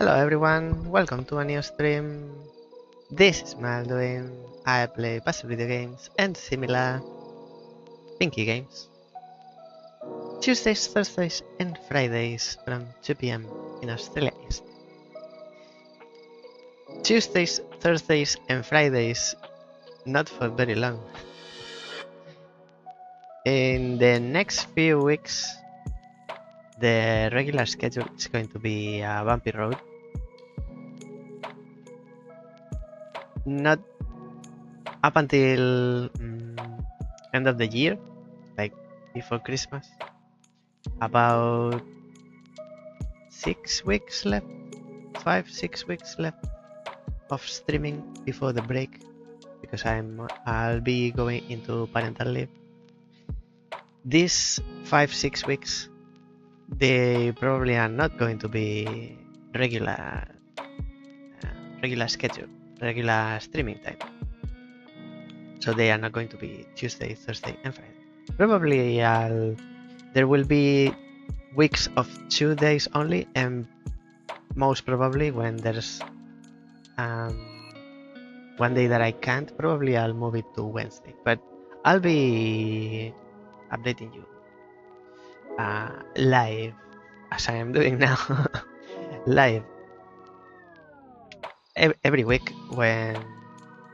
Hello everyone, welcome to a new stream. This is Mael Duin. I play puzzle video games and similar thinky games. Tuesdays, Thursdays and Fridays from 2 PM in Australia East. Tuesdays, Thursdays and Fridays not for very long. In the next few weeks the regular schedule is going to be a bumpy road. Not up until end of the year, like before Christmas. About 6 weeks left, 5-6 weeks left of streaming before the break, because I'll be going into parental leave. These 5-6 weeks, they probably are not going to be regular schedule, regular streaming time. So they are not going to be Tuesday, Thursday and Friday. Probably there will be weeks of 2 days only, and most probably when there's one day that I can't, probably I'll move it to Wednesday. But I'll be updating you live, as I am doing now, live every week. When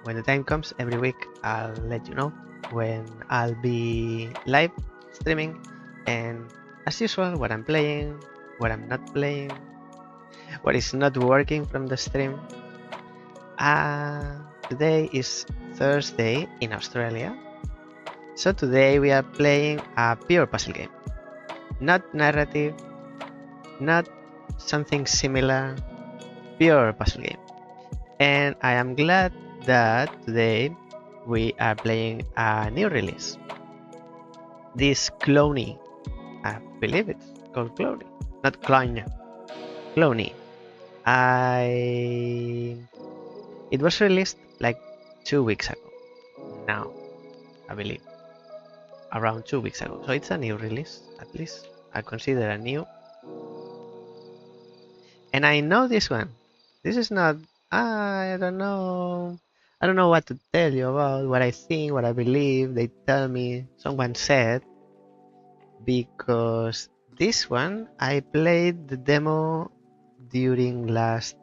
the time comes, every week I'll let you know when I'll be live streaming, and as usual, what I'm playing, what I'm not playing, what is not working from the stream. Today is Thursday in Australia, so today we are playing a pure puzzle game. Not narrative, not something similar, pure puzzle game. And I am glad that today we are playing a new release. This CLONY, I believe it's called CLONY, not CLONY, CLONY. It was released like 2 weeks ago now, I believe, around 2 weeks ago. So it's a new release, at least I consider a new. And I know this one. This is not, I don't know what to tell you about, what I think, what I believe. They tell me, someone said, because this one I played the demo during last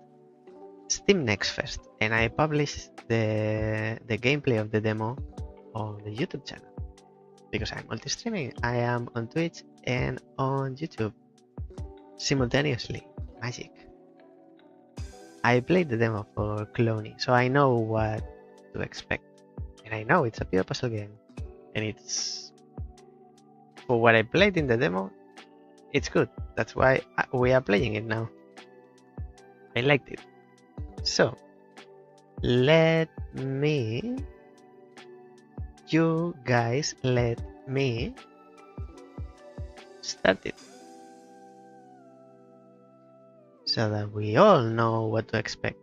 Steam Next Fest, and I published the gameplay of the demo on the YouTube channel, because I'm multi-streaming. I am on Twitch and on YouTube simultaneously. Magic. I played the demo for CLONY, so I know what to expect, and I know it's a pure puzzle game, and it's, for what I played in the demo, it's good. That's why we are playing it now. I liked it. So let me start it, so that we all know what to expect.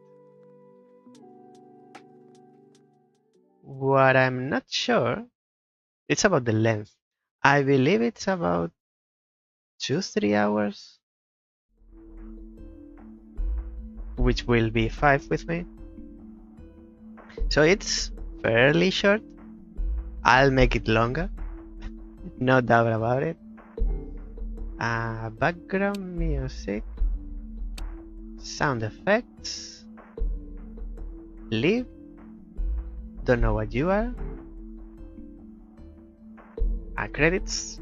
What I'm not sure, it's about the length. I believe it's about 2-3 hours, which will be 5 with me. So it's fairly short. I'll make it longer, no doubt about it. Background music, sound effects, leave, don't know what you are, credits,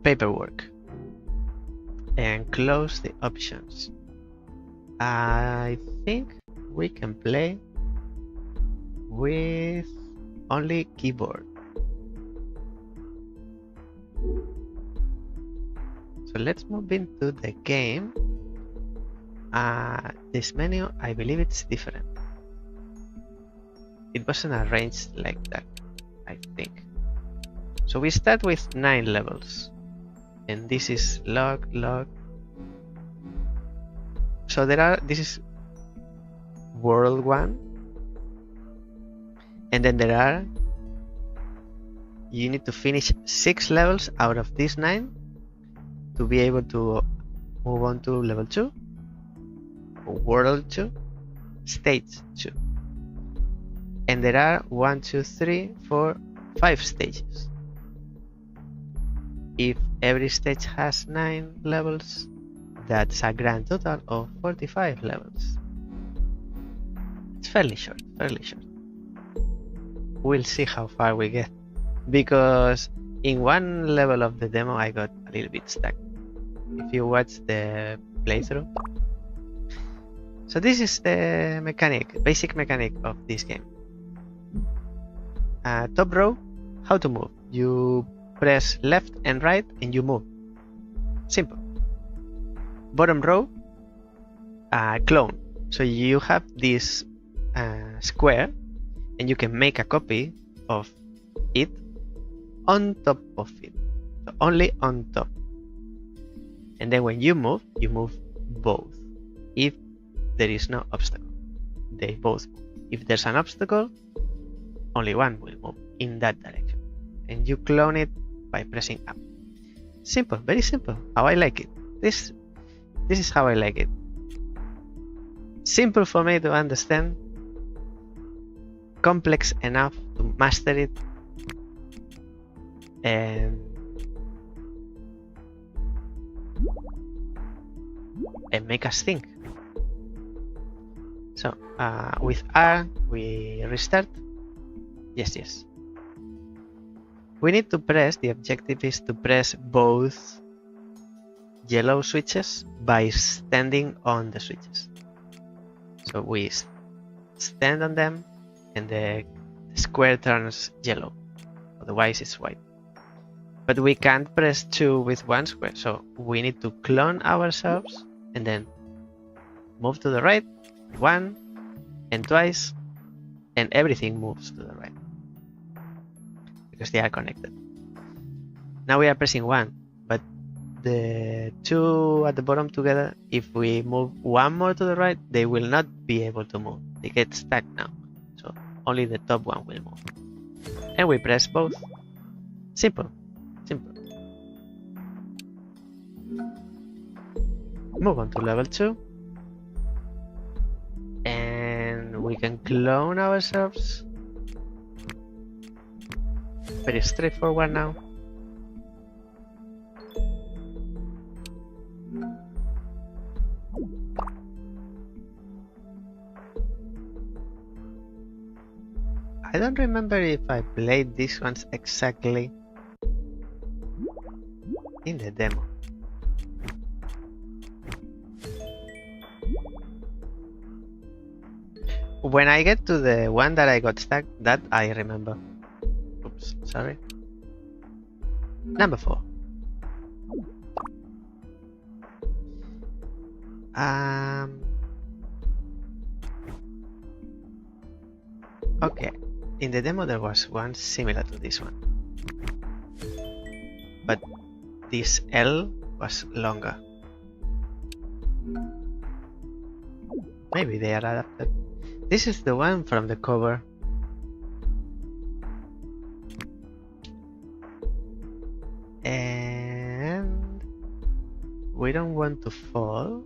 paperwork, and close the options. I think we can play with only keyboard. So let's move into the game. This menu, I believe it's different. It wasn't arranged like that, I think. So we start with 9 levels, and this is log. So this is world 1, and then there are you need to finish 6 levels out of these 9 to be able to move on to level 2, world 2, stage 2. And there are 1, 2, 3, 4, 5 stages. If every stage has 9 levels, that's a grand total of 45 levels. It's fairly short, fairly short. We'll see how far we get, because in one level of the demo I got a little bit stuck. If you watch the playthrough. So this is the mechanic, basic mechanic of this game. Top row, how to move. You press left and right and you move. Simple. Bottom row, clone. So you have this square and you can make a copy of it on top of it. So only on top. And then when you move both. If there is no obstacle, they both move. If there's an obstacle, only one will move in that direction. And you clone it by pressing up. Simple, very simple. How I like it. This is how I like it. Simple for me to understand. Complex enough to master it. And make us think. So with R we restart. Yes. We need to press, the objective is to press both yellow switches by standing on the switches. So we stand on them and the square turns yellow, otherwise it's white. But we can't press 2 with one square, so we need to clone ourselves and then move to the right 1 and twice, and everything moves to the right because they are connected. Now we are pressing 1, but the 2 at the bottom together, if we move 1 more to the right, they will not be able to move. They get stuck now, so only the top one will move. And we press both. Simple. Move on to level 2. And we can clone ourselves. Very straightforward now. I don't remember if I played these ones exactly in the demo. When I get to the one that I got stuck, that I remember. Oops, sorry. Number 4. Okay. In the demo there was one similar to this one. But this L was longer. Maybe they are adapted. This is the one from the cover. And we don't want to fall,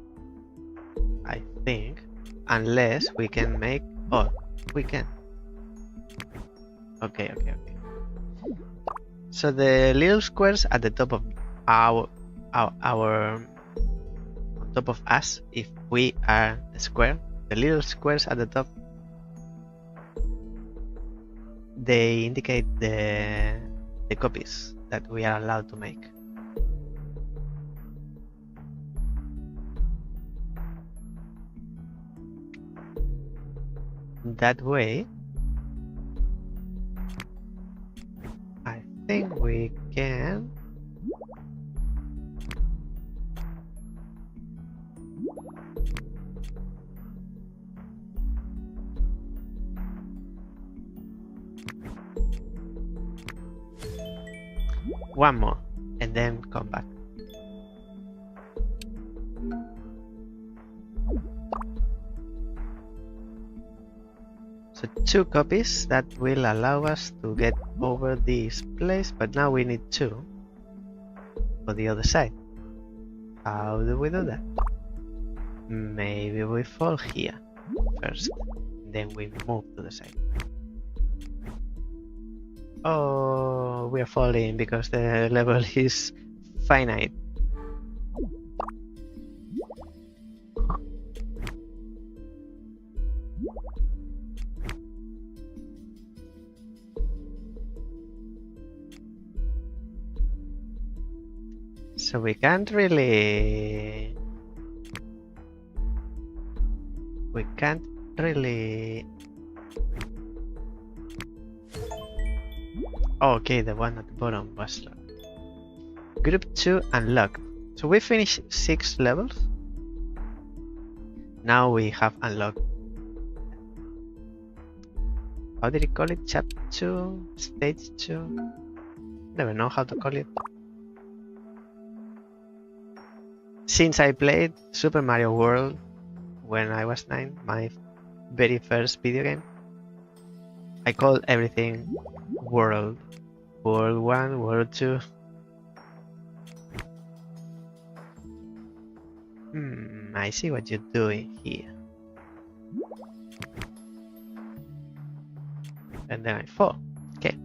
I think, unless we can make... Oh, we can. Okay. So the little squares at the top of our on top of us, if we are the square, the little squares at the top, they indicate the copies that we are allowed to make. That way, I think we can one more and then come back. So 2 copies that will allow us to get over this place, but now we need 2 for the other side. How do we do that? Maybe we fall here first, then we move to the side. Oh, we are falling because the level is finite. So we can't really oh, okay, the one at the bottom was locked. Group 2 unlocked. So we finished 6 levels. Now we have unlocked. How did he call it? Chapter 2? Stage 2? Never know how to call it. Since I played Super Mario World when I was 9, my very first video game, I called everything World. World 1, World 2. I see what you're doing here. And then I fall. Okay.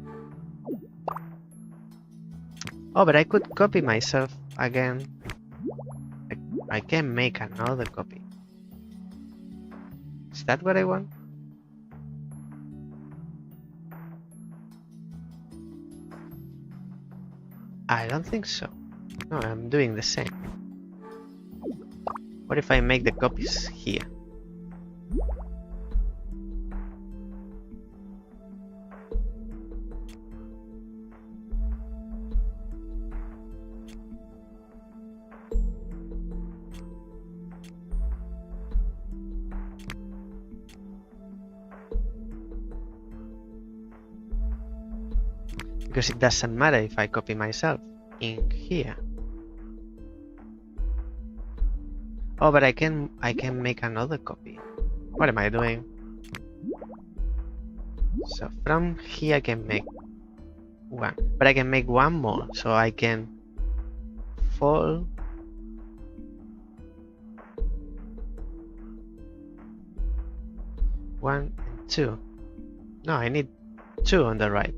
Oh, but I could copy myself again. I can make another copy. Is that what I want? I don't think so. No, I'm doing the same. What if I make the copies here? Because it doesn't matter if I copy myself in here. Oh, but I can make another copy. What am I doing? So from here I can make one, but I can make one more, so I can fall. One and two. No, I need 2 on the right.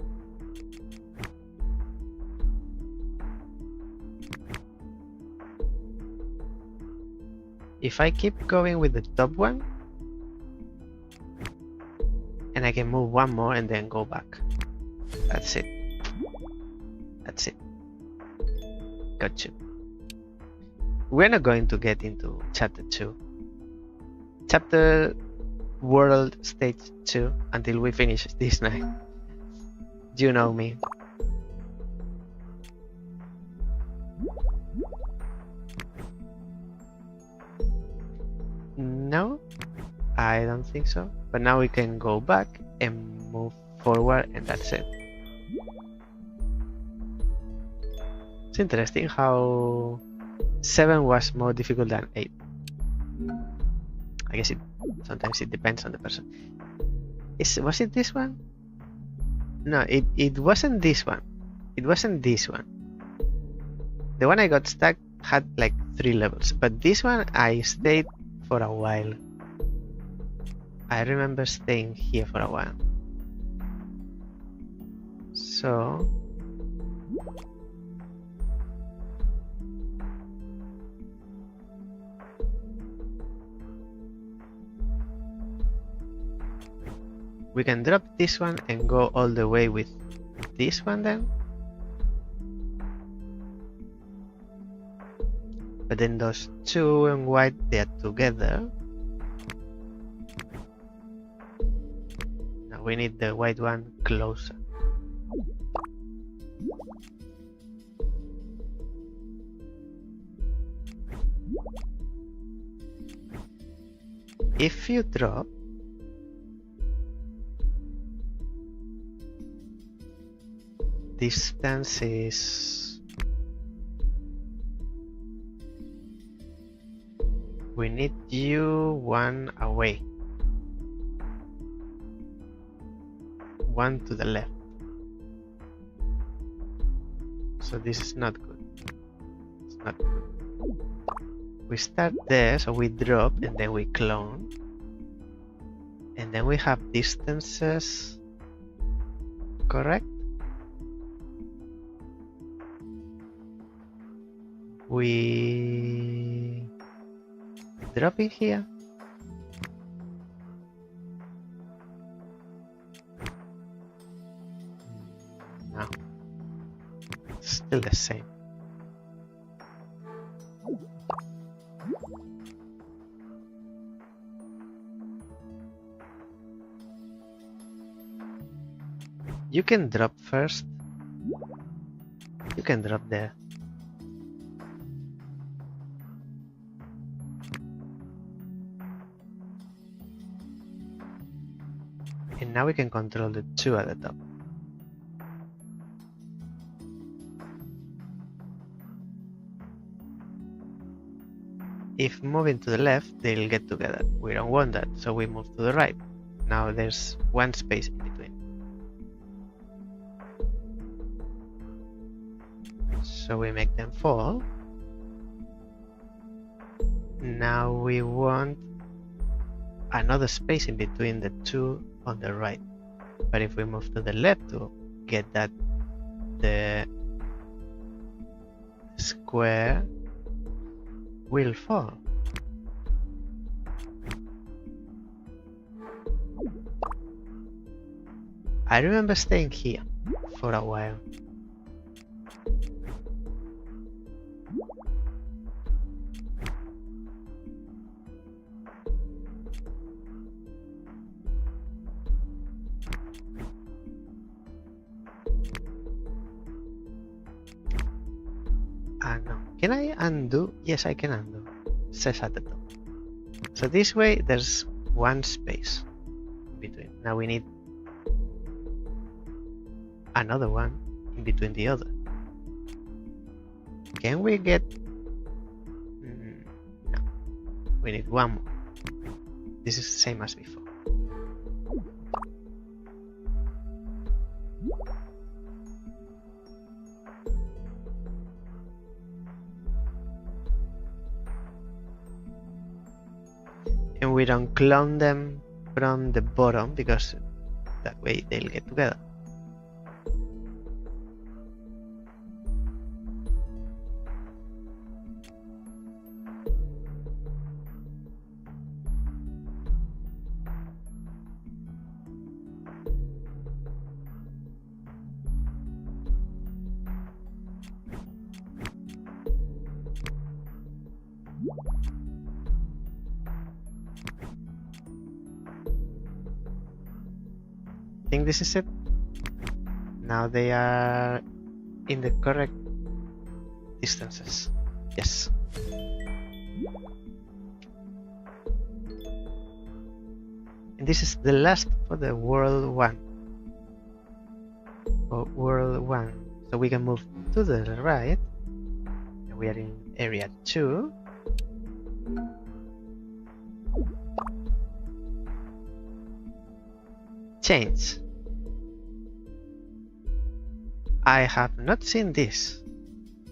If I keep going with the top one, and I can move one more and then go back. That's it. That's it. Got you. We're not going to get into chapter 2. Chapter World Stage 2 until we finish this night. You know me. No, I don't think so. But now we can go back and move forward, and that's it. It's interesting how 7 was more difficult than 8. I guess sometimes it depends on the person. Was it this one? No, it wasn't this one. It wasn't this one. The one I got stuck had like 3 levels, but this one I stayed for a while. I remember staying here for a while. So we can drop this one and go all the way with this one then. But then those 2 and white, they are together. Now we need the white one closer. If you drop, distance is we need you 1 away. one to the left. So this is not good. It's not good. We start there, so we drop and then we clone. And then we have distances, correct? We drop it here. No, still the same. You can drop first. You can drop there. And now we can control the two at the top. If moving to the left, they'll get together. We don't want that, so we move to the right. Now there's one space in between. So we make them fall. Now we want another space in between the two on the right. But if we move to the left to get that, the square will fall. I remember staying here for a while. No. Can I undo? Yes, I can undo. It says at the top. So this way there's one space in between. Now we need another one in between the other. Can we get... No. We need one more. This is the same as before. And we don't clone them from the bottom because that way they'll get together. I think this is it. Now they are in the correct distances. Yes. And this is the last for the world 1. For world 1. So we can move to the right. And we are in area 2. Change. I have not seen this.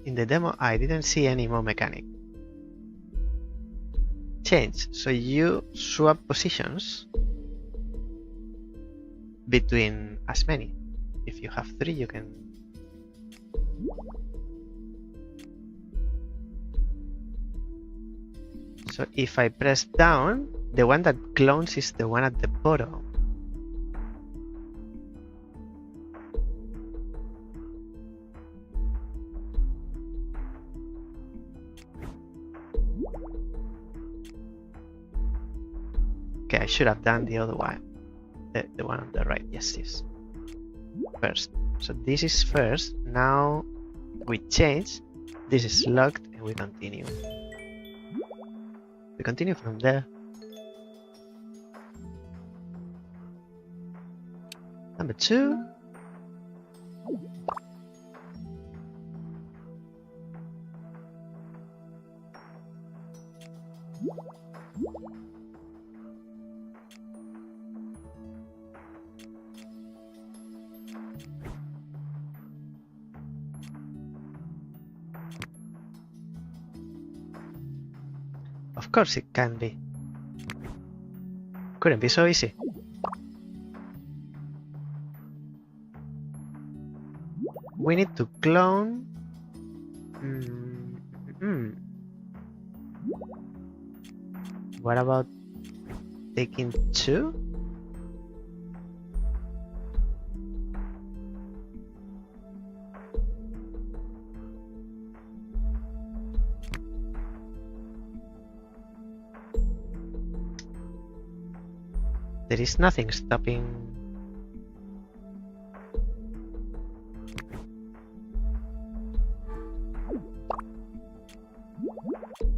In the demo, I didn't see any more mechanic. Change. So you swap positions between as many. If you have 3, you can... So if I press down, the one that clones is the one at the bottom. Okay, I should have done the other one. The one on the right. Yes, yes. First. So this is first. Now we change. This is locked and we continue. We continue from there. Number 2. Of course it can be. Couldn't be so easy. We need to clone. What about taking 2? There is nothing stopping.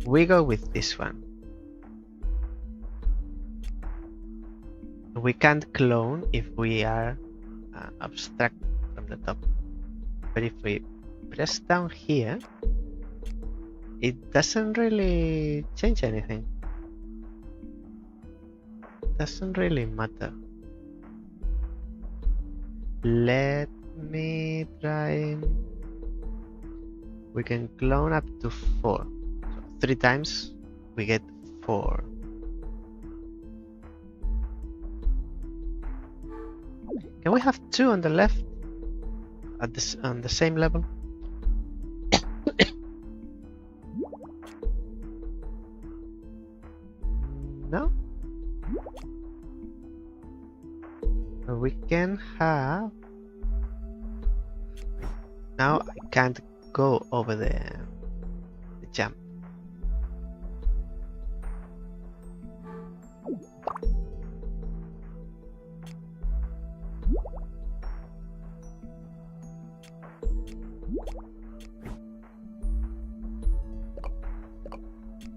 We go with this one. We can't clone if we are abstracted from the top. But if we press down here, it doesn't really change anything. Doesn't really matter. Let me try. We can clone up to 4. So 3 times we get 4. Can we have 2 on the left at this on the same level? No? We can have. Now I can't go over the jump.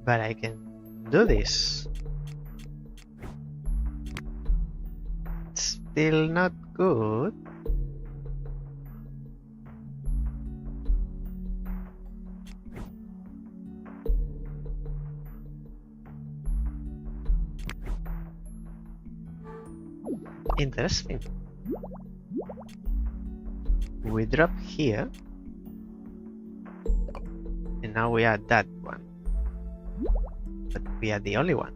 But I can do this. Still not good. Interesting. We drop here, and now we are that one. But we are the only one.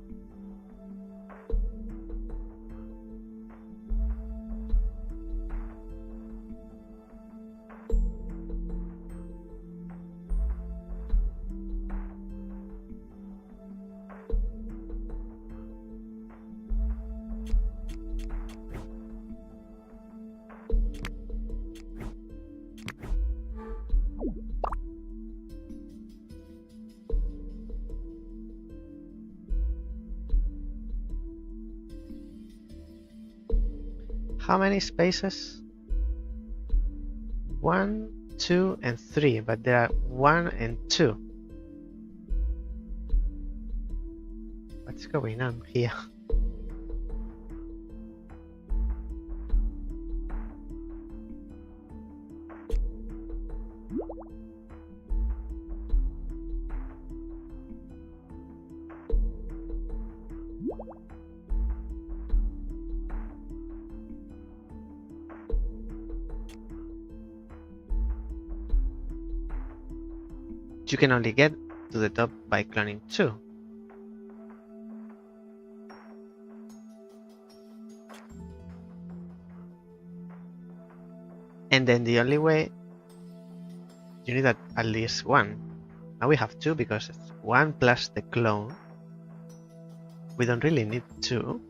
How many spaces? 1, 2, and 3, but there are 1 and 2. What's going on here? You can only get to the top by cloning 2. And then the only way, you need at least 1. Now we have 2 because it's 1 plus the clone. We don't really need 2.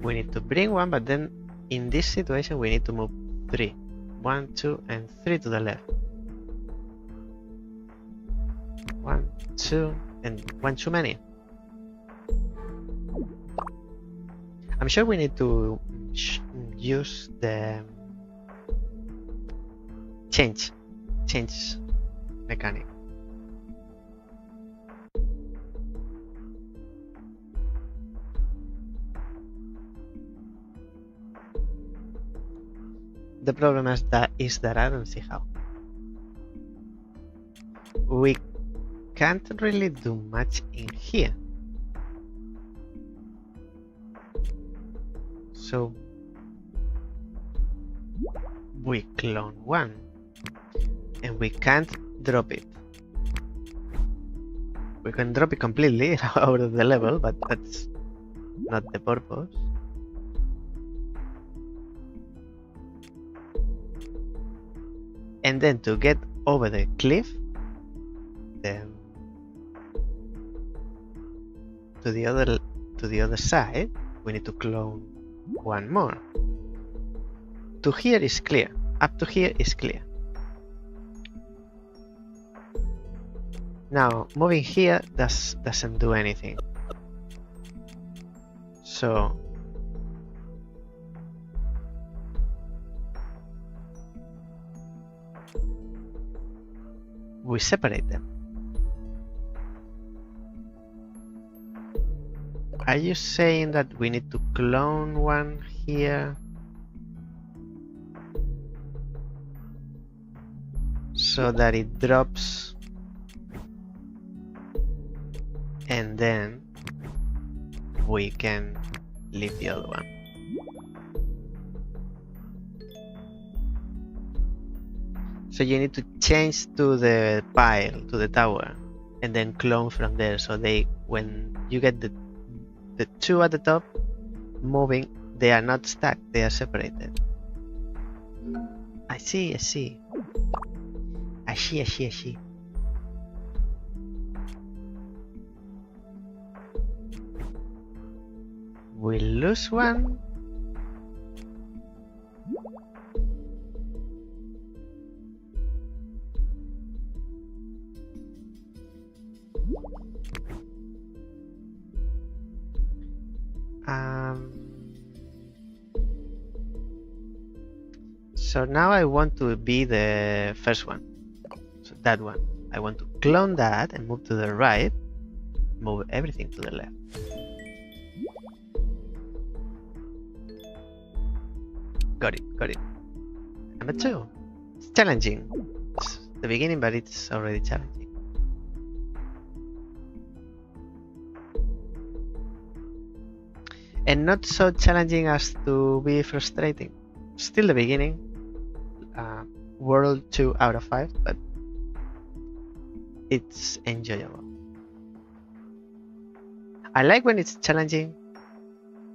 We need to bring 1, but then in this situation we need to move 3. 1, 2, and 3 to the left. 1, 2, and 1 too many. I'm sure we need to use the change mechanic. The problem is that I don't see how. We can't really do much in here. So we clone one and we can't drop it. We can drop it completely out of the level, but that's not the purpose. And then to get over the cliff, then to the other side, we need to clone one more. To here is clear. Up to here is clear. Now moving here doesn't do anything. So we separate them. Are you saying that we need to clone one here? So that it drops and then we can leave the other one. So you need to change to the pile, to the tower, and then clone from there. So when you get the two at the top moving, they are not stuck, they are separated. I see. We lose one. So now I want to be the first one. So that one. I want to clone that and move to the right. Move everything to the left. Got it. Number 2. It's challenging. It's the beginning, but it's already challenging. And not so challenging as to be frustrating. Still the beginning. World 2 out of 5, but it's enjoyable. I like when it's challenging,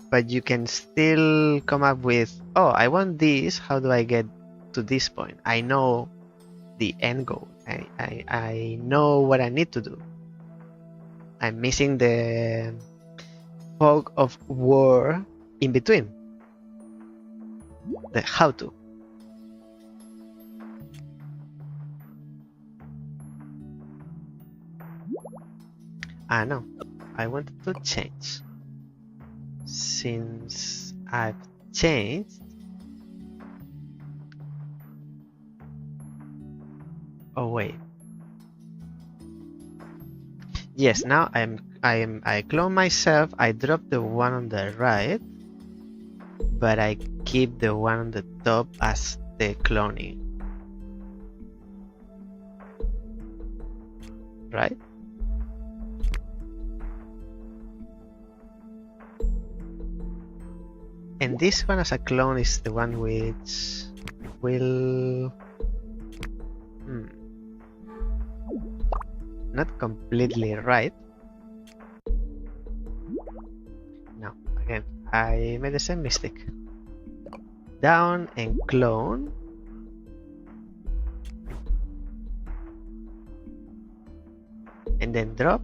but you can still come up with, oh, I want this, how do I get to this point? I know the end goal. I know what I need to do. I'm missing the fog of war in between. The how to. No, I wanted to change. Since I've changed, oh wait, yes, now I clone myself. I drop the one on the right, but I keep the one on the top as the cloning, right? And this one as a clone is the one which will not completely right. No, again, I made the same mistake. Down and clone. And then drop.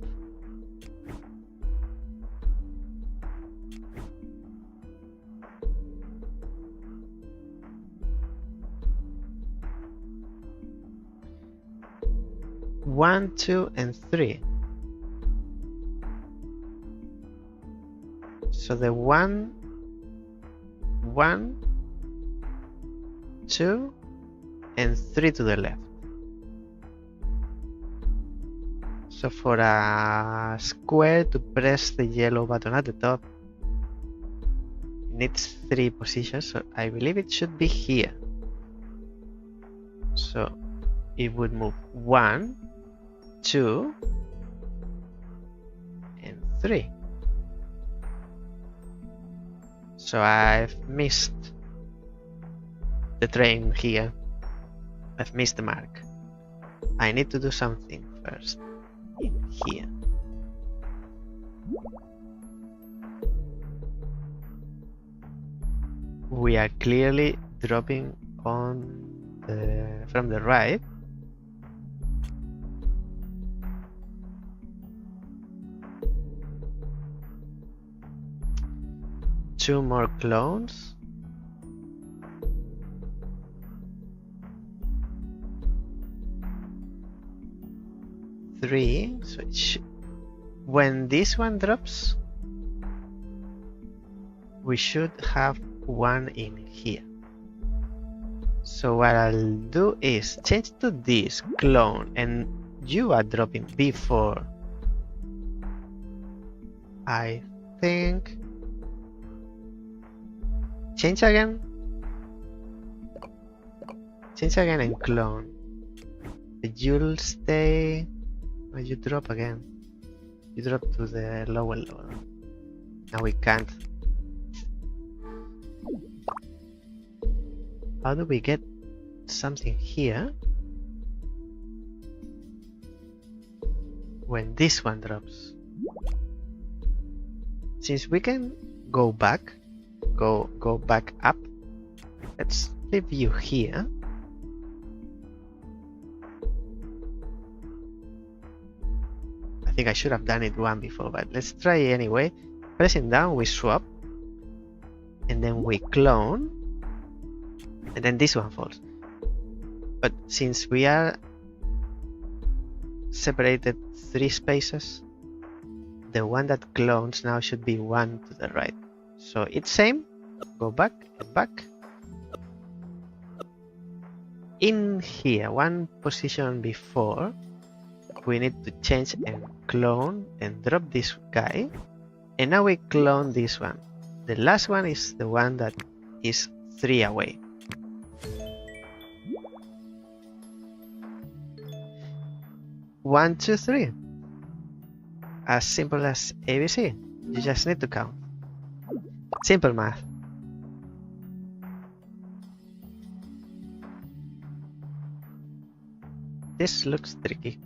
One, 2, and 3. So the 1, 2, and 3 to the left. So for a square to press the yellow button at the top, it needs 3 positions. So I believe it should be here. So it would move 1, 2, and 3. So I've missed the train here. I've missed the mark. I need to do something first in here. We are clearly dropping on from the right. Two more clones. Three. So when this one drops, we should have one in here. So what I'll do is change to this clone, and you are dropping before. I think change again and clone. But you'll stay. Or you drop again. You drop to the lower level. Now we can't. How do we get something here when this one drops? Since we can go back, go back up, let's leave you here. I think I should have done it one before, but let's try anyway. Pressing down, we swap, and then we clone, and then this one falls. But since we are separated 3 spaces, the one that clones now should be one to the right. So it's same, go back and back. In here, one position before, we need to change and clone and drop this guy. And now we clone this one. The last one is the one that is 3 away. One, two, three. As simple as ABC. You just need to count. Simple math. This looks tricky.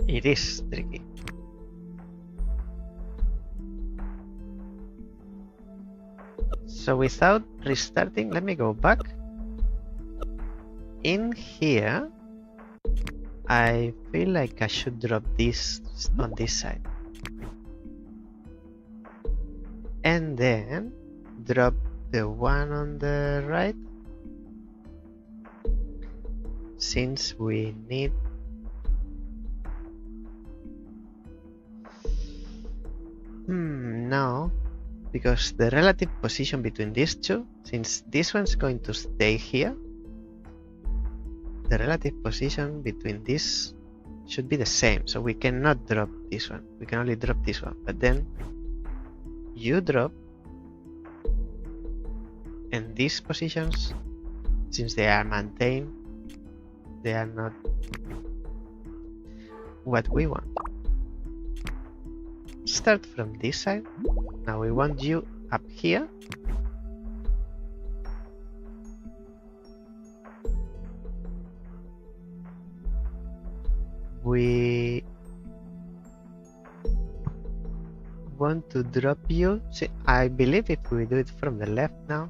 It is tricky. So without restarting, let me go back. In here, I feel like I should drop this on this side. And then drop the one on the right. Since we need no, because the relative position between these two, since this one's going to stay here, the relative position between this should be the same. So we cannot drop this one. We can only drop this one. But then you drop, and these positions, since they are maintained, they are not what we want. Start from this side. Now we want you up here. We want to drop you. See, I believe if we do it from the left now,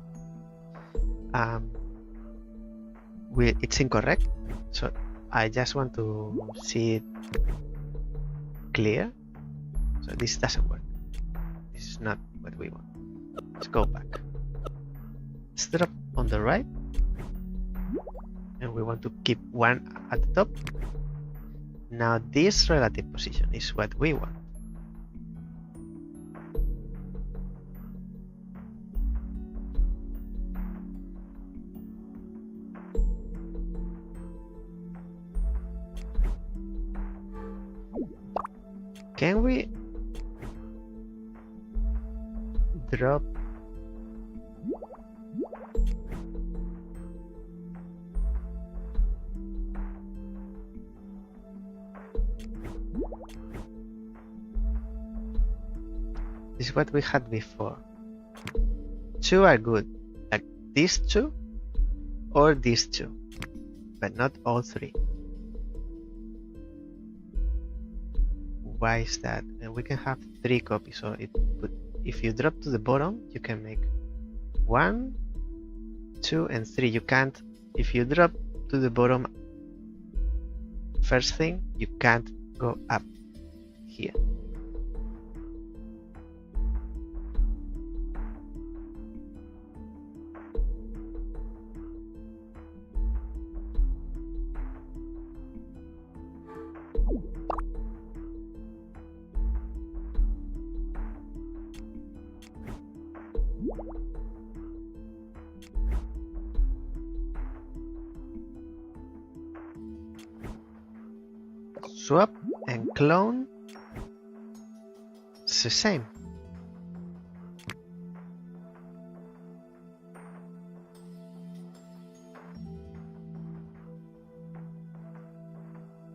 it's incorrect. So I just want to see it clear. So this doesn't work. This is not what we want. Let's go back. Let's drop on the right. And we want to keep one at the top. Now this relative position is what we want. Can we drop this is what we had before. Two are good, like these two or these two, but not all three. Why is that? And we can have 3 copies, so if you drop to the bottom, you can make 1, 2, and 3. You can't, if you drop to the bottom first thing, you can't go up here. Swap and clone, it's the same.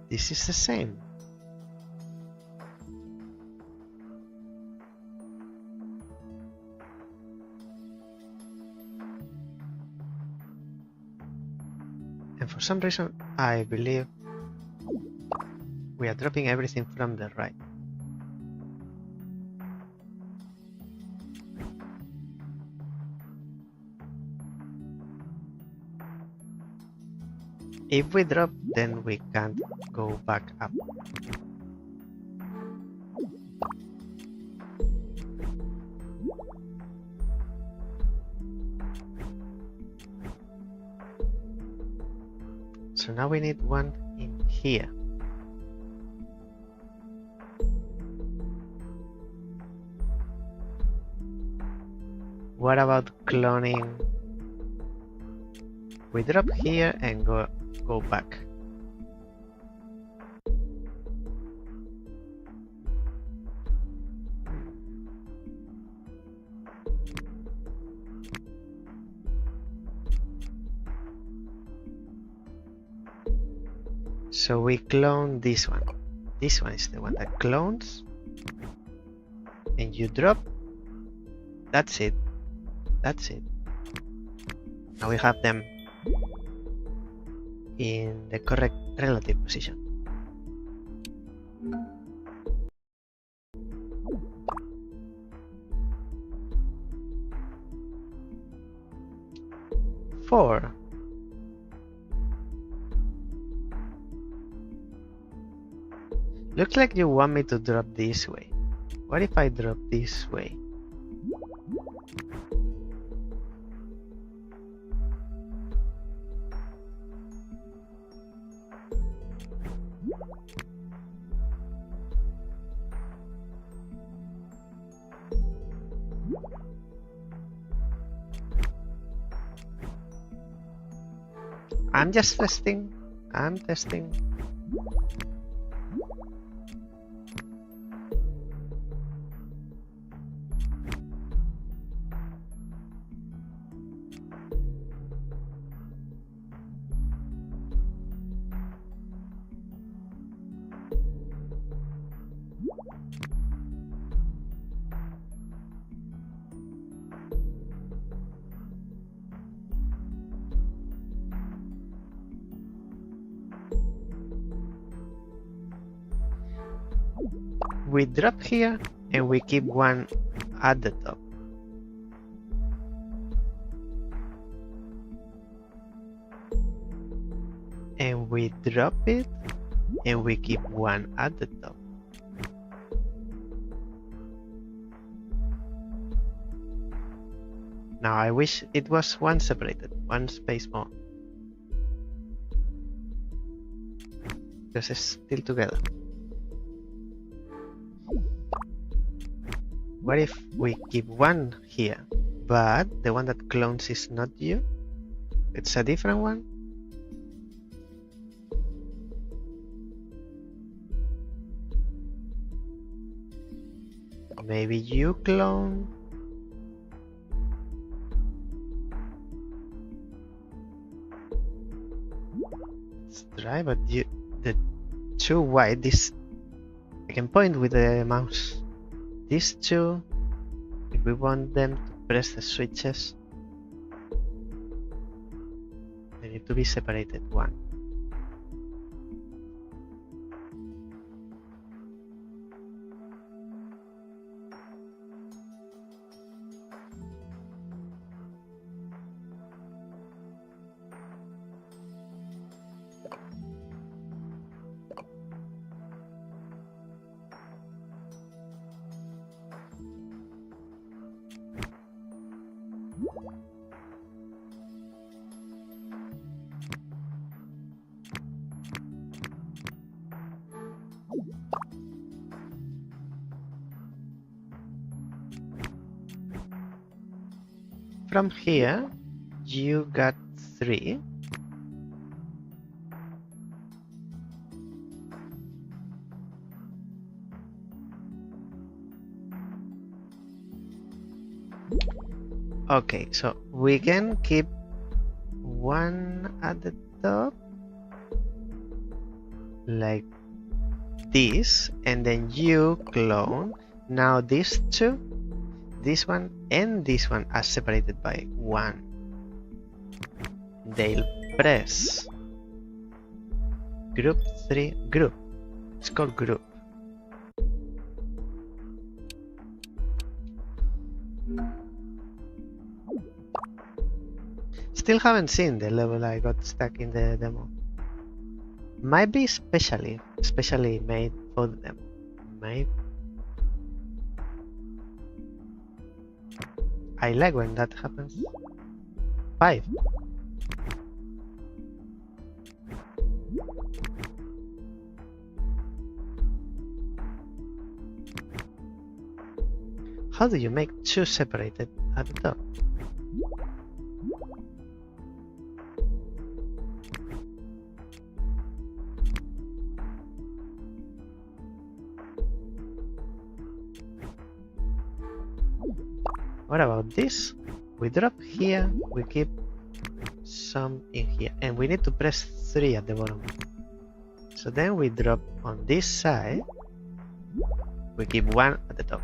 This is the same. And for some reason, I believe we are dropping everything from the right. If we drop, then we can't go back up. So now we need one in here. What about cloning? We drop here and go back. So we clone this one. This one is the one that clones. And you drop. That's it. That's it. Now we have them in the correct relative position. Four. Looks like you want me to drop this way. What if I drop this way? I'm just testing. I'm testing. We drop here and we keep one at the top. And we drop it and we keep one at the top. Now I wish it was one separated, one space more. Because it's still together. What if we keep one here, but the one that clones is not you? It's a different one? Maybe you clone. Let's try, but the two white, this I can point with the mouse. These two, if we want them to press the switches, they need to be separated one. From here, you got 3. Okay, so we can keep one at the top, like this, and then you clone. Now these two, this one and this one are separated by 1. They'll press. Group 3, group. It's called group. Still haven't seen the level I got stuck in the demo. Might be specially made for the demo. Maybe. I like when that happens. 5. How do you make 2 separated at the top? What about this? We drop here, we keep some in here, and we need to press 3 at the bottom. So then we drop on this side, we keep 1 at the top.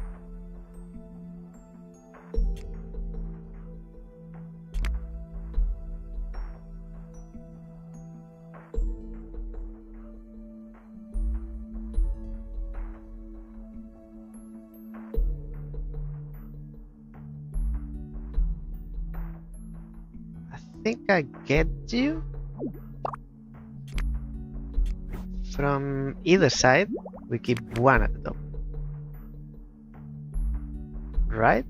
I think I get you. From either side, we keep 1 at the top. Right?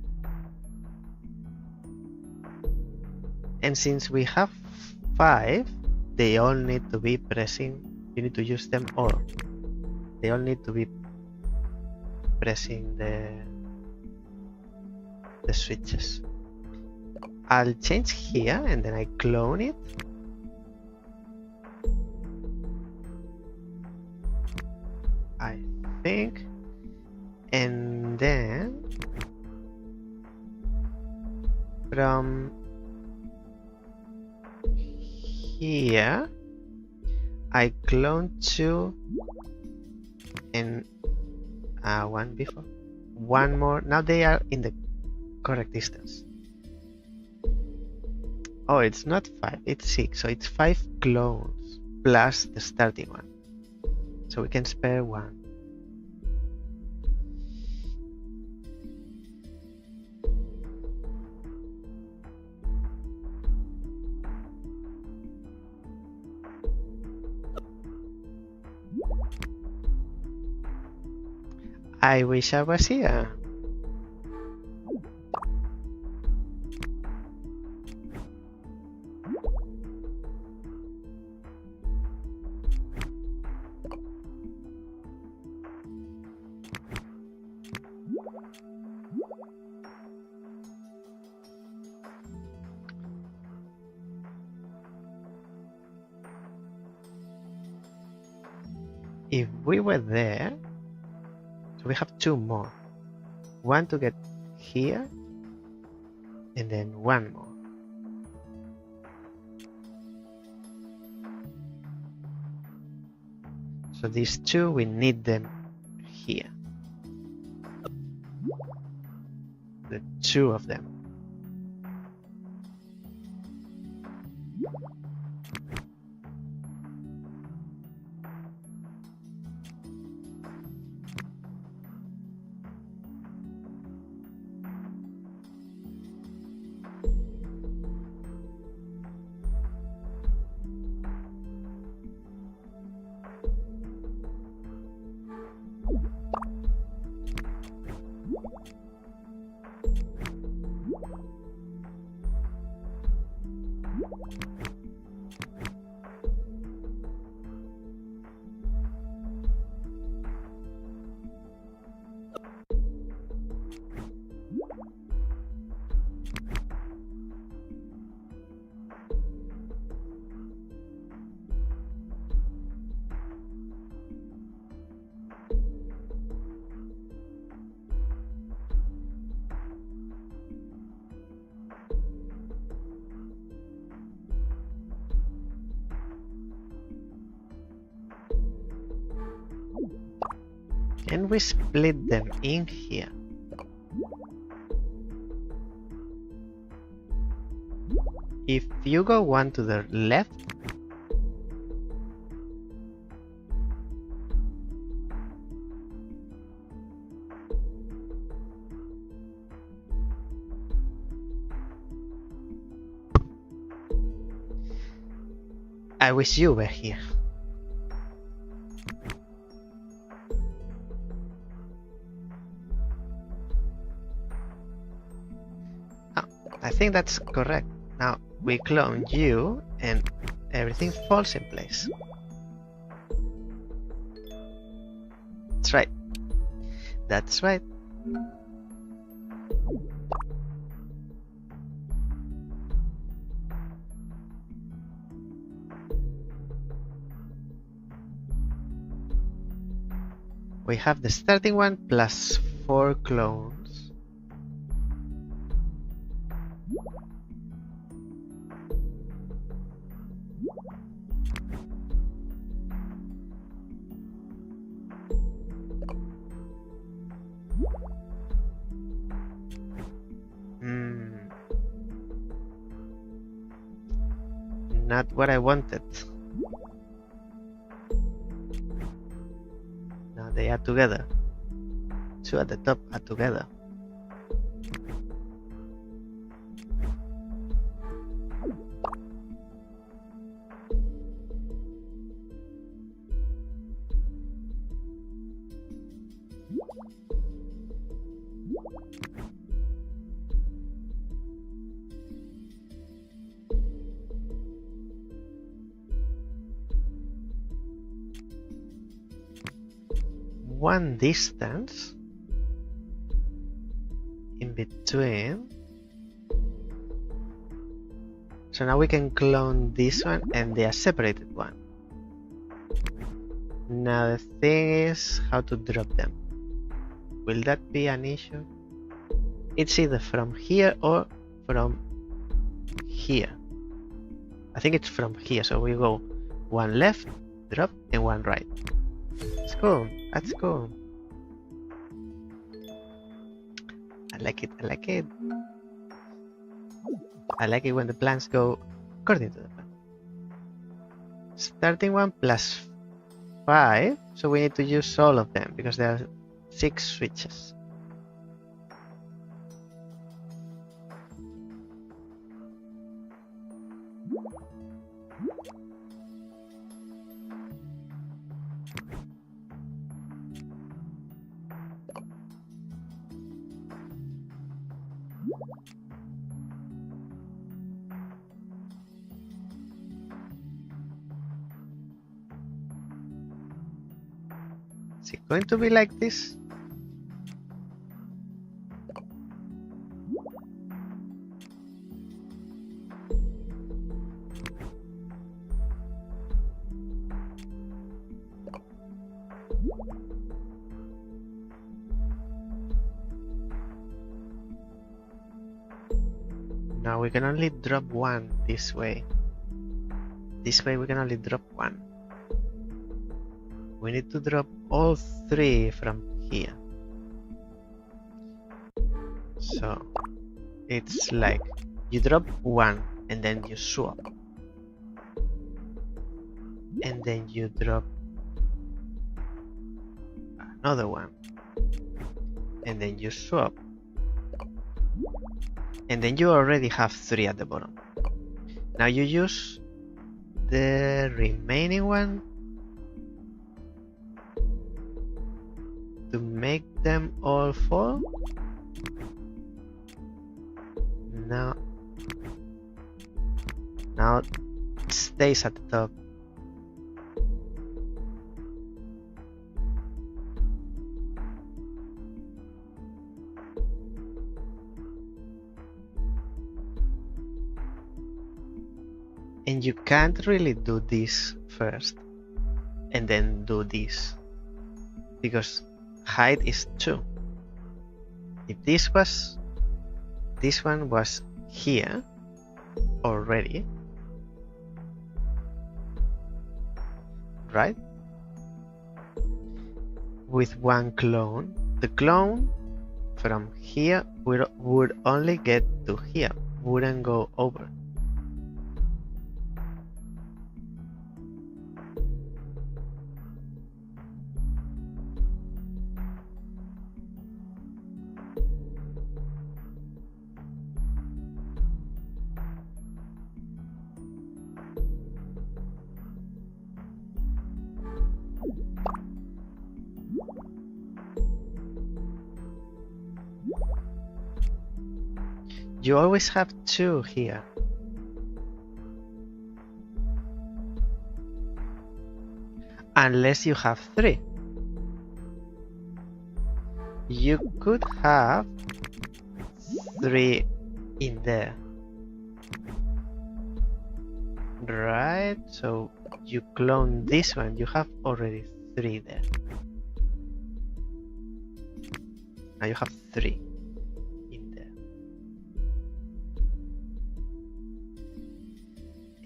And since we have 5, they all need to be pressing. You need to use them all. They all need to be pressing the switches. I'll change here and then I clone it. I think. And then from here I clone 2 and 1 before. 1 more. Now they are in the correct distance. Oh, it's not 5, it's 6. So it's 5 clones plus the starting one. So we can spare 1. I wish I was here. If we were there, so we have 2 more. one to get here, and then one more. So these two, we need them here. The two of them. Can we split them in here? If you go one to the left, I wish you were here. I think that's correct. Now we clone you and everything falls in place. That's right. That's right. We have the starting one plus 4 clones. Not what I wanted. Now they are together. Two at the top are together. One distance in between. So now we can clone this one and they are separated one. Now the thing is how to drop them. Will that be an issue? It's either from here or from here. I think it's from here, so we go one left, drop, and one right. It's cool. That's cool. I like it. I like it. I like it when the plans go according to the plan. Starting one plus 5, so we need to use all of them because there are 6 switches. Is it going to be like this? Now we can only drop one this way. This way we can only drop one. We need to drop all three from here. So it's like you drop one and then you swap. And then you drop another one. And then you swap. And then you already have three at the bottom. Now you use the remaining one to make them all fall. Now it stays at the top. And you can't really do this first and then do this, because height is 2. If this one was here already, right? With one clone, the clone from here would only get to here, wouldn't go over. You always have 2 here. Unless you have 3. You could have 3 in there. Right? So you clone this one, you have already 3 there. Now you have 3.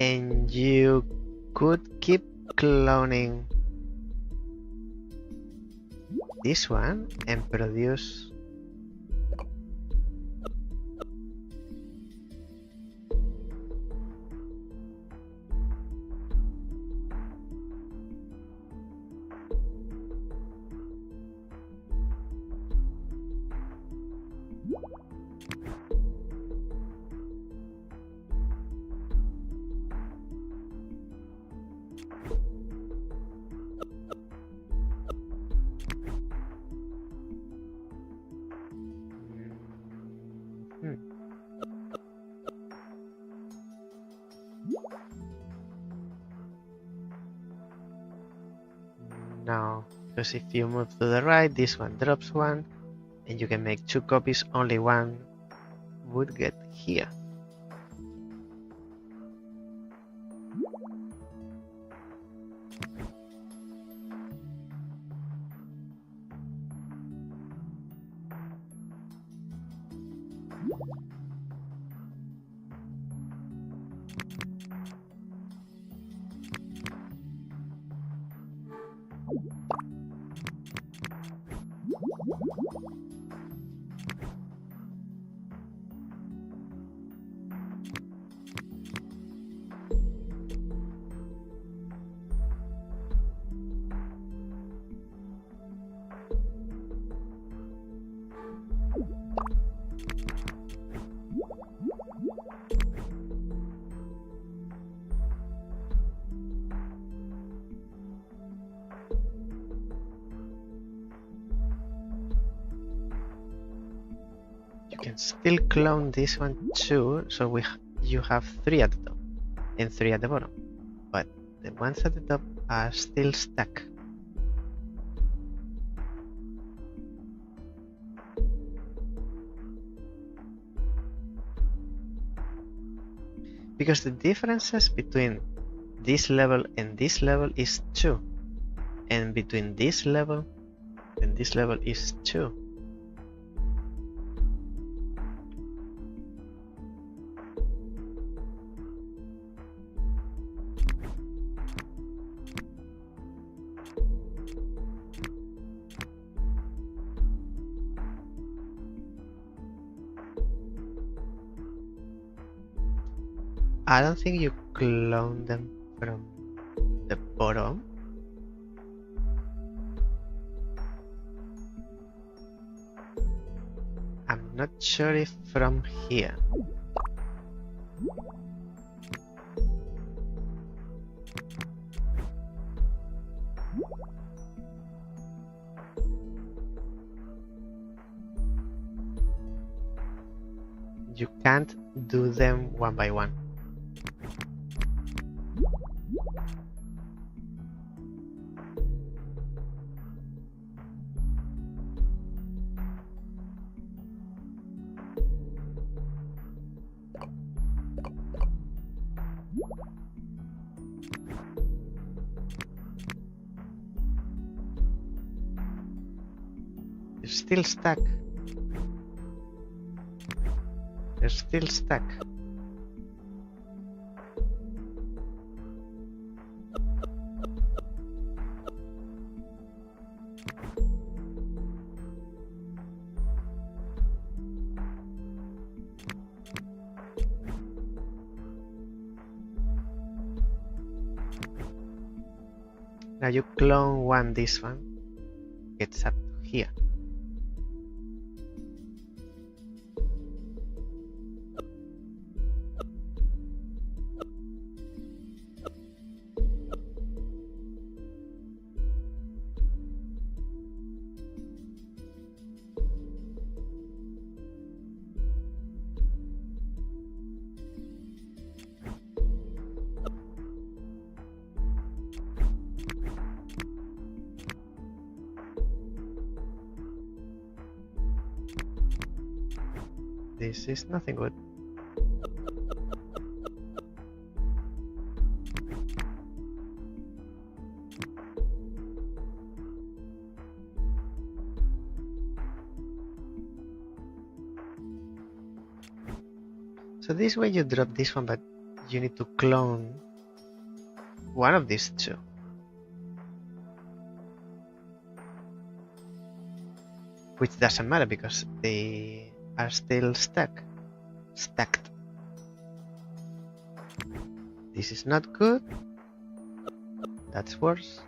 And you could keep cloning this one and produce now, because if you move to the right, this one drops one, and you can make 2 copies, only one would get here. Can still clone this one too, so you have 3 at the top and 3 at the bottom, but the ones at the top are still stuck. Because the differences between this level and this level is 2, and between this level and this level is 2. I don't think you clone them from the bottom. I'm not sure if from here. You can't do them one by one. You're still stuck. You're still stuck. Now you clone this one, gets up to here. This is nothing good. So this way you drop this one, but you need to clone one of these two. Which doesn't matter because they are still stacked. This is not good. That's worse.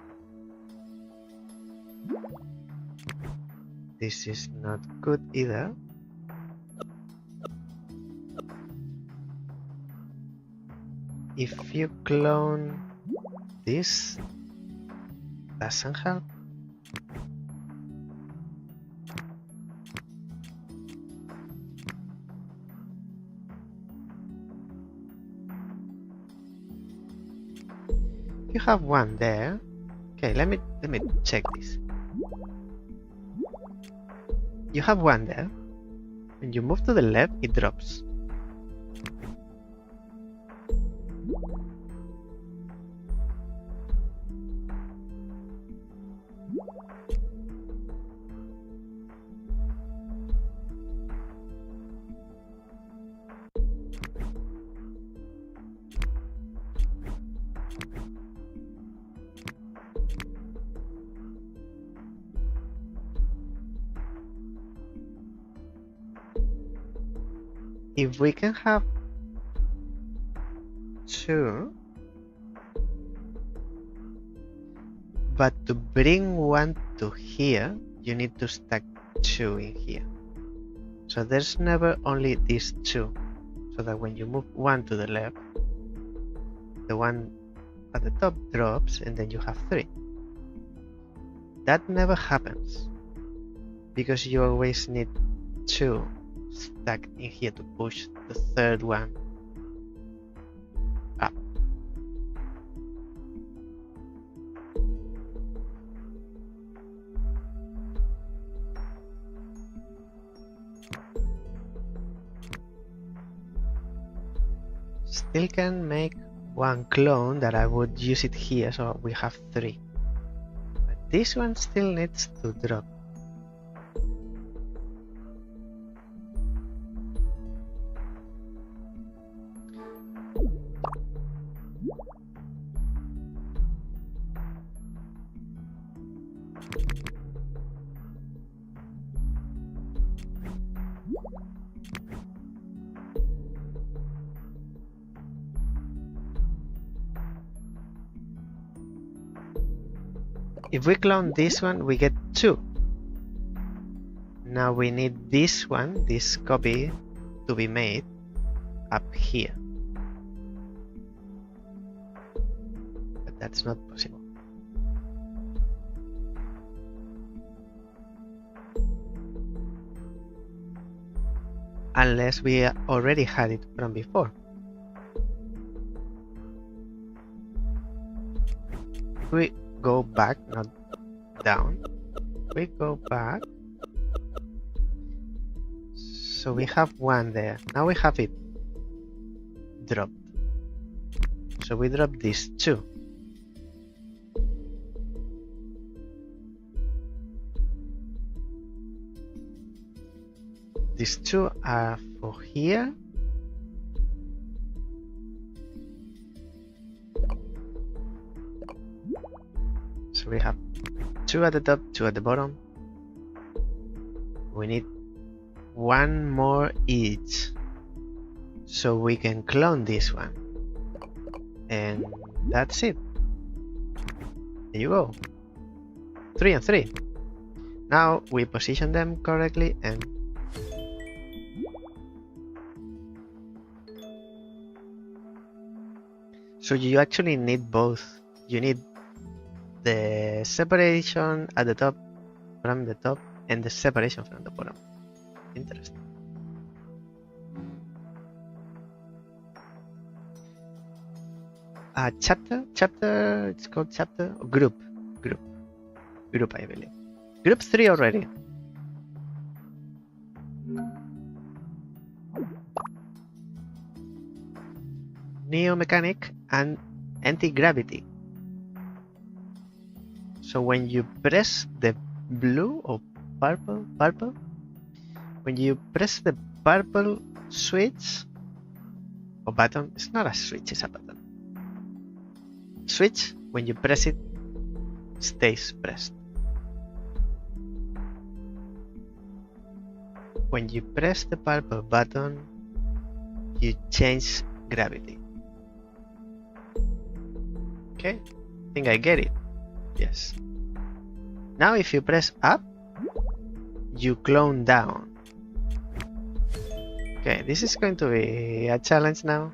This is not good either. If you clone this, doesn't help. You have one there. Okay, let me check this. You have one there. When you move to the left, it drops. If we can have two, but to bring one to here, you need to stack two in here. So there's never only these two, so that when you move one to the left, the one at the top drops and then you have three. That never happens because you always need two stuck in here to push the third one up. Still can make one clone that I would use it here, so we have three. But this one still needs to drop. If we clone this one, we get 2. Now we need this one, this copy, to be made up here. But that's not possible. Unless we already had it from before. We go back, not down. We go back. So we have 1 there. Now we have it dropped. So we drop these 2. These 2 are for here. So we have 2 at the top, 2 at the bottom. We need 1 more each, so we can clone this one. And that's it. There you go. 3 and 3. Now we position them correctly and so you actually need both. You need the separation at the top from the top and the separation from the bottom. Interesting. Chapter, it's called chapter, group, I believe. Group 3 already. Neo-mechanic and anti-gravity. So when you press the blue or purple, when you press the purple switch or button, it's not a switch, it's a button. Switch, when you press it, stays pressed. When you press the purple button, you change gravity. Okay, I think I get it. Yes. Now if you press up, you clone down. Okay, this is going to be a challenge now.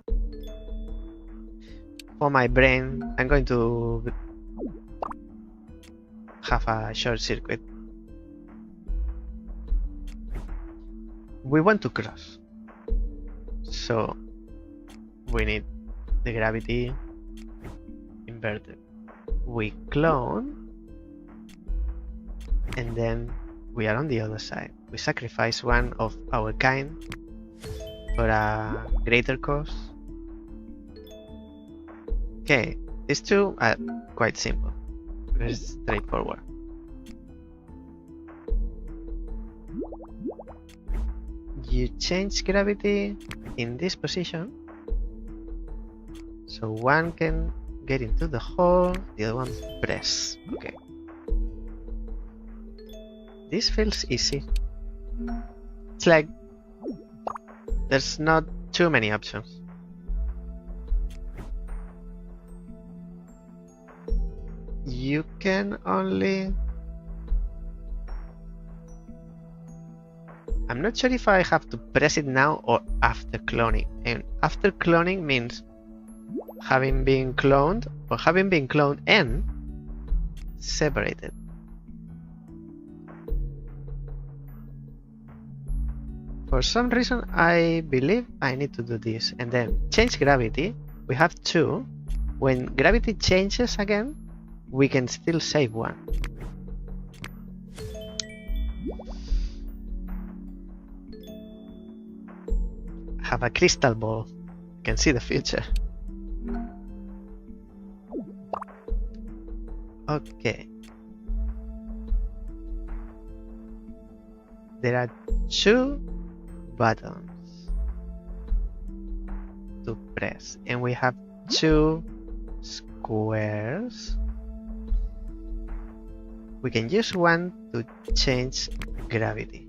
For my brain, I'm going to have a short circuit. We want to cross, so we need the gravity inverted. We clone, and then we are on the other side. We sacrifice one of our kind for a greater cause. Okay, these two are quite simple, very straightforward. You change gravity in this position, so one can get into the hole, the other one press. Okay. This feels easy. It's like there's not too many options. You can only... I'm not sure if I have to press it now or after cloning. And after cloning means having been cloned or having been cloned and separated. For some reason, I believe I need to do this and then change gravity. We have 2. When gravity changes again, we can still save 1. Have a crystal ball. You can see the future. Okay. There are 2 buttons to press, and we have 2 squares. We can use one to change gravity.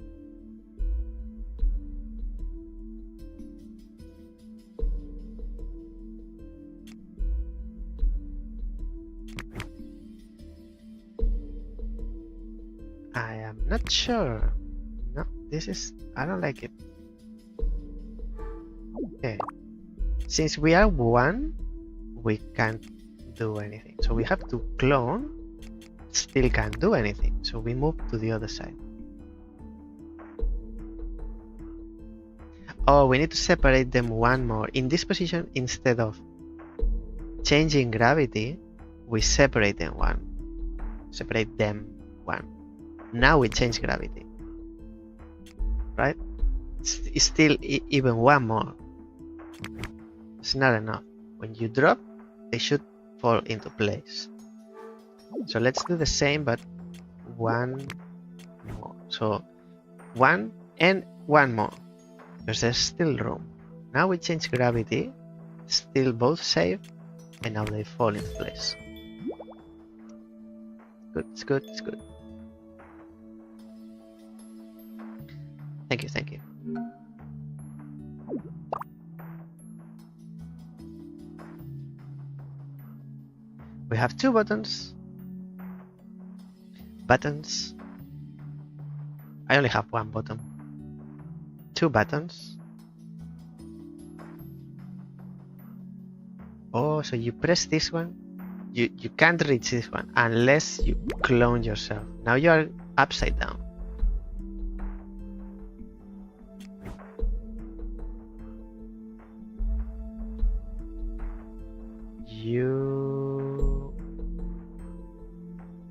I am not sure. No, this is... I don't like it. Okay. Since we are one, we can't do anything. So we have to clone, still can't do anything. So we move to the other side. Oh, we need to separate them one more. In this position, instead of changing gravity, we separate them one. Separate them one. Now we change gravity. Right? It's still even one more. It's not enough. When you drop, they should fall into place. So let's do the same, but one more. So one and one more. Because there's still room. Now we change gravity, still both safe, and now they fall into place. Good, it's good, it's good. Thank you, thank you. We have two buttons. Buttons. I only have one button. Two buttons. Oh, so you press this one. You can't reach this one unless you clone yourself. Now you are upside down.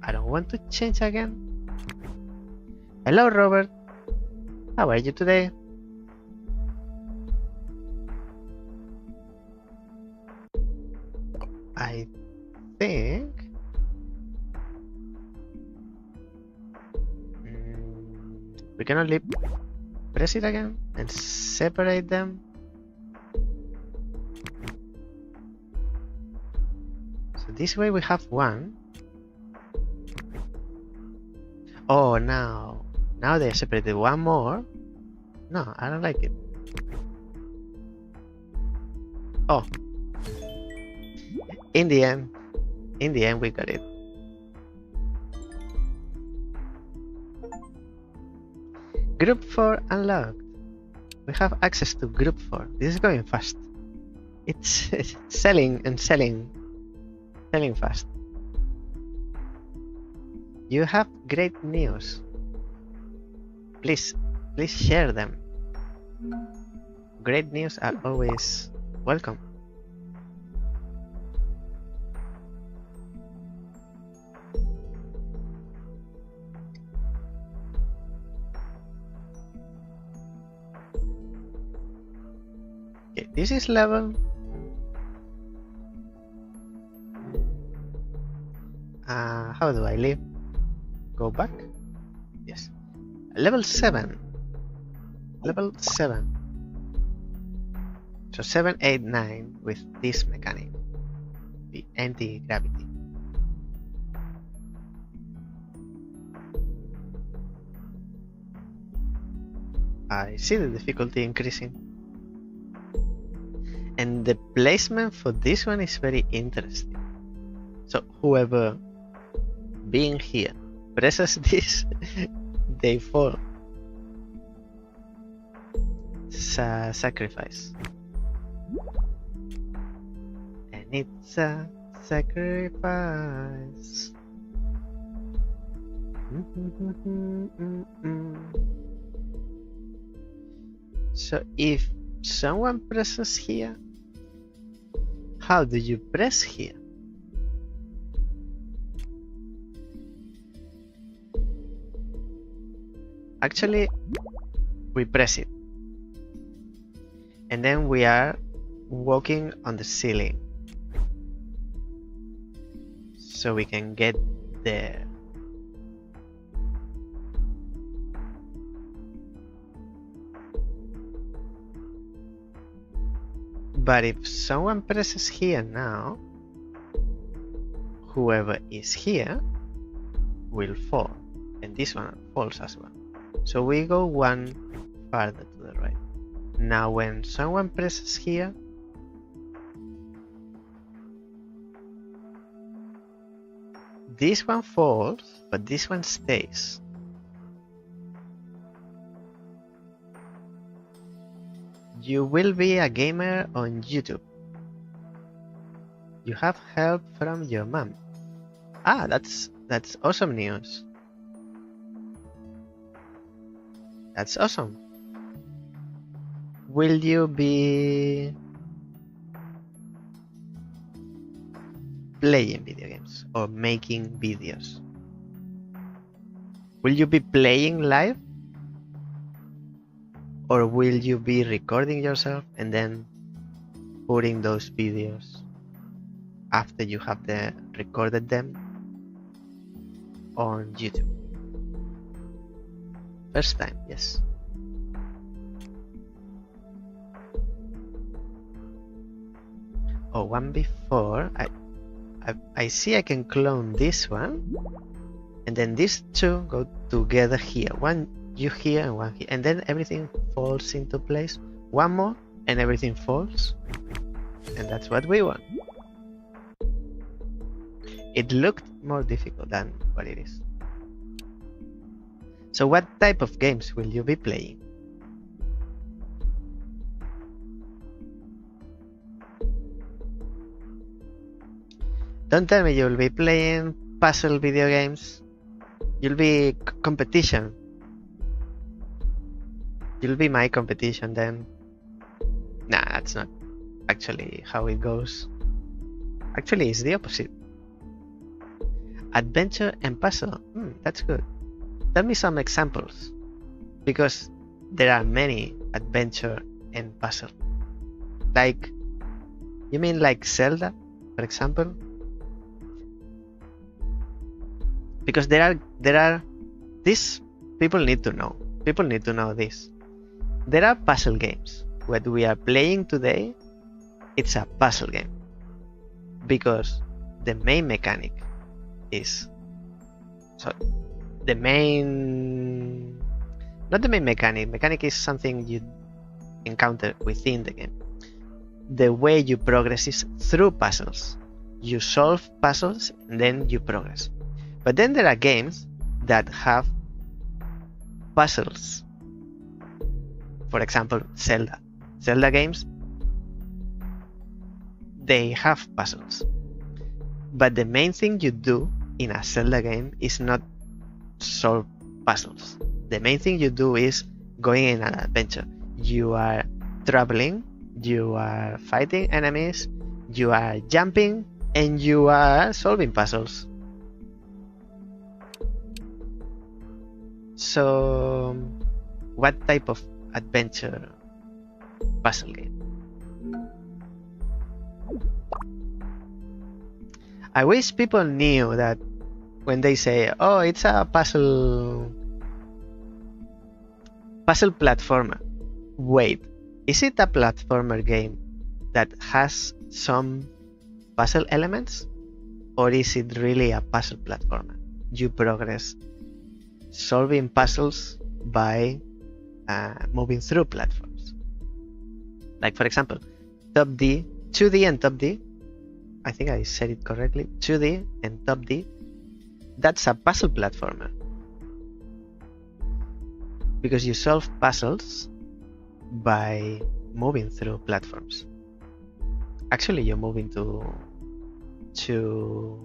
I don't want to change again. Hello, Robert. How are you today? I think we can only press it again and separate them. So this way we have one. Oh, now they are separated one more. No, I don't like it. Oh, in the end we got it. Group 4 unlocked. We have access to group 4. This is going fast. It's selling and selling fast. You have great news. Please share them. Great news are always welcome. Okay, this is level. How do I leave? Go back? Yes. Level 7. Level 7. So 7, 8, 9 with this mechanic. The anti-gravity. I see the difficulty increasing. And the placement for this one is very interesting. So whoever being here presses this, they fall. Sacrifice. And it's a sacrifice. So if someone presses here, how do you press here? Actually, we press it. And then we are walking on the ceiling. So we can get there. But if someone presses here now, whoever is here will fall. And this one falls as well. So we go one farther to the right. Now when someone presses here, this one falls, but this one stays. You will be a gamer on YouTube. You have help from your mom. Ah, that's awesome news. That's awesome. Will you be playing video games or making videos? Will you be playing live? Or will you be recording yourself and then putting those videos after you have recorded them on YouTube? First time, yes. Oh, one before. I see I can clone this one, and then these two go together here. One you here and one here, and then everything falls into place. One more and everything falls, and that's what we want. It looked more difficult than what it is. So what type of games will you be playing? Don't tell me you'll be playing puzzle video games. You'll be competition. You'll be my competition then. Nah, that's not actually how it goes. Actually, it's the opposite. Adventure and puzzle. That's good. Tell me some examples. Because there are many adventure and puzzle. Like, you mean like Zelda, for example? Because there are this, people need to know. People need to know this. There are puzzle games. What we are playing today, it's a puzzle game. Because the main mechanic is, so the main, not the main mechanic. Mechanic is something you encounter within the game. The way you progress is through puzzles. You solve puzzles and then you progress. But then there are games that have puzzles. For example, Zelda. Zelda games, they have puzzles. But the main thing you do in a Zelda game is not solve puzzles. The main thing you do is going in an adventure. You are traveling, you are fighting enemies, you are jumping, and you are solving puzzles. So, what type of adventure puzzle game? I wish people knew that when they say, oh, it's a puzzle platformer. Wait, is it a platformer game that has some puzzle elements? Or is it really a puzzle platformer? You progress solving puzzles by moving through platforms. Like, for example, Top D, 2D and Top D. I think I said it correctly. 2D and Top D. That's a puzzle platformer. Because you solve puzzles by moving through platforms. Actually, you're moving to two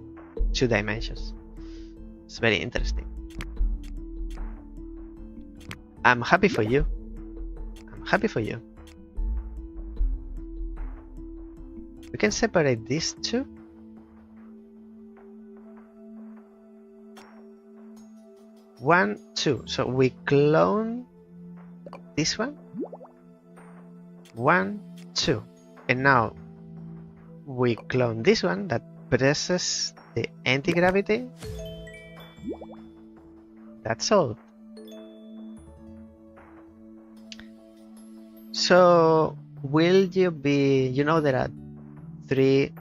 dimensions. It's very interesting. I'm happy for you. I'm happy for you. We can separate these two. One, two. So we clone this one. 1, 2. And now we clone this one that presses the anti-gravity. That's all. So will you be, you know, there are 3,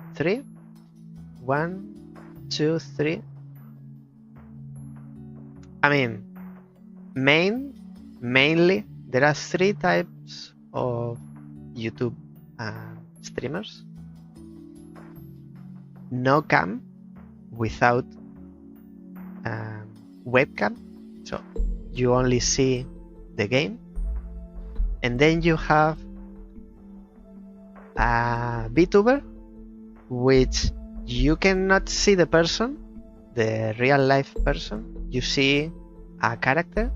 1, 2, 3. I mean, mainly there are 3 types of YouTube streamers. No cam, without webcam, so you only see the game. And then you have a VTuber, which you cannot see the person, the real life person. You see a character,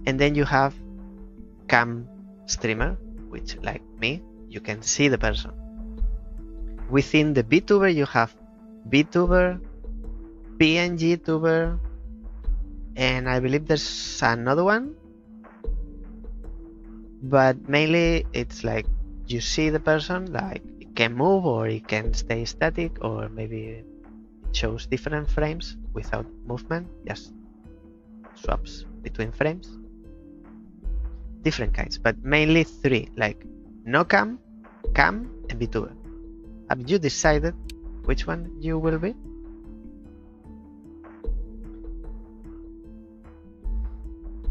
and then you have cam streamer, which like me, you can see the person. Within the VTuber, you have VTuber, PNG tuber, and I believe there's another one, but mainly it's like you see the person, like it can move or it can stay static, or maybe it shows different frames without movement, just swaps between frames. Different kinds, but mainly three, like no cam, cam, and VTuber. Have you decided which one you will be?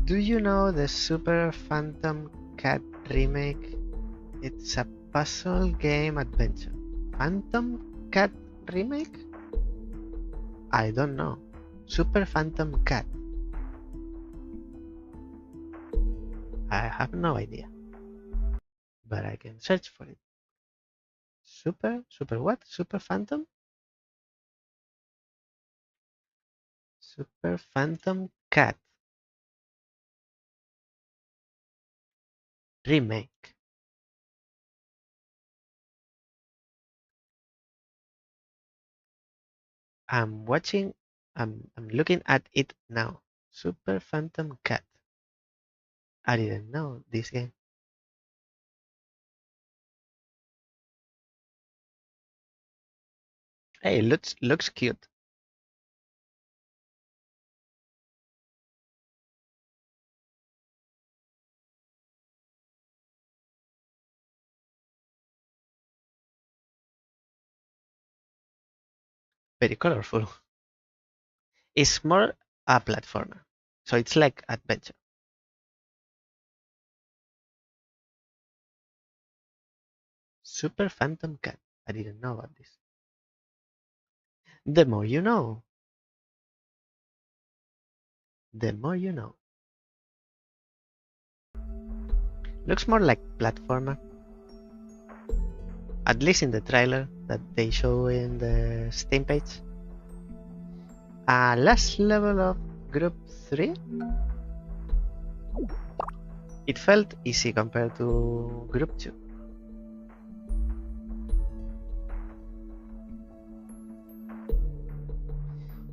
Do you know the Super Phantom Cat remake? It's a puzzle game adventure. Phantom Cat remake? I don't know. Super Phantom Cat. I have no idea. But I can search for it. Super what? Super Phantom? Super Phantom Cat remake. I'm watching. I'm looking at it now. Super Phantom Cat. I didn't know this game. Hey, looks cute. Very colorful. It's more a platformer, so it's like adventure. Super Phantom Cat. I didn't know about this. The more you know. The more you know. Looks more like platformer. At least in the trailer that they show in the Steam page. Last level of Group 3. It felt easy compared to Group 2.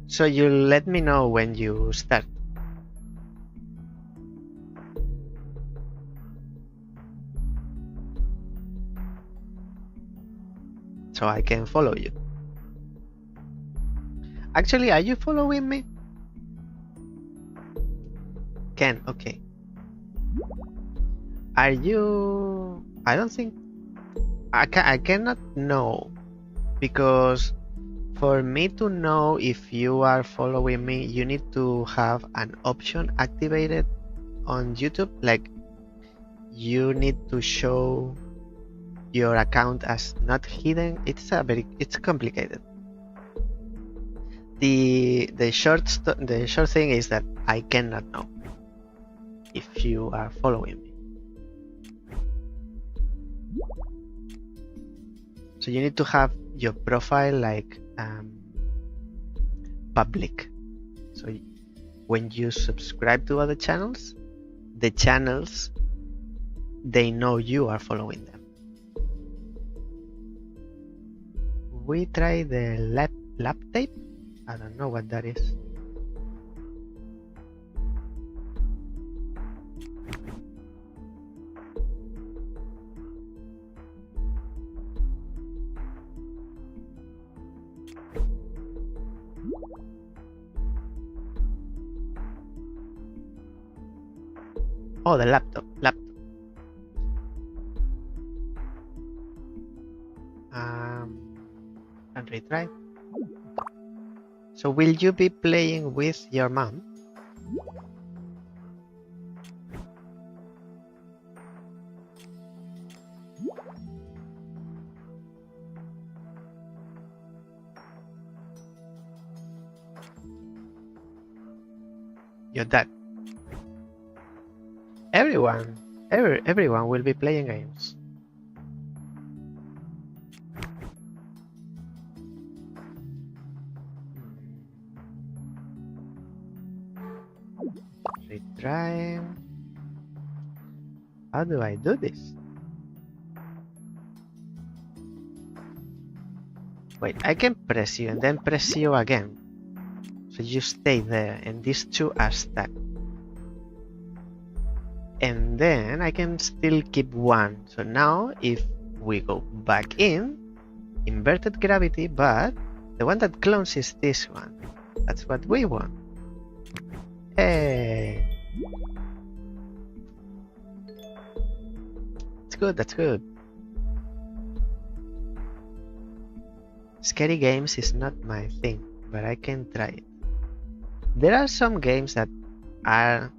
So you'll let me know when you start. So I can follow you. Actually, are you following me? Ken, okay. Are you... I don't think... I cannot know, because for me to know if you are following me, you need to have an option activated on YouTube. Like, you need to show your account as not hidden. It's complicated. The short thing is that I cannot know if you are following me. So you need to have your profile like public. So when you subscribe to other channels, the channels, they know you are following them. We try the lap tape. I don't know what that is. Oh, the laptop. And retry. So will you be playing with your mom? Your dad? Everyone will be playing games. Retry. How do I do this? Wait, I can press you and then press you again. So you stay there and these two are stuck. And then I can still keep one. So now if we go back in, inverted gravity, but the one that clones is this one. That's what we want. Hey! That's good, that's good. Scary games is not my thing, but I can try it. There are some games that are...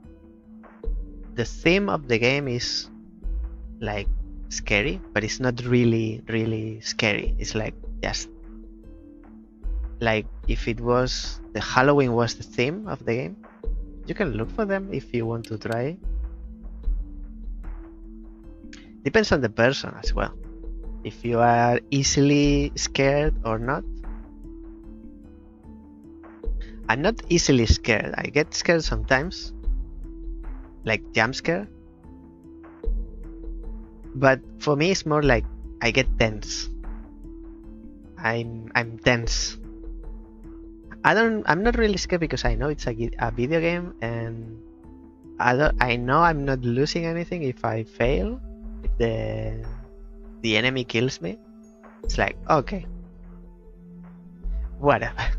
The theme of the game is like scary, but it's not really scary. It's like just like if it was the Halloween was the theme of the game. You can look for them if you want to try. Depends on the person as well. If you are easily scared or not. I'm not easily scared. I get scared sometimes. Like jump scare. But for me it's more like I get tense. I'm tense. I'm not really scared because I know it's a video game and I know I'm not losing anything if I fail. If the enemy kills me. It's like okay. Whatever.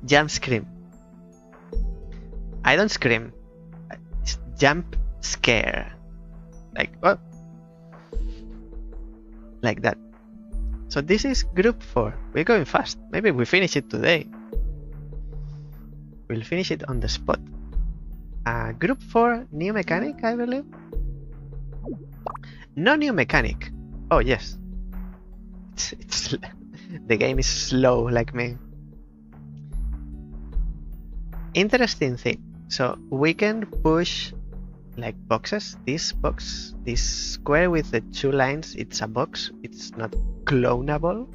Jump scream. I don't scream. It's jump scare. Like what? Like that. So this is group 4. We're going fast. Maybe we finish it today. We'll finish it on the spot. Group 4, new mechanic, I believe. No new mechanic. Oh yes. It's the game is slow like me. Interesting thing. So we can push like boxes. This box, this square with the 2 lines, it's a box. It's not clonable.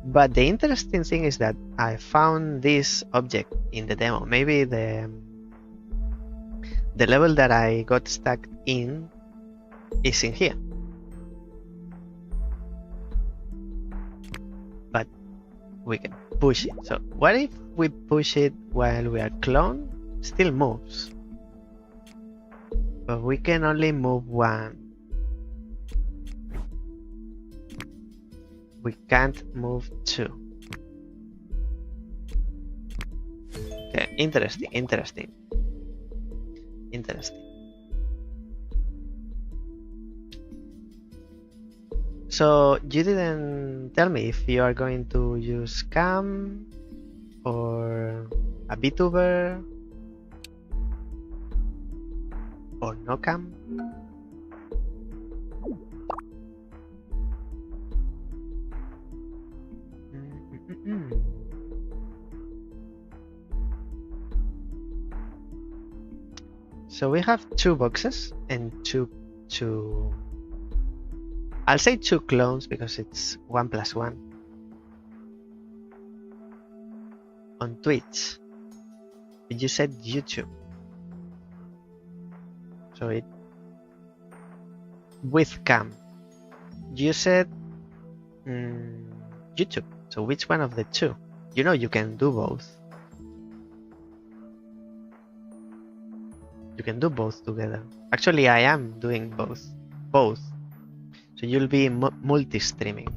But the interesting thing is that I found this object in the demo. Maybe the level that I got stuck in is in here. But we can push it. So what if we push it while we are cloned? Still moves. But we can only move one. We can't move 2. Okay, interesting. So you didn't tell me if you are going to use cam or a VTuber or no cam. So we have 2 boxes and 2 I'll say 2 clones because it's 1 + 1 on Twitch. You said YouTube, so it with cam. You said YouTube. So which one of the 2? You know you can do both. You can do both together. Actually, I am doing both. So you'll be multi-streaming.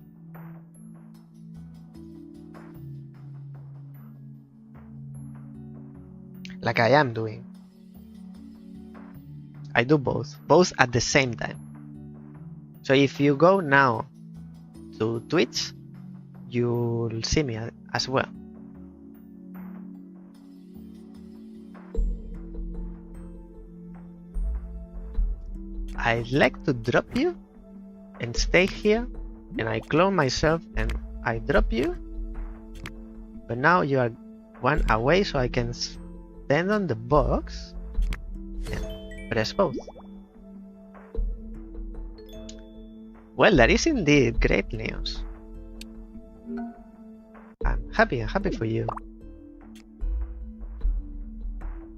Like I am doing. I do both at the same time. So if you go now to Twitch, you'll see me as well. I like to drop you and stay here, and I clone myself and I drop you. But now you are 1 away, so I can stand on the box and press both. Well, that is indeed great news. I'm happy for you.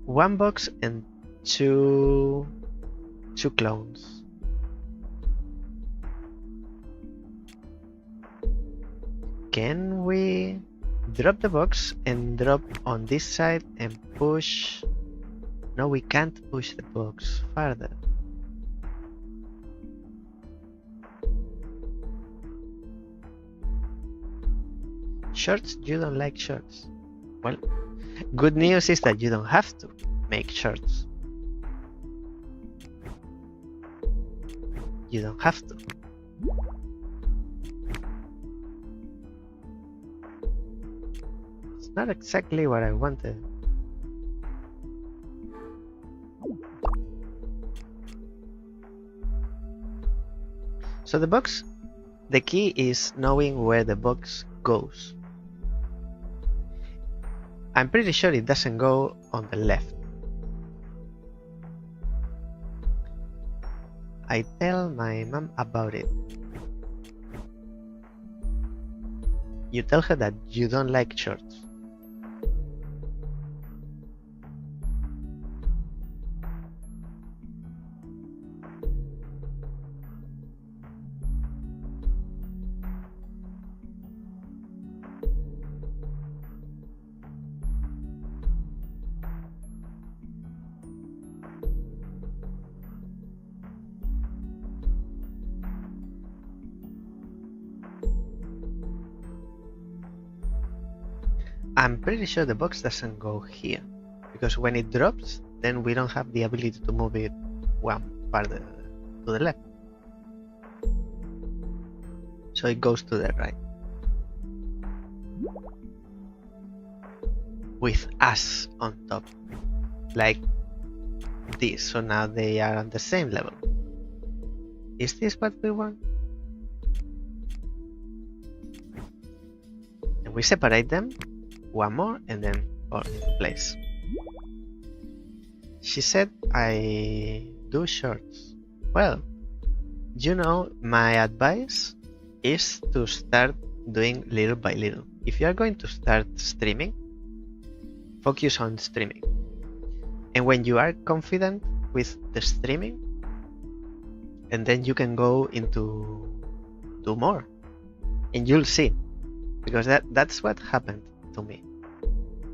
one box and two clones. Can we drop the box and drop on this side and push? No, we can't push the box further. Shorts? You don't like shorts? Well, good news is that you don't have to make shorts. You don't have to. It's not exactly what I wanted. So the box, the key is knowing where the box goes. I'm pretty sure it doesn't go on the left. I tell my mom about it. You tell her that you don't like shorts. I'm pretty sure the box doesn't go here, because when it drops, then we don't have the ability to move it one further to the left. So it goes to the right. With us on top, like this, so now they are on the same level. Is this what we want? And we separate them, one more, and then fall into place. She said I do shorts. Well, you know, my advice is to start doing little by little. If you are going to start streaming, focus on streaming. And when you are confident with the streaming, and then you can go into do more, and you'll see, because that's what happened to me.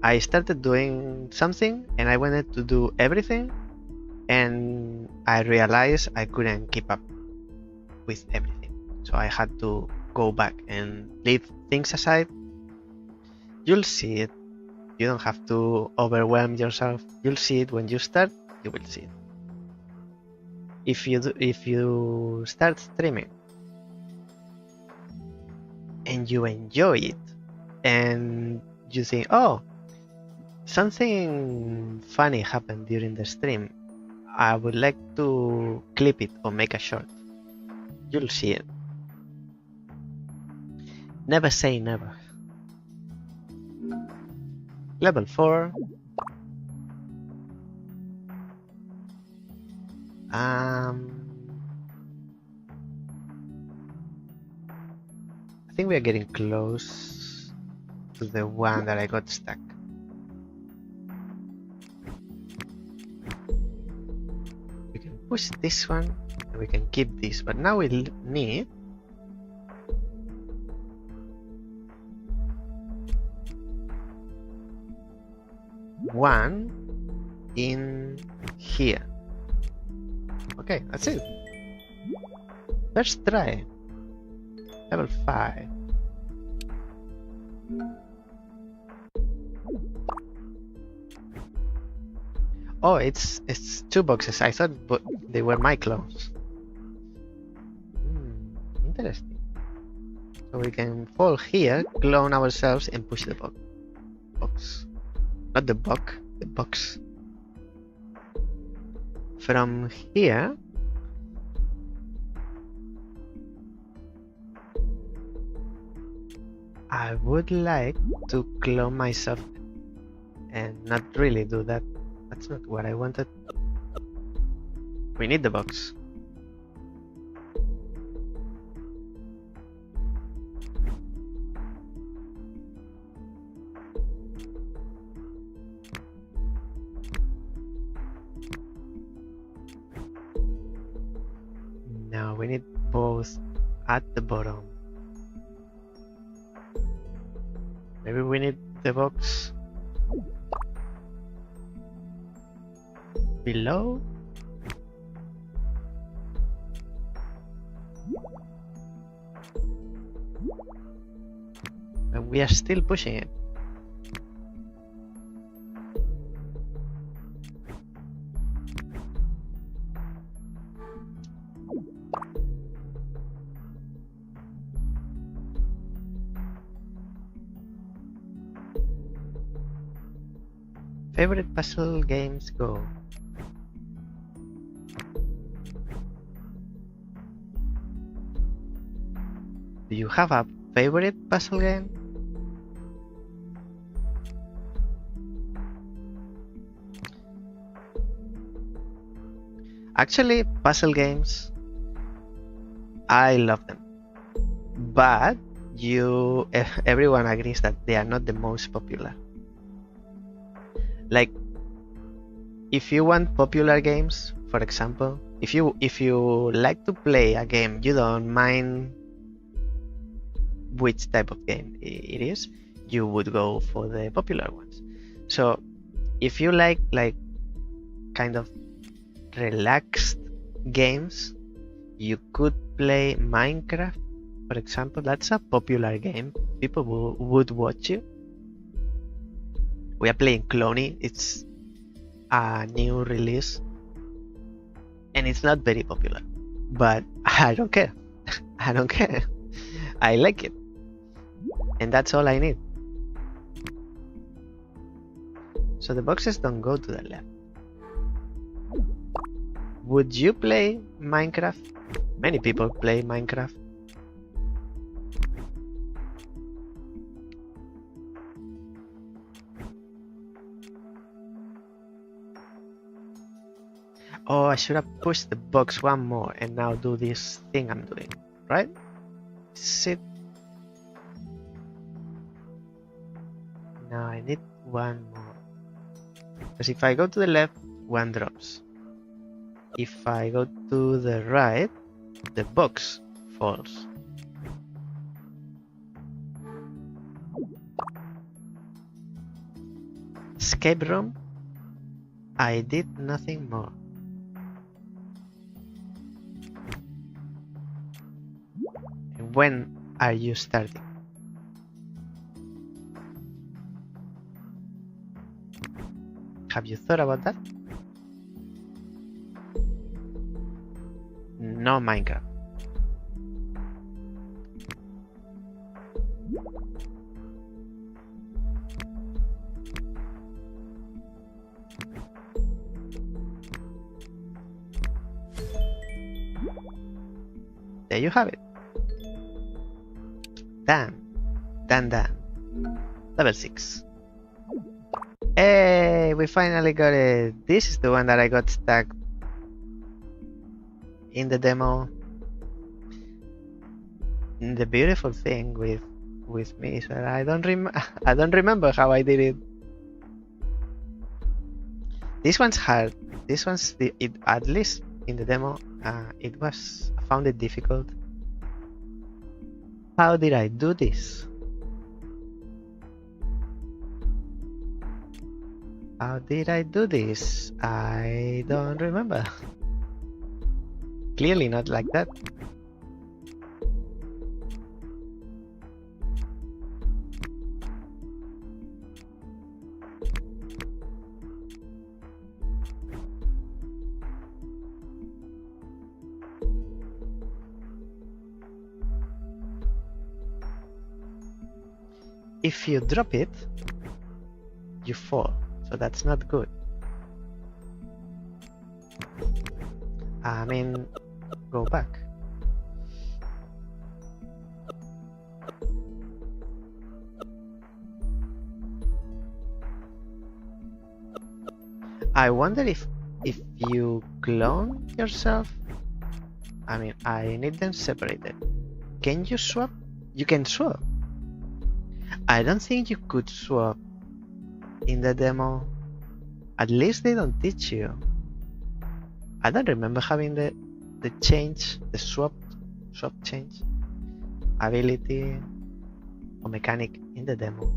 I started doing something and I wanted to do everything, and I realized I couldn't keep up with everything, so I had to go back and leave things aside. You'll see it. You don't have to overwhelm yourself. You'll see it when you start. You will see it. If you start streaming and you enjoy it, and you think, oh, something funny happened during the stream, I would like to clip it or make a short, you'll see it. Never say never. Level 4. I think we are getting close to the one that I got stuck. We can push this one and we can keep this, but now we'll need one in here. Okay, that's it. First try. Level 5. Oh, it's 2 boxes. I thought they were my clones. Interesting. So we can fall here, clone ourselves, and push the box. Not the box, the box. From here, I would like to clone myself and not really do that. That's not what I wanted. We need the box. we need both at the bottom. Maybe we need the box below. And we are still pushing it. Favorite puzzle games, go. Do you have a favorite puzzle game? Actually, puzzle games, I love them. But everyone agrees that they are not the most popular. Like, if you want popular games, for example, if you like to play a game, you don't mind which type of game it is, you would go for the popular ones. So if you like kind of relaxed games, you could play Minecraft, for example. That's a popular game. People would watch you. We are playing CLONY. It's a new release and it's not very popular, but I don't care. I don't care. I like it, and that's all I need. So the boxes don't go to the left. Would you play Minecraft? Many people play Minecraft. Oh, I should have pushed the box one more and now do this thing I'm doing, right? Sit. Now I need one more. Because if I go to the left, one drops. If I go to the right, the box falls. Escape room. I did nothing more. And when are you starting? Have you thought about that? No Minecraft. There you have it. Done. Done. Level 6. Hey, we finally got it. This is the one that I got stuck in the demo. And the beautiful thing with me is that I don't remember how I did it. This one's hard. This one's at least in the demo. I found it difficult. How did I do this? How did I do this? I don't remember. Clearly not like that. If you drop it, you fall. So that's not good. I mean, go back. I wonder if you clone yourself. I mean, I need them separated. Can you swap? You can swap. I don't think you could swap in the demo. At least they don't teach you. I don't remember having the change, the swap change ability or mechanic in the demo.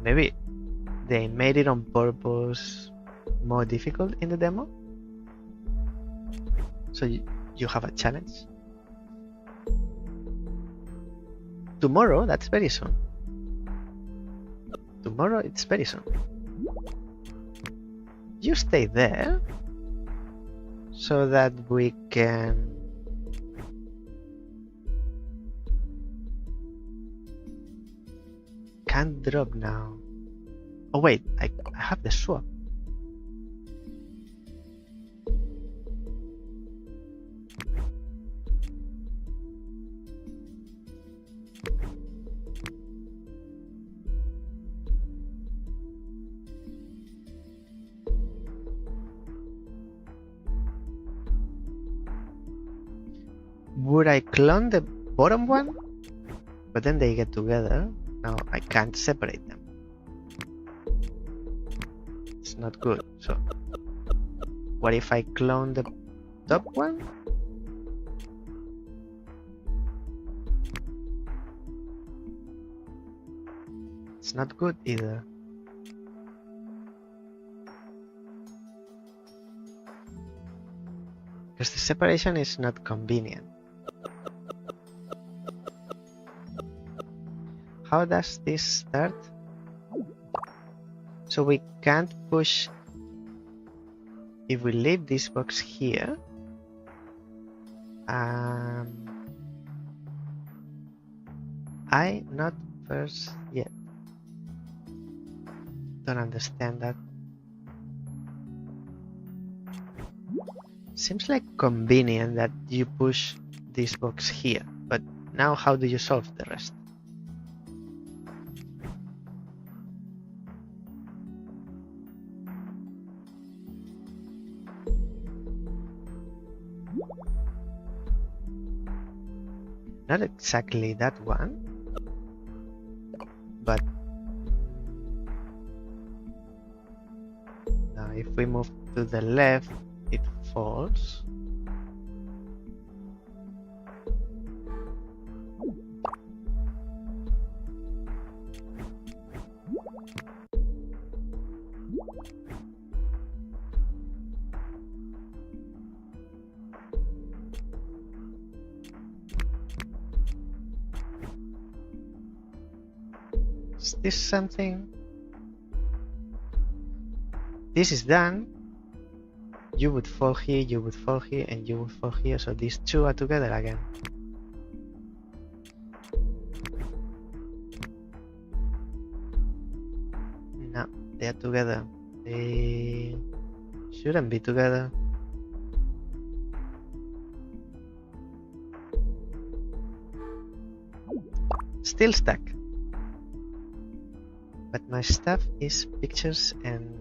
Maybe they made it on purpose more difficult in the demo, so you have a challenge. Tomorrow, that's very soon. Tomorrow, it's very soon. You stay there so that we can can't drop now. Oh wait, I have the swap. Would I clone the bottom one? But then they get together. Now I can't separate them. It's not good. So what if I clone the top one? It's not good either. Because the separation is not convenient. How does this start? So we can't push if we leave this box here. I not first yet. Don't understand that. Seems like convenient that you push this box here, but now how do you solve the rest? Not exactly that one, but now if we move to the left, it falls. Is this something? This is done. You would fall here, you would fall here, and you would fall here, so these two are together again. No, they are together. They shouldn't be together. Still stuck. But my stuff is pictures and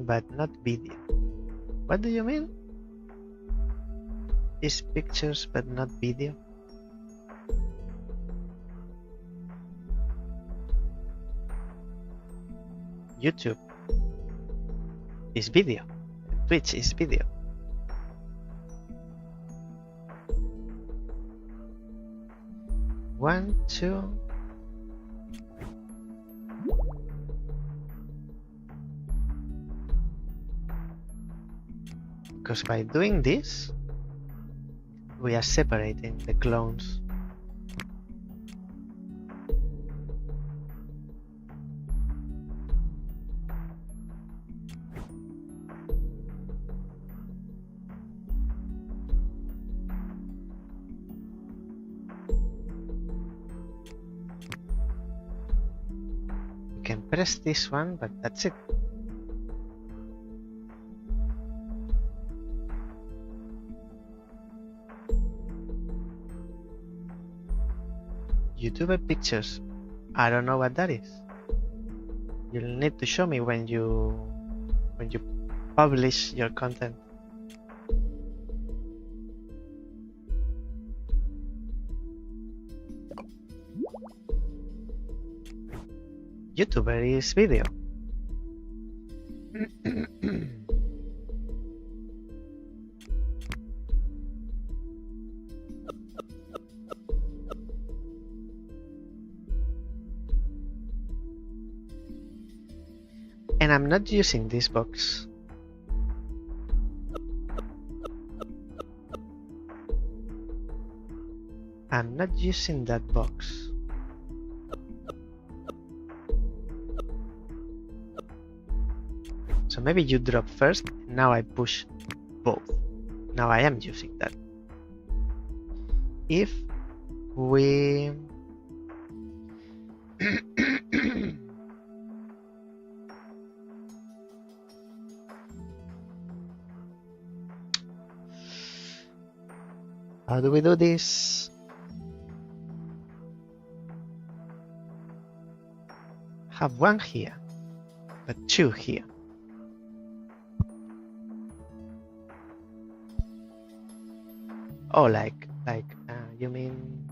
but not video. What do you mean? Is pictures but not video? YouTube is video. Twitch is video. One, two. Because by doing this, we are separating the clones. You can press this one, but that's it. YouTube pictures. I don't know what that is. You'll need to show me when you publish your content. YouTuber is video. And I'm not using this box. I'm not using that box. So maybe you drop first, now I push both. Now I am using that. If we how do we do this? Have one here, but two here. Oh, you mean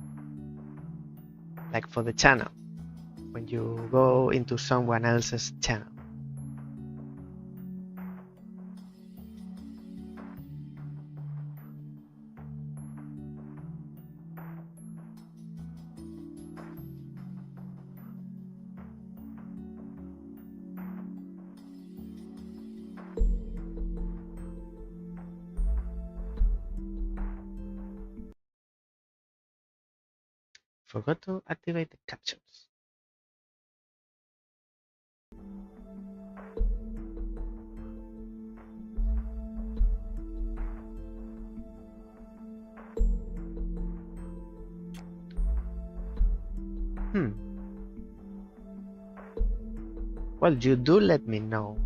like for the channel, when you go into someone else's channel. Forgot to activate the captions. Well, you do let me know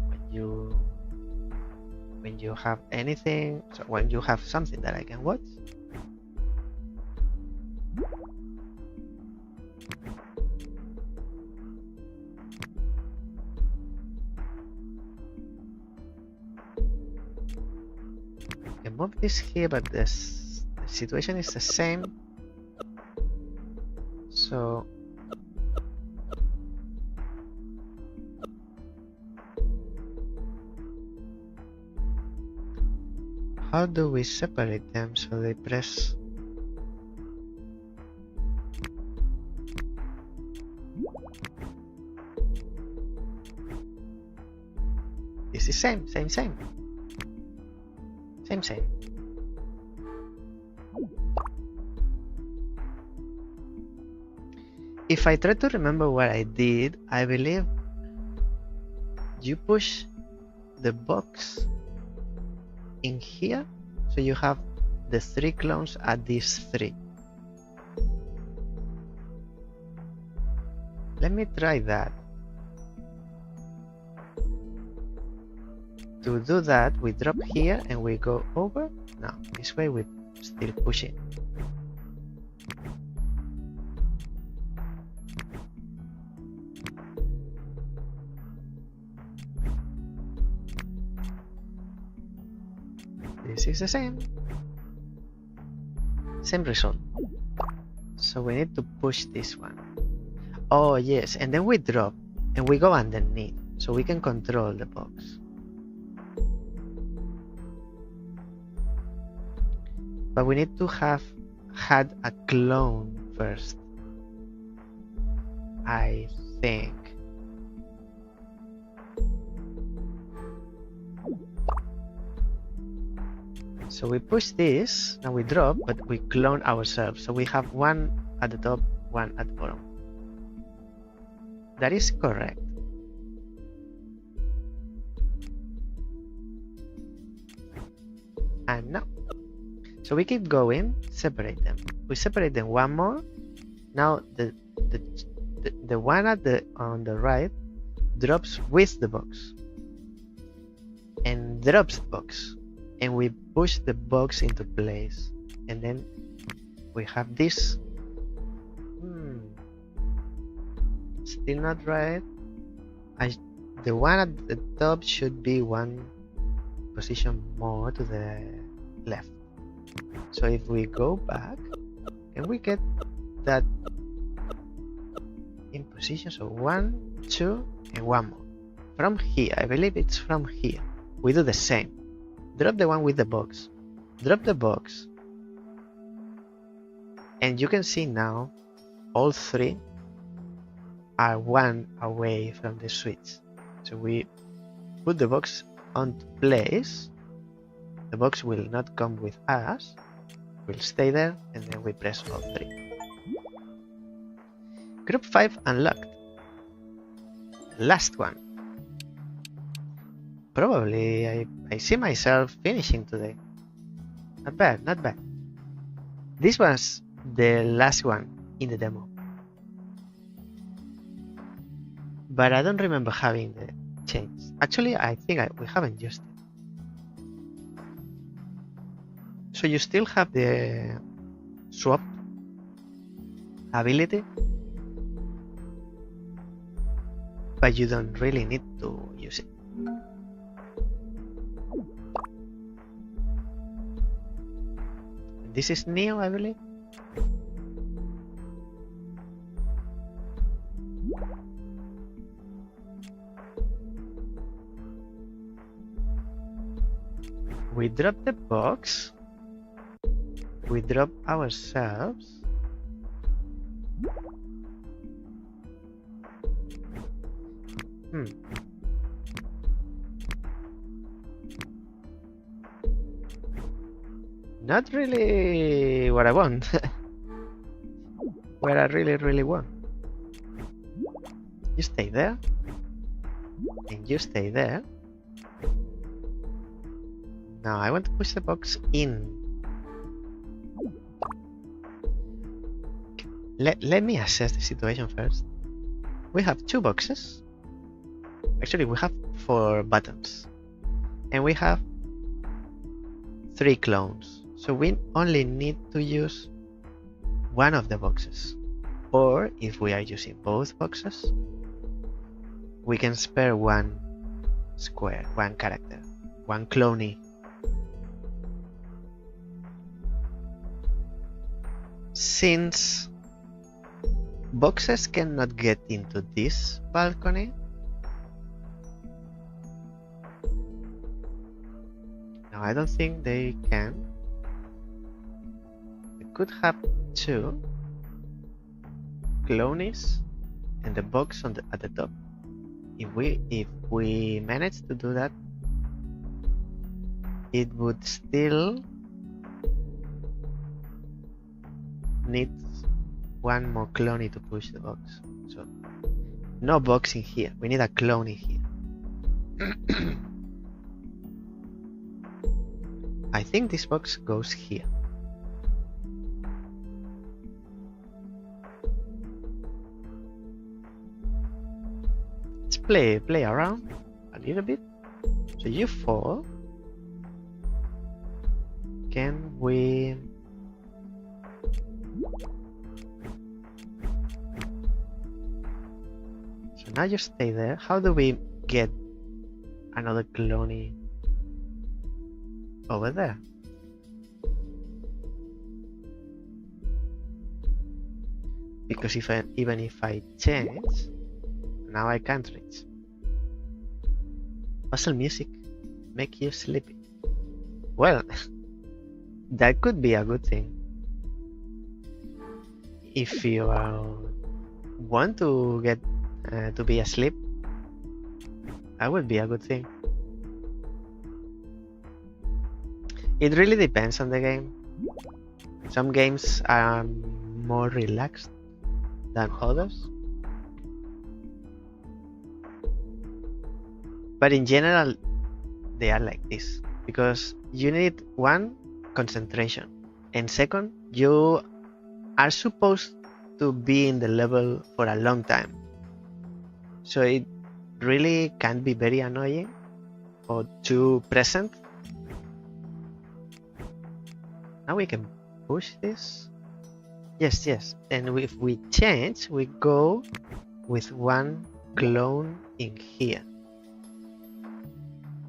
when you have anything, so when you have something that I can watch. I can move this here, but the situation is the same. So how do we separate them so they press? This is same. If I try to remember what I did, I believe you push the box in here, so you have the 3 clones at these 3. Let me try that. To do that, we drop here and we go over. Now, this way we still push it. This is the same result. So we need to push this one. Oh yes, and then we drop and we go underneath, so we can control the box. But we need to have had a clone first, I think. So we push this, now we drop, but we clone ourselves. So we have one at the top, one at the bottom. That is correct. And now, so we keep going, separate them. We separate them one more. Now the one on the right drops with the box and drops the box, and we push the box into place, and then we have this. Still not right. The one at the top should be one position more to the left. So if we go back and we get that in position, so 1, 2, and one more. from here. I believe it's from here. We do the same. Drop the one with the box. Drop the box. And you can see now all three are one away from the switch. So we put the box onto place. The box will not come with us. We'll stay there and then we press all three. Group 5 unlocked. Last one. Probably I see myself finishing today. Not bad, not bad. This was the last one in the demo. But I don't remember having the change. Actually, I think we haven't used it. So you still have the swap ability, but you don't really need to use it. This is new, I believe. We drop the box. We drop ourselves. Not really what I want. What I really want. You stay there. And you stay there. Now I want to push the box in. Let me assess the situation first. We have two boxes. Actually, we have 4 buttons. And we have 3 clones. So we only need to use one of the boxes. Or if we are using both boxes, we can spare one square, one character, one CLONY. Since boxes cannot get into this balcony, no, I don't think they can. We could have 2 clonies and the box on at the top. If we manage to do that, it would still need one more clony to push the box. So no box in here. We need a clony here. I think this box goes here. Let's play around a little bit. So you fall. Can we? So now you stay there. How do we get another clony over there? Because even if I change, now I can't reach. Puzzle music make you sleepy. Well, that could be a good thing. If you want to get to be asleep, that would be a good thing. It really depends on the game. Some games are more relaxed than others. But in general, they are like this. Because you need one, concentration. And second, you are supposed to be in the level for a long time. So it really can be very annoying or too present. Now we can push this. Yes. And if we change, we go with one clone in here.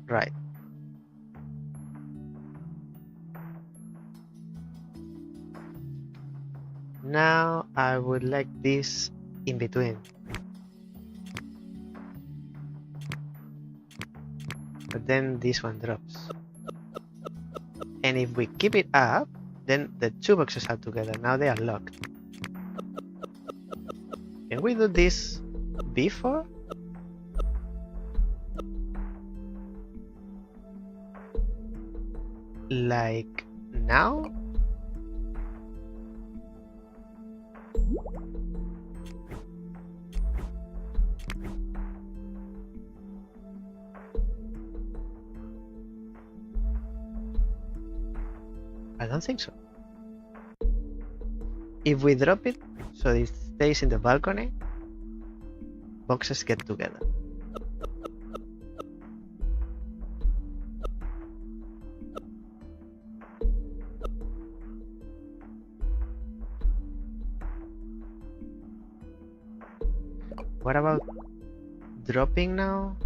Right. Now I would like this in between. but then this one drops. And if we keep it up, then the two boxes are together. Now they are locked. Can we do this before? Like now? I don't think so. If we drop it so it stays in the balcony, boxes get together. What about dropping now?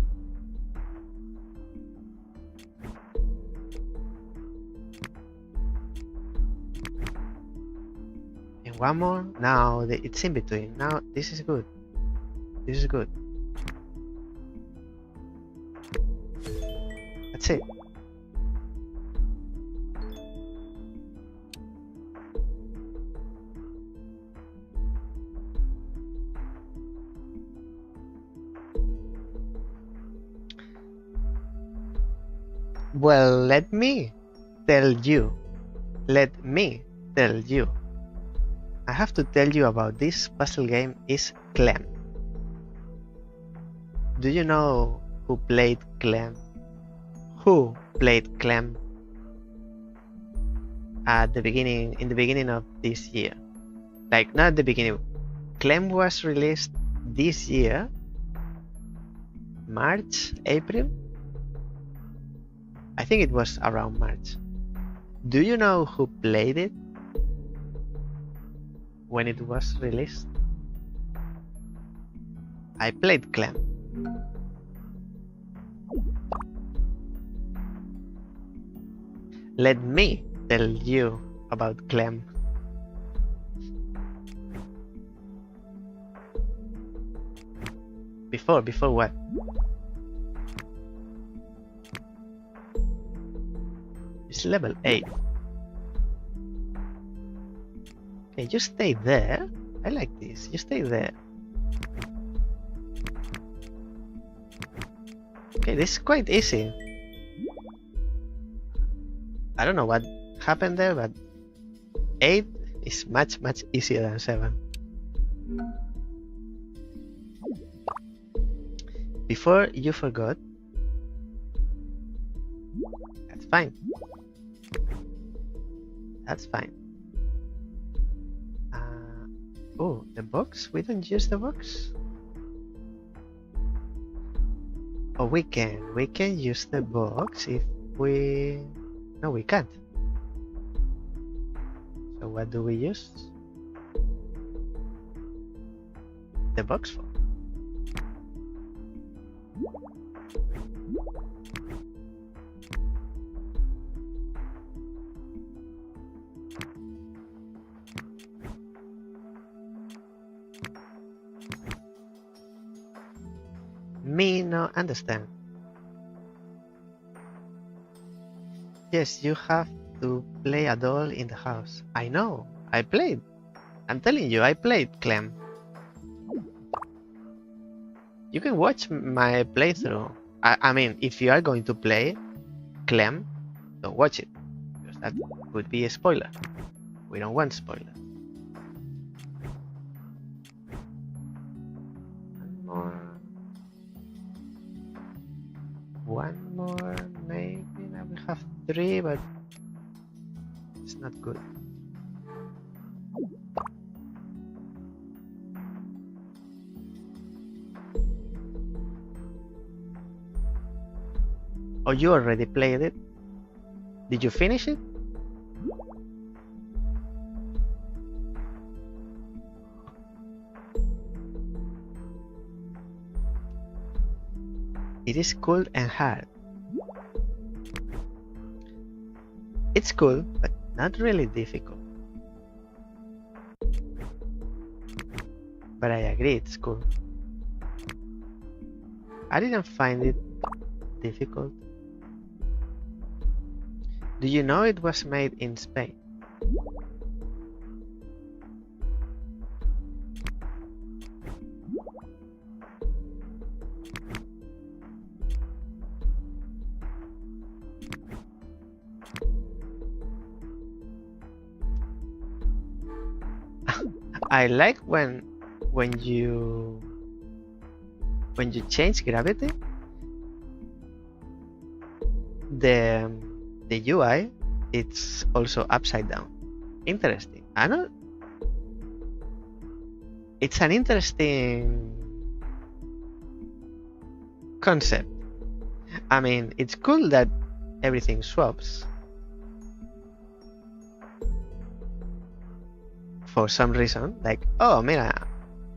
And one more. Now it's in between. Now this is good. This is good. That's it. Well, let me tell you. Let me tell you. I have to tell you about this puzzle game is Clem. Do you know who played Clem? Who played Clem at the beginning, in the beginning of this year? Like, not at the beginning. Clem was released this year, March, April? I think it was around March. Do you know who played it when it was released? I played Clem. Let me tell you about Clem. Before what? It's level 8. Okay, you stay there. I like this. You stay there. Okay, this is quite easy. I don't know what happened there, but 8 is much easier than 7. Before you forgot, that's fine. That's fine. Oh, the box? We don't use the box? Oh, we can. We can use the box if we... No, we can't. So what do we use the box for? Me no understand. Yes, you have to play a doll in the house. I know. I played. I'm telling you, I played Clem. You can watch my playthrough. I mean, if you are going to play Clem, don't watch it, because that could be a spoiler. We don't want spoilers. One more, maybe. Now we have 3, but it's not good. Oh, you already played it? Did you finish it? It is cool and hard. It's cool, but not really difficult. But I agree, it's cool. I didn't find it difficult. Do you know it was made in Spain? I like when you change gravity, the UI it's also upside down. Interesting. I don't. It's an interesting concept. I mean, it's cool that everything swaps. For some reason, like, oh, mira,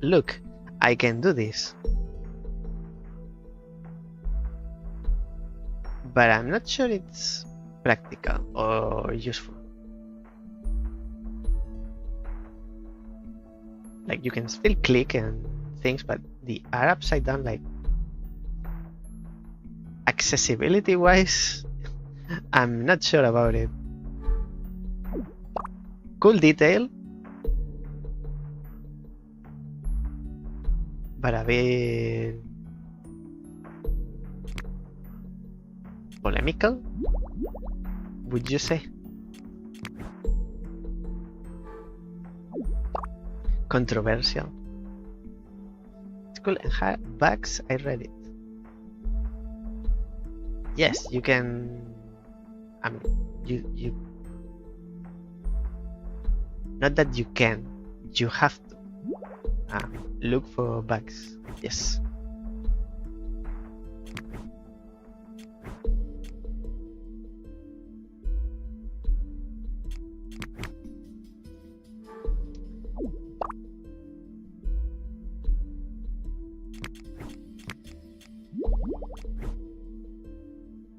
look, I can do this. But I'm not sure it's practical or useful. Like, you can still click and things, but the are upside down, like, accessibility wise, I'm not sure about it. Cool detail, but a bit polemical, would you say? Controversial. It's cool. Bugs, I read it. Yes, you can. I mean, you. Not that you can. You have to look for bugs. Yes.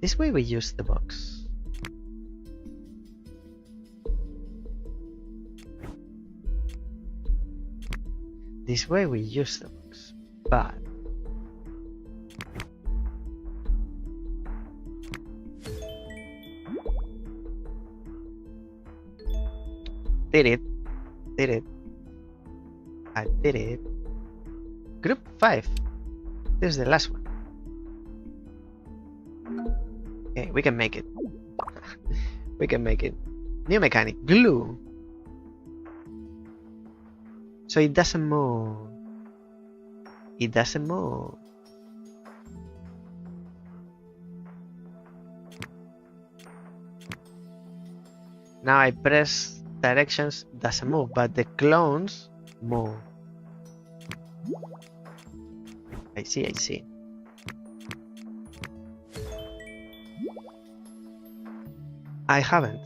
This way we use the box. This way we use the box, but did it. I did it. Group 5. This is the last one. Okay, we can make it. We can make it. New mechanic, glue. So it doesn't move. It doesn't move. Now I press directions, doesn't move, but the clones move. I see. I haven't.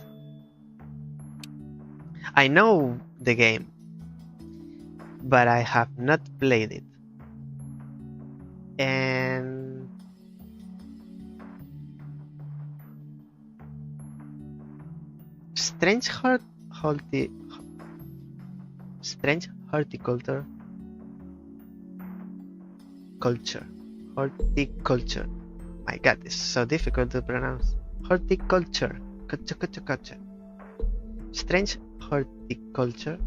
I know the game, but I have not played it. And strange horticulture. Horticulture. My God, it's so difficult to pronounce. Horticulture. Strange horticulture.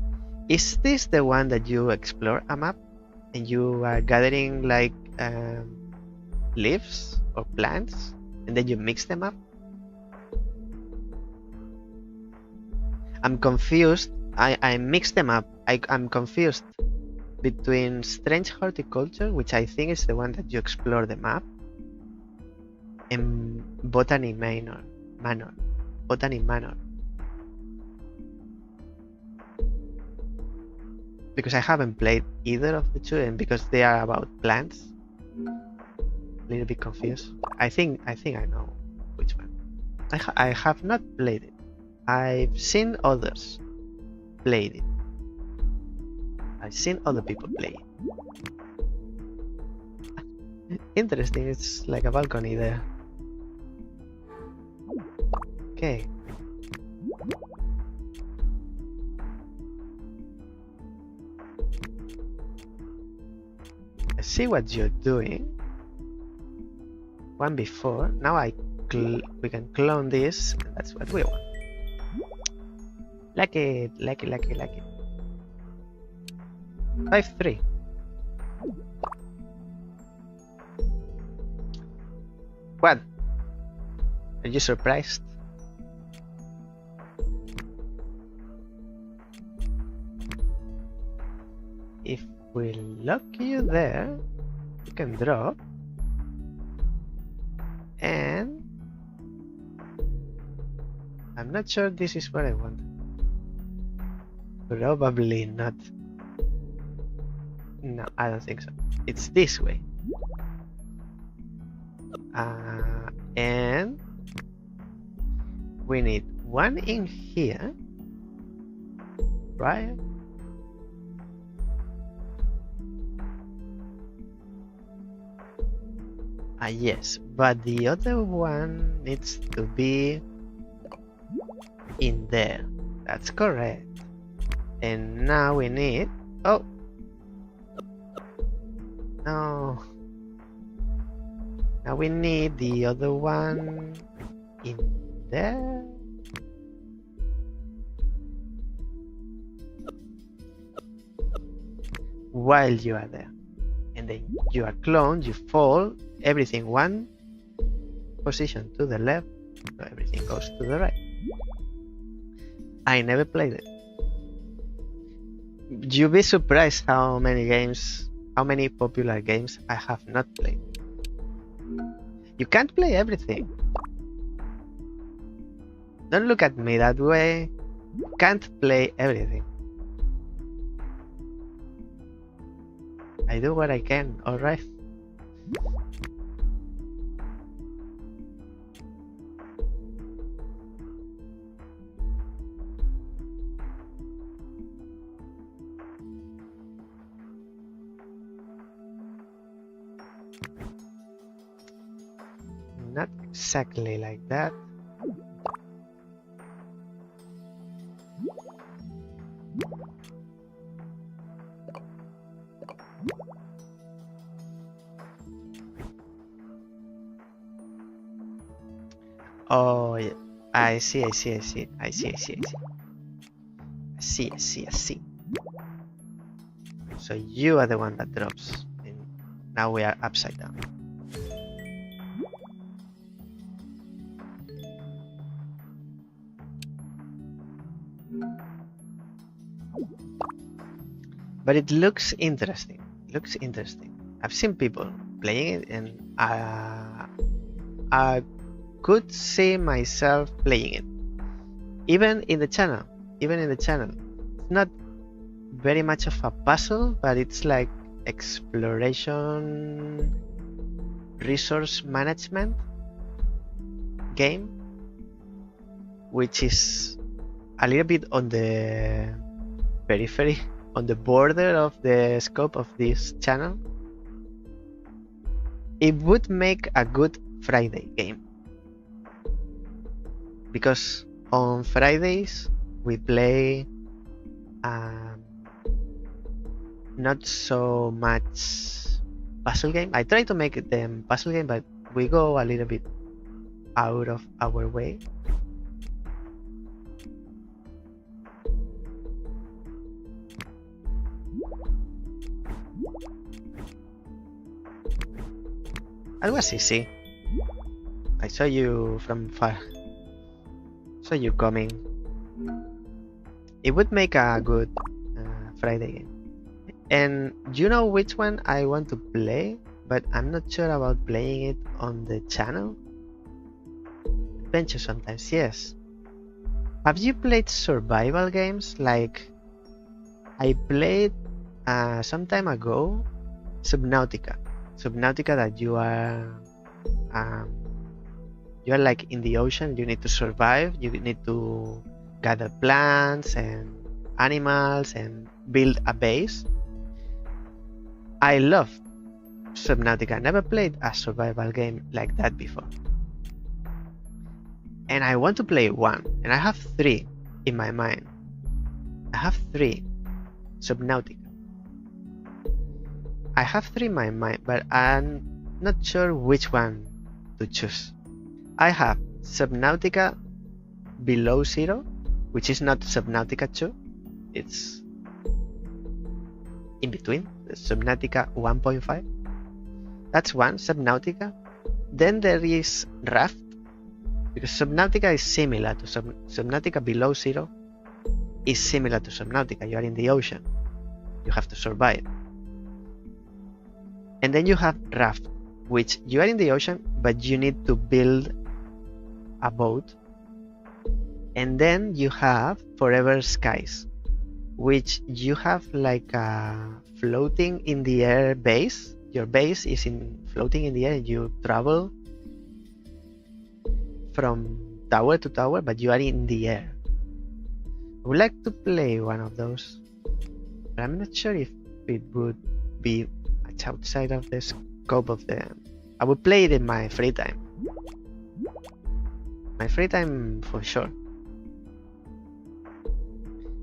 Is this the one that you explore a map and you are gathering like leaves or plants and then you mix them up? I'm confused. I mix them up. I'm confused between strange horticulture, which I think is the one that you explore the map, and botany manor. Botany manor. Because I haven't played either of the two, and because they are about plants, a little bit confused. I think I know which one. I have not played it. I've seen others played it. I've seen other people play it. Interesting. It's like a balcony there. Okay. I see what you're doing. One before. Now I can clone this, and that's what we want. Like it. 5-3. What? Are you surprised? If we lock you there, you can drop. And I'm not sure this is what I want. Probably not. No, I don't think so. It's this way. And we need one in here, right? Yes, but the other one needs to be in there. That's correct. And now we need... Oh! No. Now we need the other one in there. While you are there. And then you are cloned, you fall, everything one position to the left, so everything goes to the right. I never played it. You'll be surprised how many popular games I have not played. You can't play everything. Don't look at me that way. You can't play everything. I do what I can, alright? Not exactly like that. Oh, yeah. I see. So you are the one that drops, and now we are upside down. But it looks interesting. I've seen people playing it, and I could see myself playing it. Even in the channel. It's not very much of a puzzle, but it's like exploration, resource management game, which is a little bit on the periphery, on the border of the scope of this channel. It would make a good Friday game, because on Fridays we play not so much puzzle game. I try to make them puzzle game, but we go a little bit out of our way. That was easy. I saw you from far. Saw you coming. It would make a good Friday game. And you know which one I want to play, but I'm not sure about playing it on the channel. Adventure sometimes, yes. Have you played survival games? Like I played some time ago Subnautica. Subnautica, that you are like in the ocean. You need to survive. You need to gather plants and animals and build a base. I love Subnautica. I never played a survival game like that before, and I want to play one, and I have 3 in my mind. I have 3 Subnautica. I have 3 in my mind, but I'm not sure which one to choose. I have Subnautica Below Zero, which is not Subnautica 2. It's in between, the Subnautica 1.5. That's one, Subnautica. Then there is Raft, because Subnautica is similar to Subnautica Below Zero is similar to Subnautica. You are in the ocean. You have to survive. And then you have Raft, which you are in the ocean, but you need to build a boat. And then you have Forever Skies, which you have like a floating in the air base. Your base is floating in the air, and you travel from tower to tower, but you are in the air. I would like to play one of those, but I'm not sure if it would be much outside of the scope of the... I would play it in my free time. My free time for sure.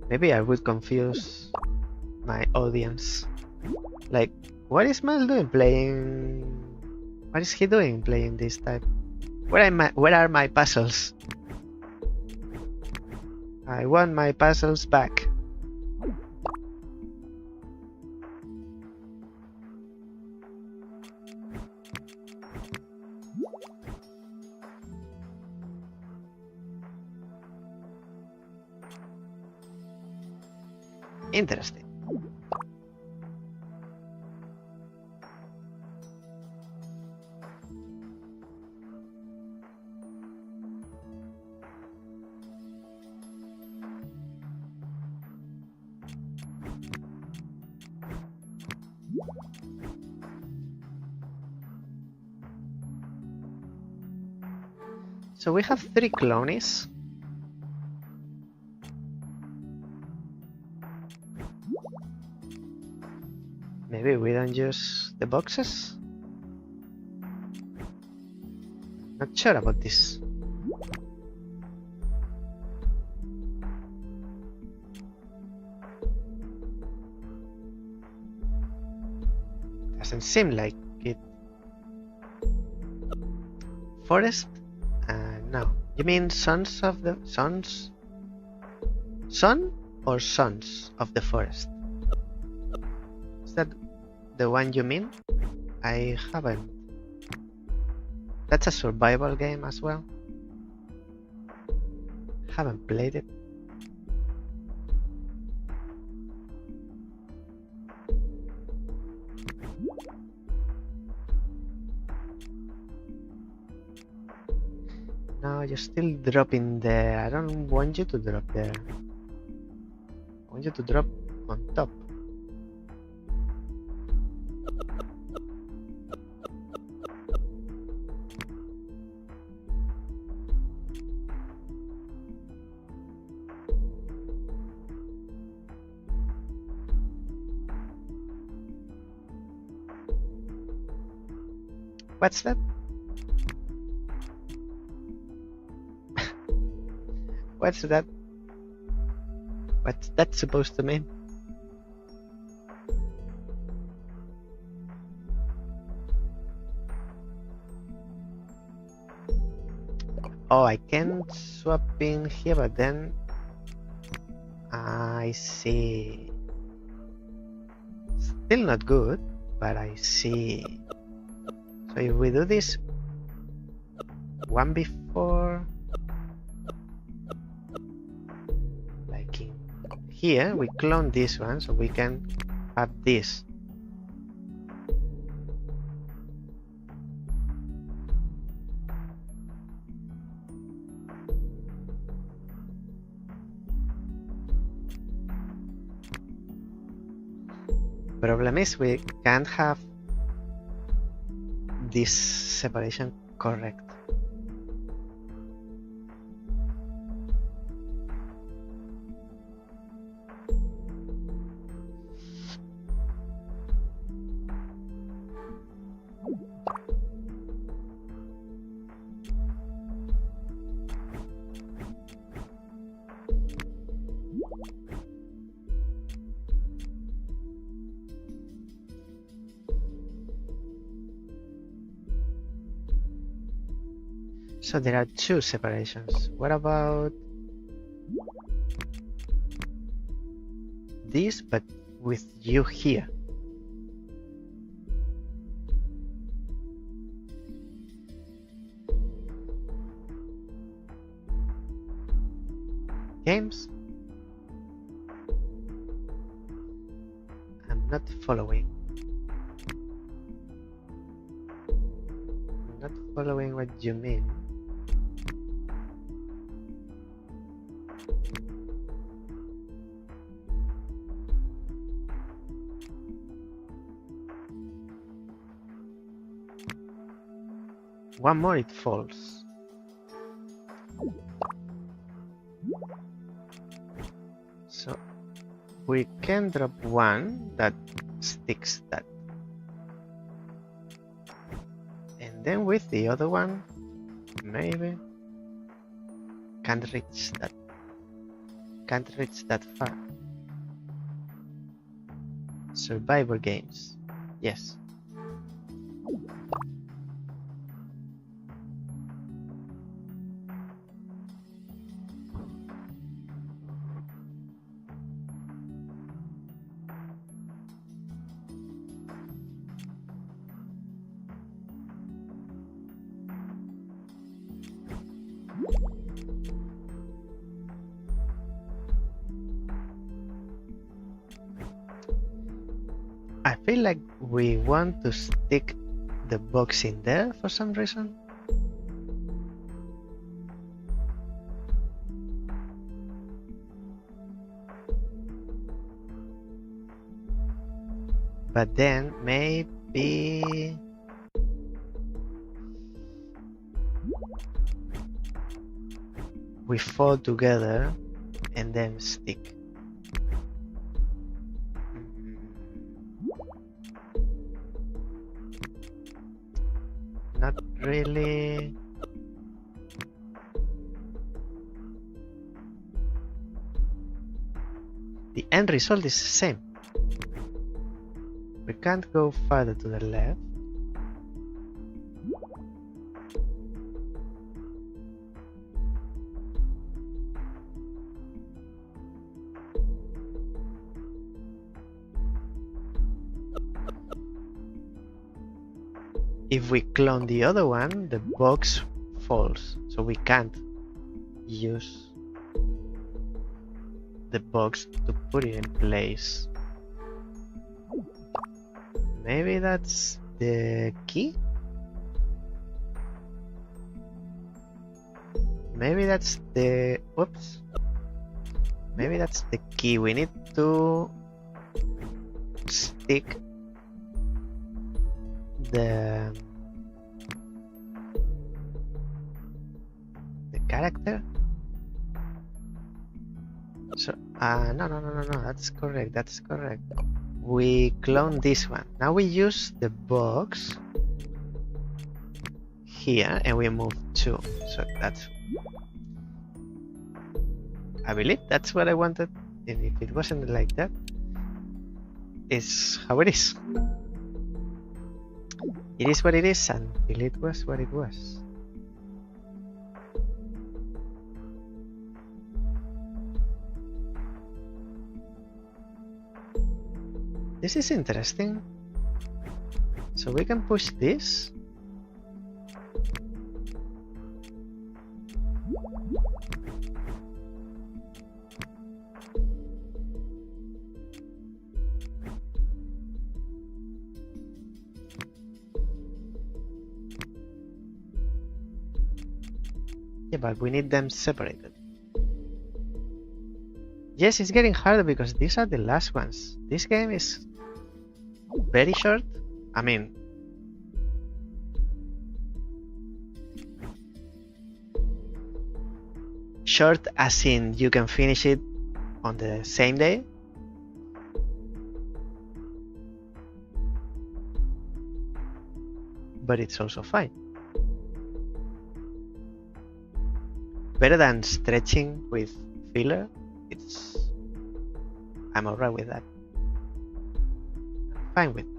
Maybe I would confuse my audience. Like, what is Mael Duin playing? What is he doing playing this type? Where are my puzzles? I want my puzzles back. Interesting. So we have 3 clonies. Maybe we don't use the boxes? Not sure about this. Doesn't seem like it. Forest? No. You mean sons of the... Sons? Son or sons of the forest? Is that the one you mean? I haven't. That's a survival game as well. Haven't played it. No, you're still dropping there. I don't want you to drop there. I want you to drop on top. What's that? What's that? What's that supposed to mean? Oh, I can swap in here, but then... I see. Still not good, but I see. So if we do this one before, like in here, we clone this one so we can have this. Problem is we can't have this separation correct. So there are two separations. What about this, but with you here? Games? I'm not following. I'm not following what you mean. One more, it falls. So we can drop one that sticks that. And then with the other one, maybe can't reach that. Can't reach that far. Survivor games. Yes. I feel like we want to stick the box in there for some reason. But then maybe we fall together and then stick. Not really. The end result is the same. We can't go further to the left. If we clone the other one, the box falls, so we can't use the box to put it in place. Maybe that's the key? Maybe that's the... Oops. Maybe that's the key. We need to stick the character. So no, that's correct, we clone this one. Now we use the box here and we move 2. So that's, I believe that's what I wanted, and if it wasn't like that, it's how it is. It is what it is until it was what it was. This is interesting. So we can push this. Yeah, but we need them separated. Yes, it's getting harder because these are the last ones. This game is very short. I mean, short as in you can finish it on the same day. But it's also fine. Better than stretching with filler. I'm alright with that. I'm fine with that.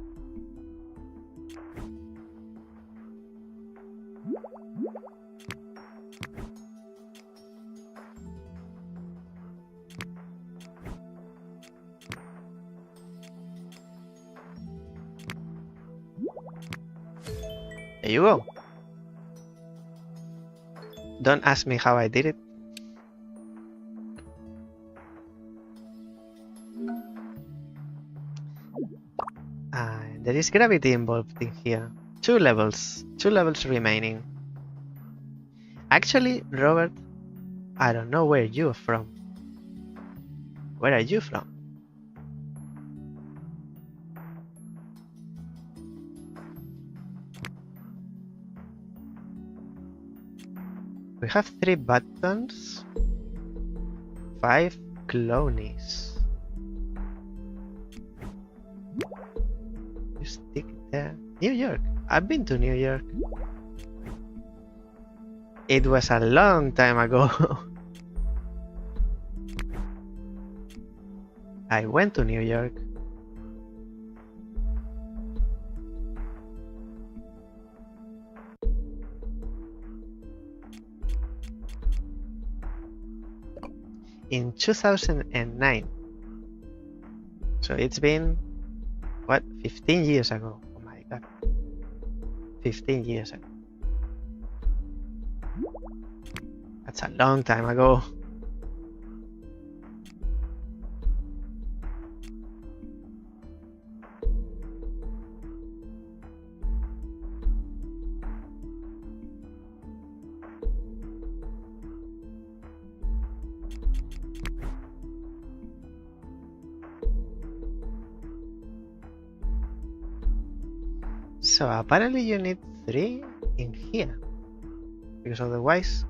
There you go. Don't ask me how I did it. There is gravity involved in here. Two levels remaining. Actually, Robert, I don't know where you're from. Where are you from? We have 3 buttons, 5 clonies. You stick there. New York. I've been to New York. It was a long time ago. I went to New York. In 2009. So it's been, what, 15 years ago? Oh my god. 15 years ago. That's a long time ago. So apparently you need 3 in here, because otherwise,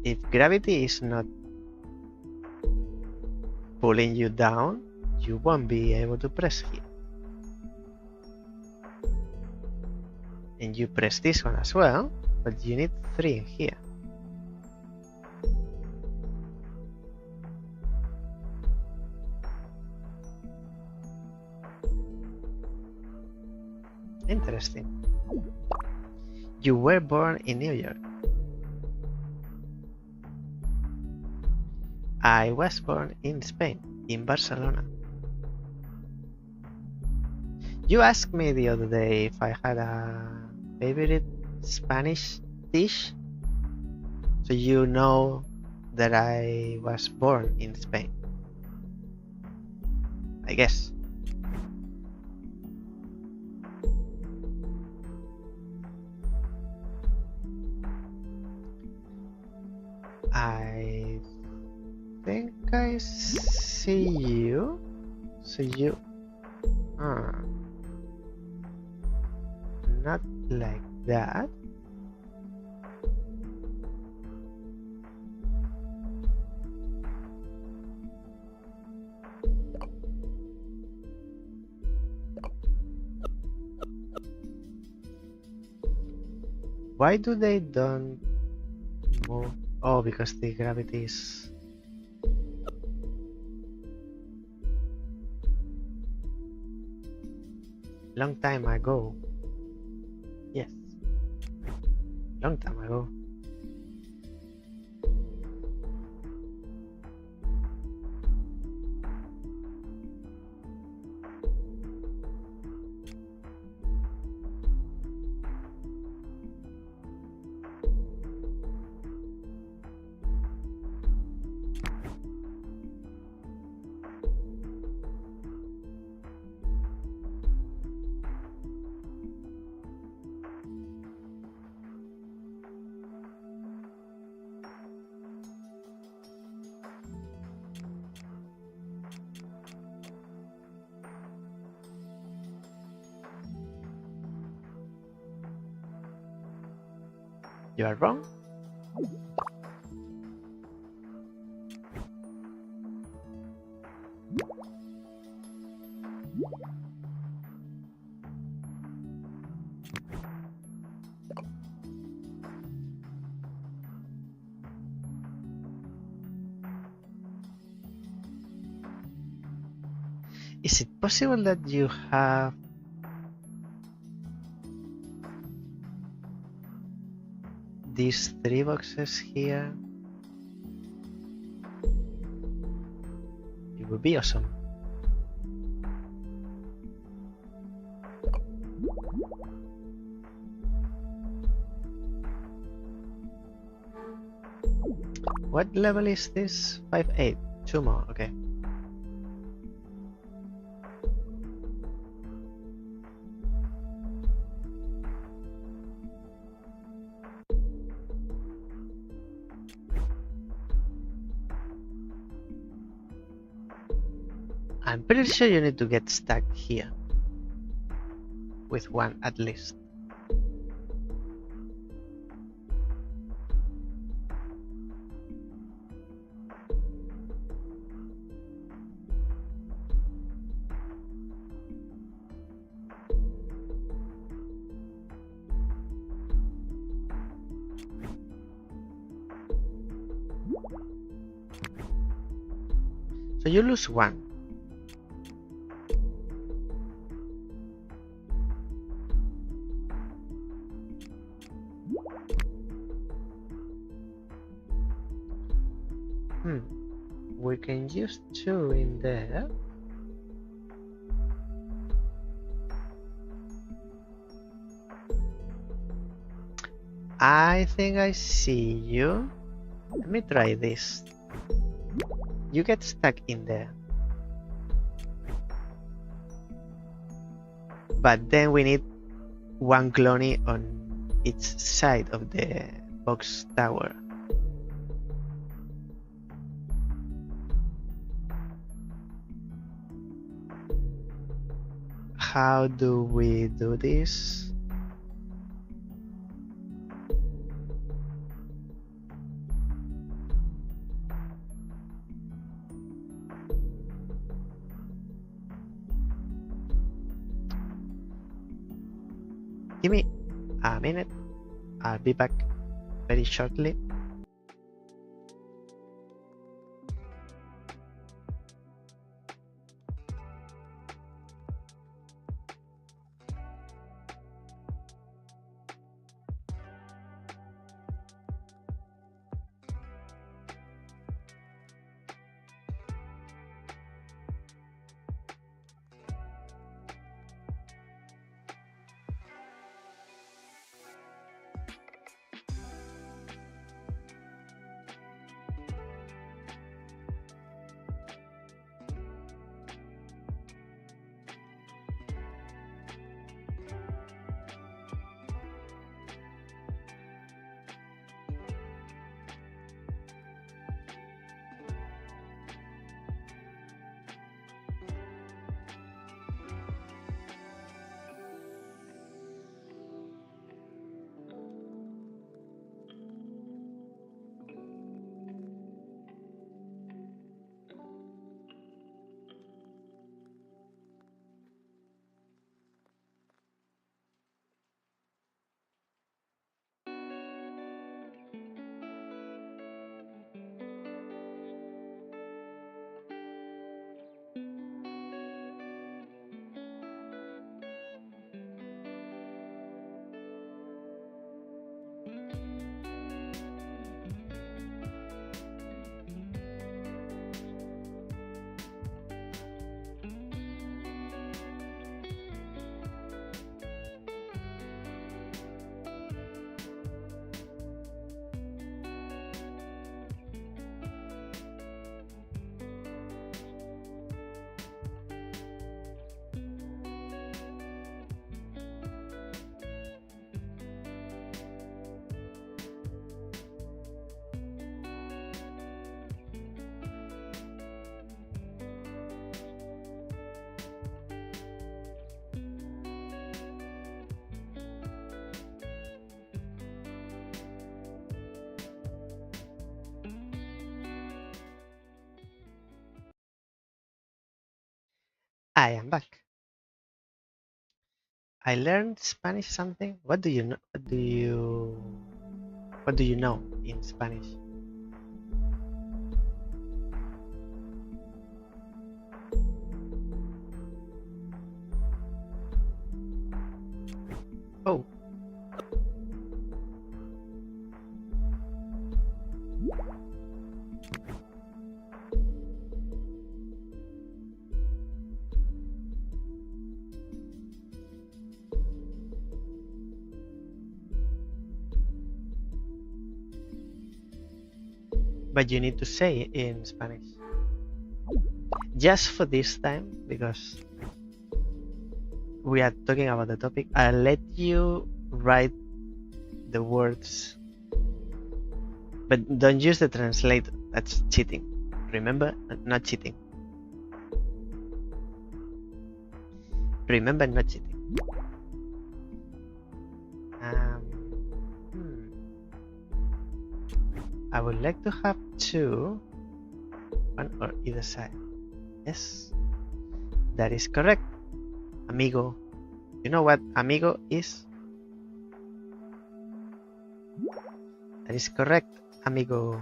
if gravity is not pulling you down, you won't be able to press here. And you press this one as well, but you need 3 in here. Interesting. You were born in New York. I was born in Spain, in Barcelona. You asked me the other day if I had a favorite Spanish dish, so you know that I was born in Spain, I guess. I think I see you. Not like that. Why do they don't move? Oh, because the gravity is... Long time ago. Yes. Long time ago. You are wrong. Is it possible that you have these 3 boxes here? It would be awesome. What level is this? 5-8. 2 more, okay. I'm pretty sure you need to get stuck here. With one at least. So you lose one. We can use 2 in there. I think I see you. Let me try this. You get stuck in there. But then we need one clony on each side of the box tower. How do we do this? Give me a minute. I'll be back very shortly. I am back. I learned Spanish something. What do you know? What do you know in Spanish? Oh. but you need to say it in Spanish. Just for this time, because we are talking about the topic, I'll let you write the words, but don't use the translator. That's cheating. Remember, not cheating. Remember, not cheating. I would like to have two, one on either side. Yes, that is correct. Amigo. You know what amigo is? That is correct, amigo.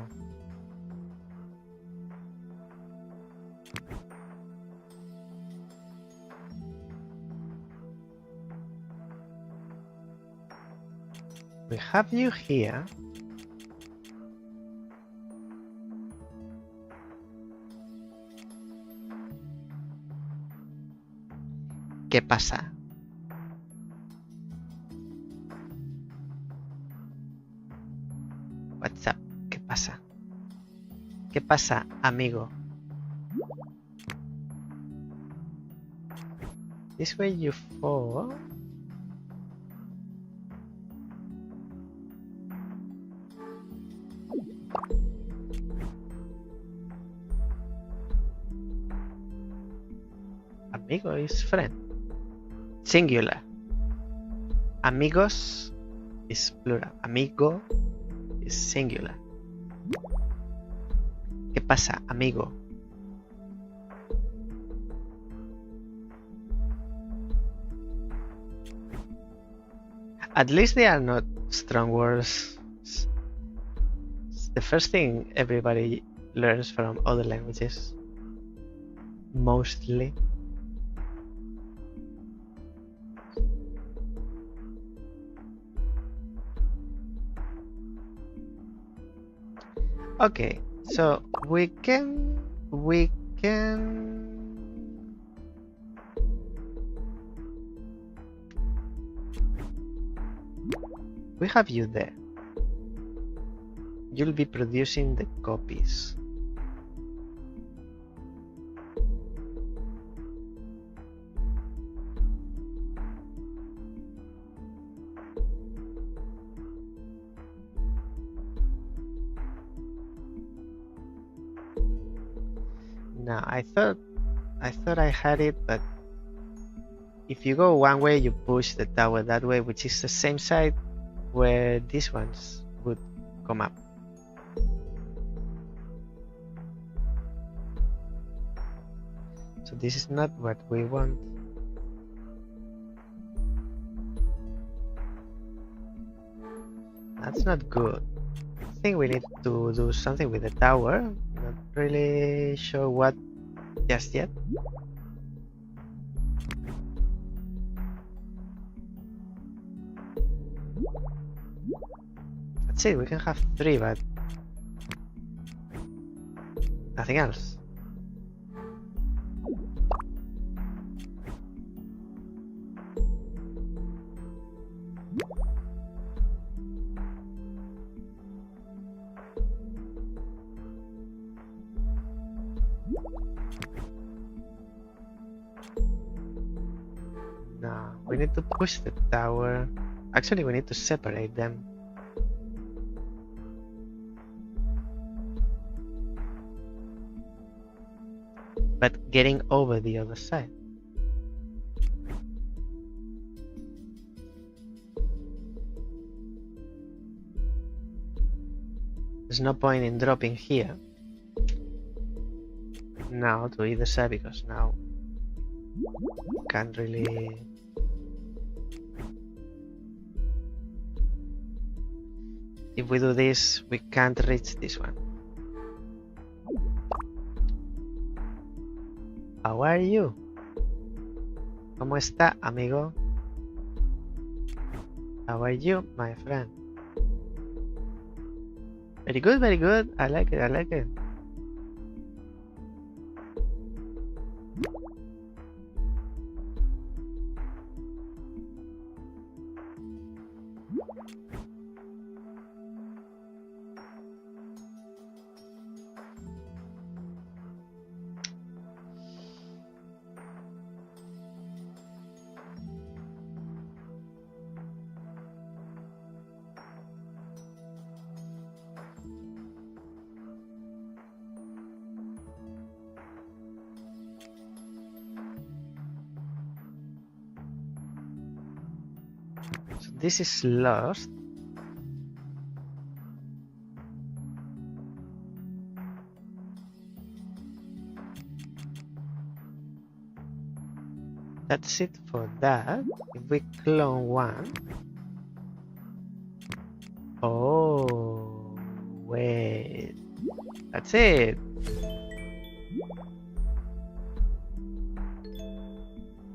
We have you here. ¿Qué pasa? What's up? ¿Qué pasa? ¿Qué pasa, amigo? This way you fall. Amigo is friend. Singular. Amigos is plural. Amigo is singular. ¿Qué pasa, amigo? At least they are not strong words. It's the first thing everybody learns from other languages. Mostly. Okay, so we have you there. You'll be producing the copies. Now I thought I had it, but if you go one way, you push the tower that way, which is the same side where these ones would come up. So this is not what we want. That's not good. I think we need to do something with the tower. Not really sure what just yet. That's it, we can have 3, but nothing else. No, we need to push the tower. Actually, we need to separate them. But getting over the other side. There's no point in dropping here now to either side, because now can't really. If we do this, we can't reach this one. How are you? ¿Cómo está, amigo? How are you, my friend? Very good, very good. I like it, I like it. So this is lost. That's it for that. If we clone one. Oh, wait. That's it.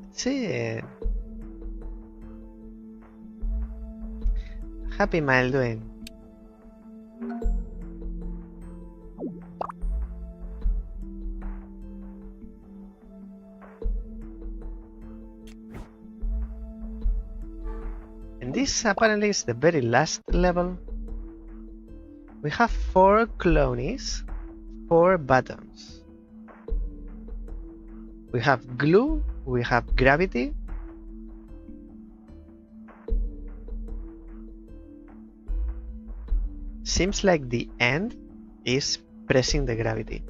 That's it. Happy Mael Duin. And this apparently is the very last level. We have 4 clonies, 4 buttons. We have glue, we have gravity. Seems like the end is pressing the gravity.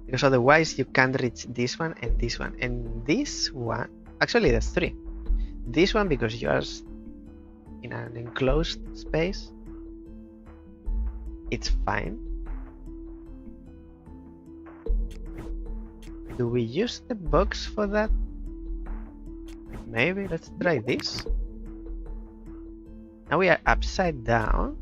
Because otherwise you can't reach this one and this one. And this one, actually that's 3. This one because you are in an enclosed space. It's fine. Do we use the box for that? Maybe, let's try this. Now we are upside down.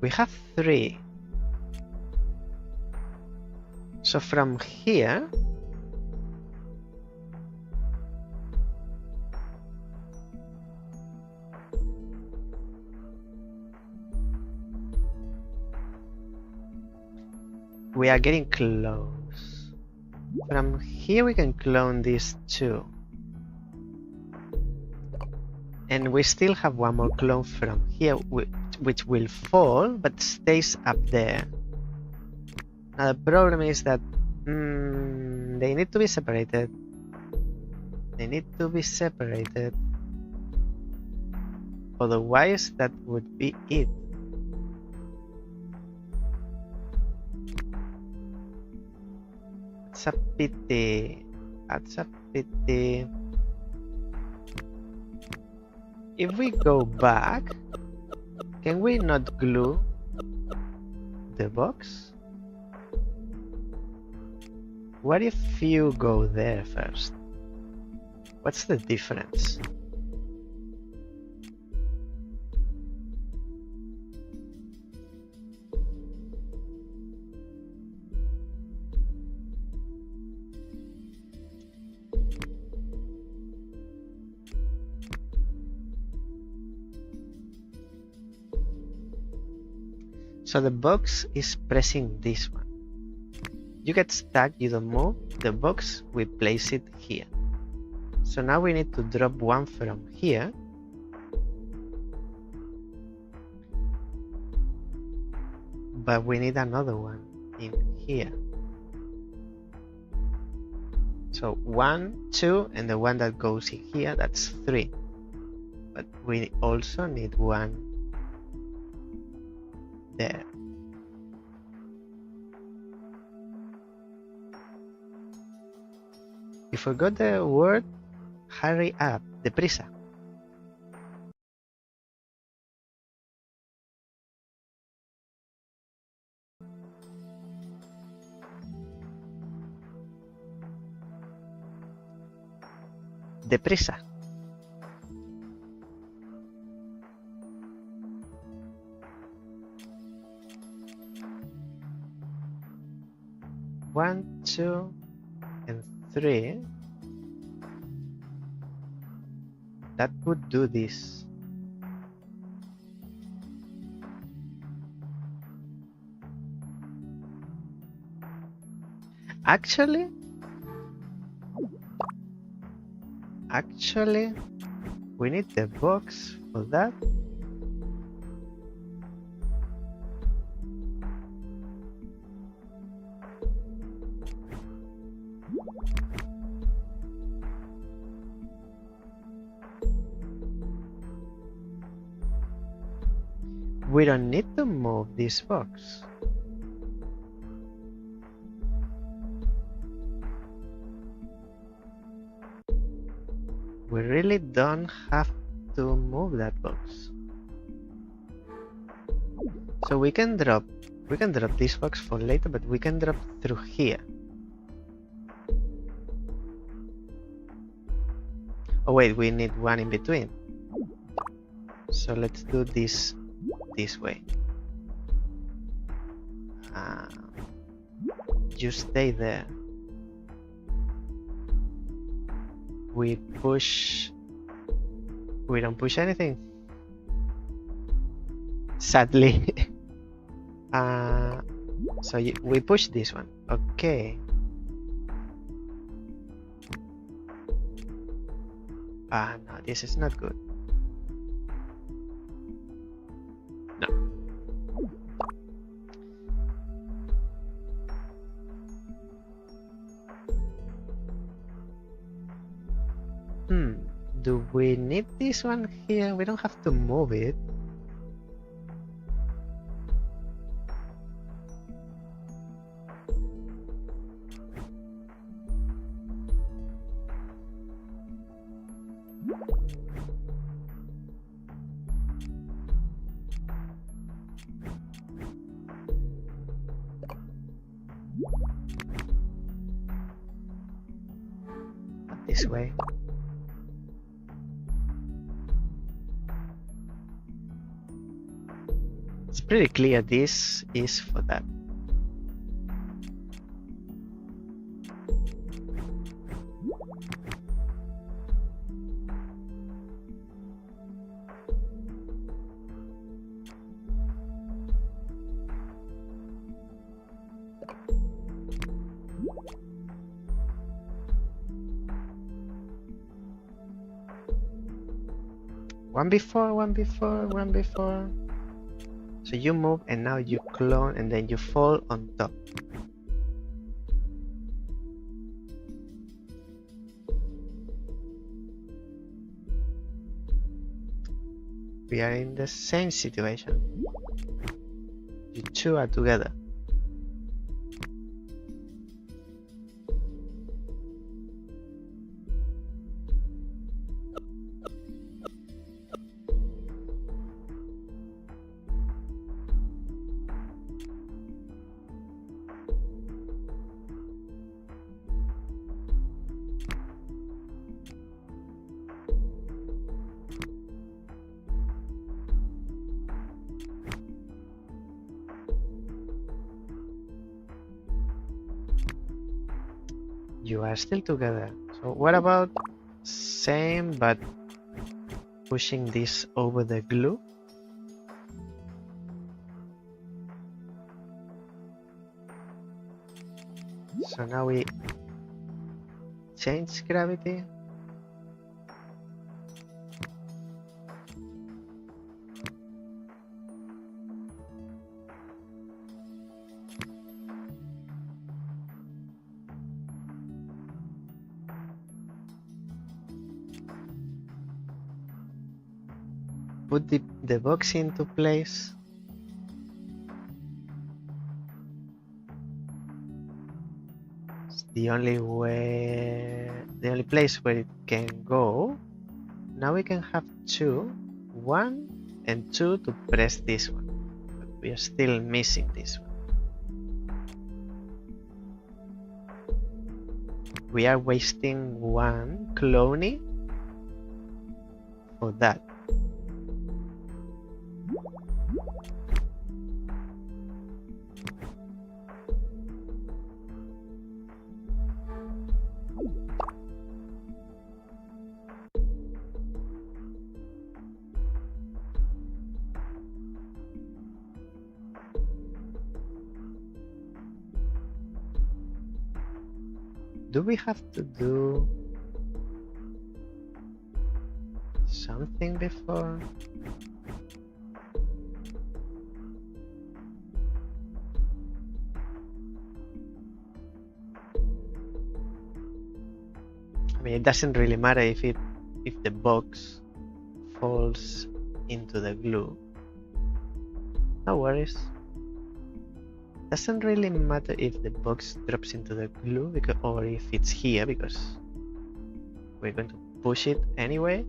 We have 3. So from here, we are getting close. From here we can clone these 2. And we still have one more clone from here, which will fall, but stays up there. Now the problem is that they need to be separated. They need to be separated. Otherwise, that would be it. That's a pity. That's a pity. If we go back, can we not glue the box? What if you go there first? What's the difference? So the box is pressing this one. You get stuck, you don't move, the box, we place it here. So now we need to drop one from here. But we need another one in here. So 1, 2, and the one that goes in here, that's 3. But we also need one there. You forgot the word, hurry up, deprisa. Deprisa. One, 2, and 3. That would do this. Actually, we need the box for that. we don't need to move this box. We really don't have to move that box. So we can drop this box for later, but we can drop through here. Oh wait, we need one in between. So let's do this way. You stay there. We don't push anything. Sadly. So we push this one. Okay. No, this is not good. No. Do we need this one here? We don't have to move it. This way. It's pretty clear this is for that. One before. So you move and now you clone and then you fall on top. We are in the same situation. You two are together. You are still together. So what about same but pushing this over the glue? So now we change gravity. Put the box into place. It's the only place where it can go. Now we can have two, 1 and 2 to press this one. But we are still missing this one. We are wasting one CLONY for that. Do we have to do something before? I mean, it doesn't really matter if the box falls into the glue. No worries. Doesn't really matter if the box drops into the glue or if it's here, because we're going to push it anyway.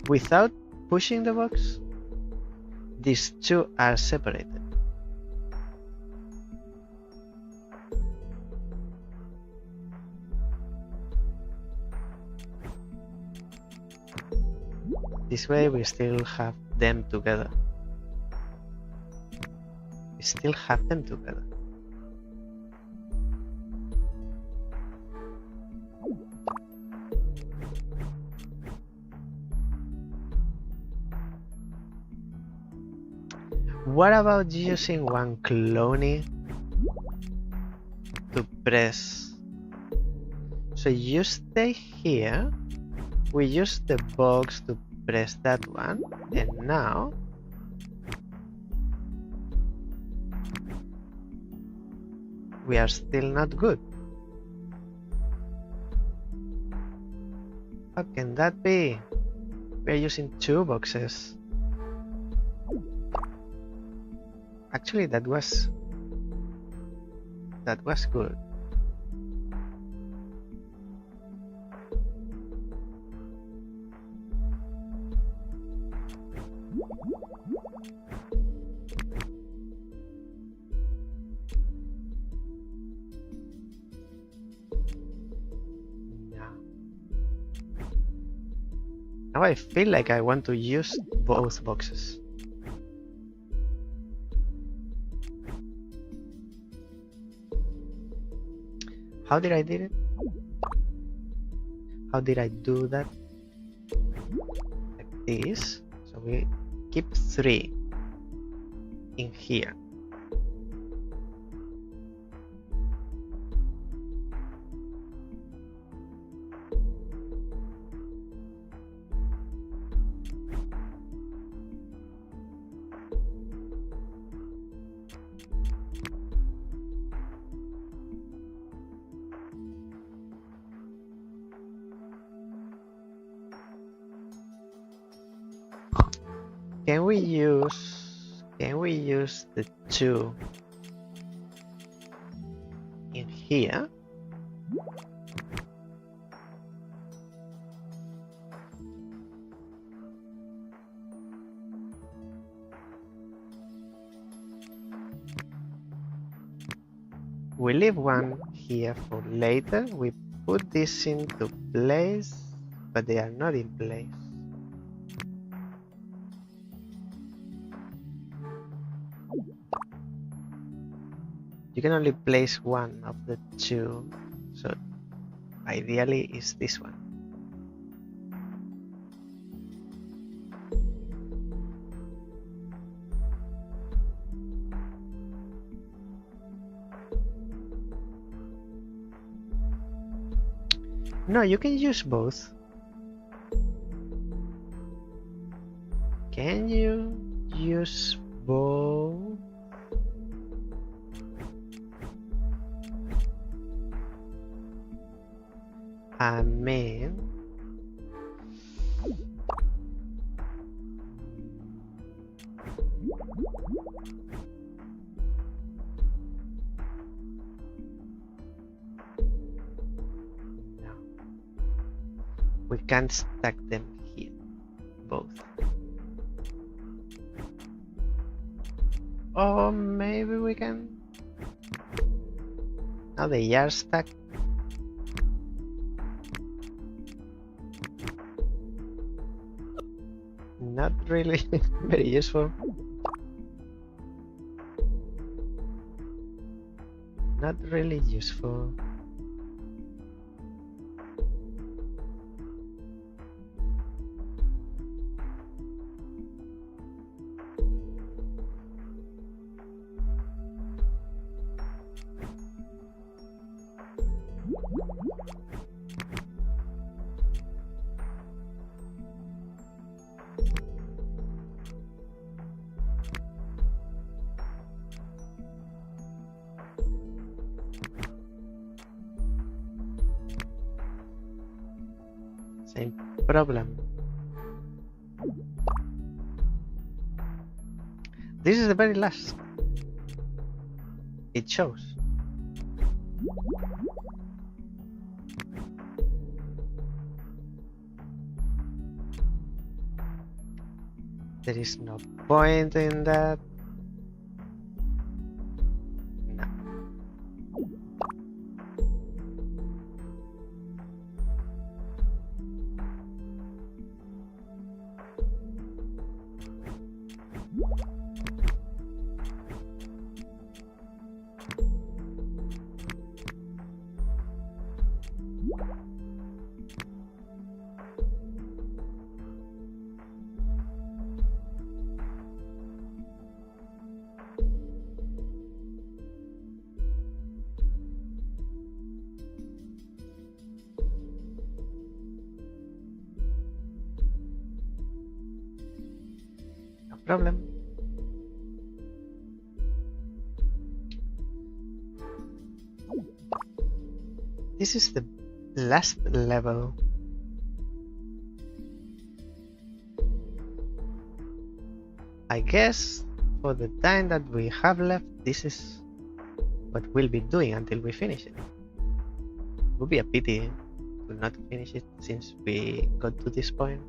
Without pushing the box, these two are separated. This way we still have them together. We still have them together. What about using one CLONY to press? So you stay here, we use the box to press that one, and now we are still not good. How can that be? We are using two boxes. Actually, that was good. Now I feel like I want to use both boxes. How did I do it? How did I do that? Like this. So we keep 3 in here. Can we use the 2 in here? We leave one here for later. We put this into place, but they are not in place. You can only place one of the 2, so ideally it's this one. No, you can use both. Can you use both? I mean, no, we can't stack them here, both. Or maybe we can. Now they are stacked. Not really very useful. Not really useful. Same problem. This is the very last. It shows. There is no point in that. No. No problem. This is the last level. I guess for the time that we have left, this is what we'll be doing until we finish it. It would be a pity to not finish it since we got to this point.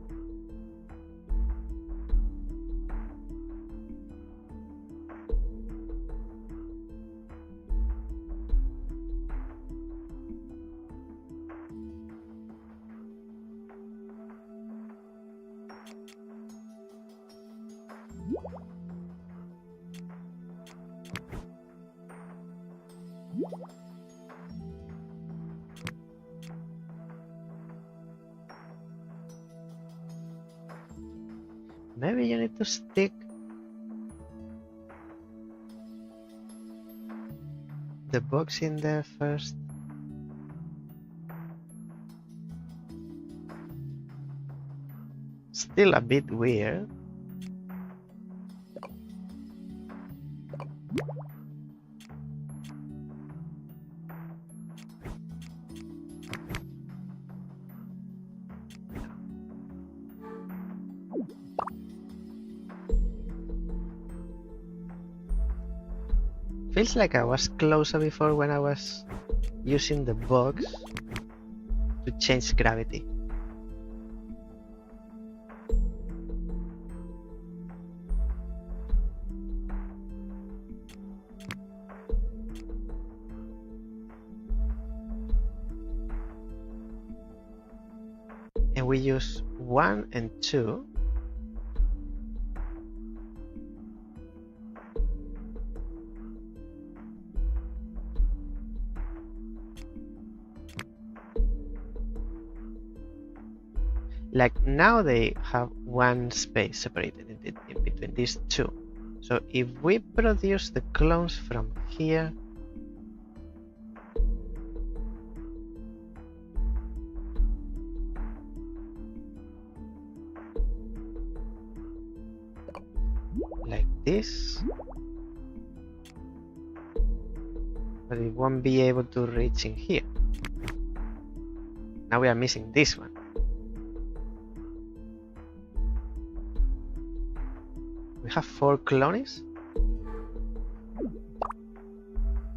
Maybe you need to stick the box in there first. Still a bit weird. Feels like I was closer before when I was using the box to change gravity. And we use 1 and 2. Like now they have one space separated in between these two. So if we produce the clones from here, like this, but it won't be able to reach in here. Now we are missing this one. We have 4 clones.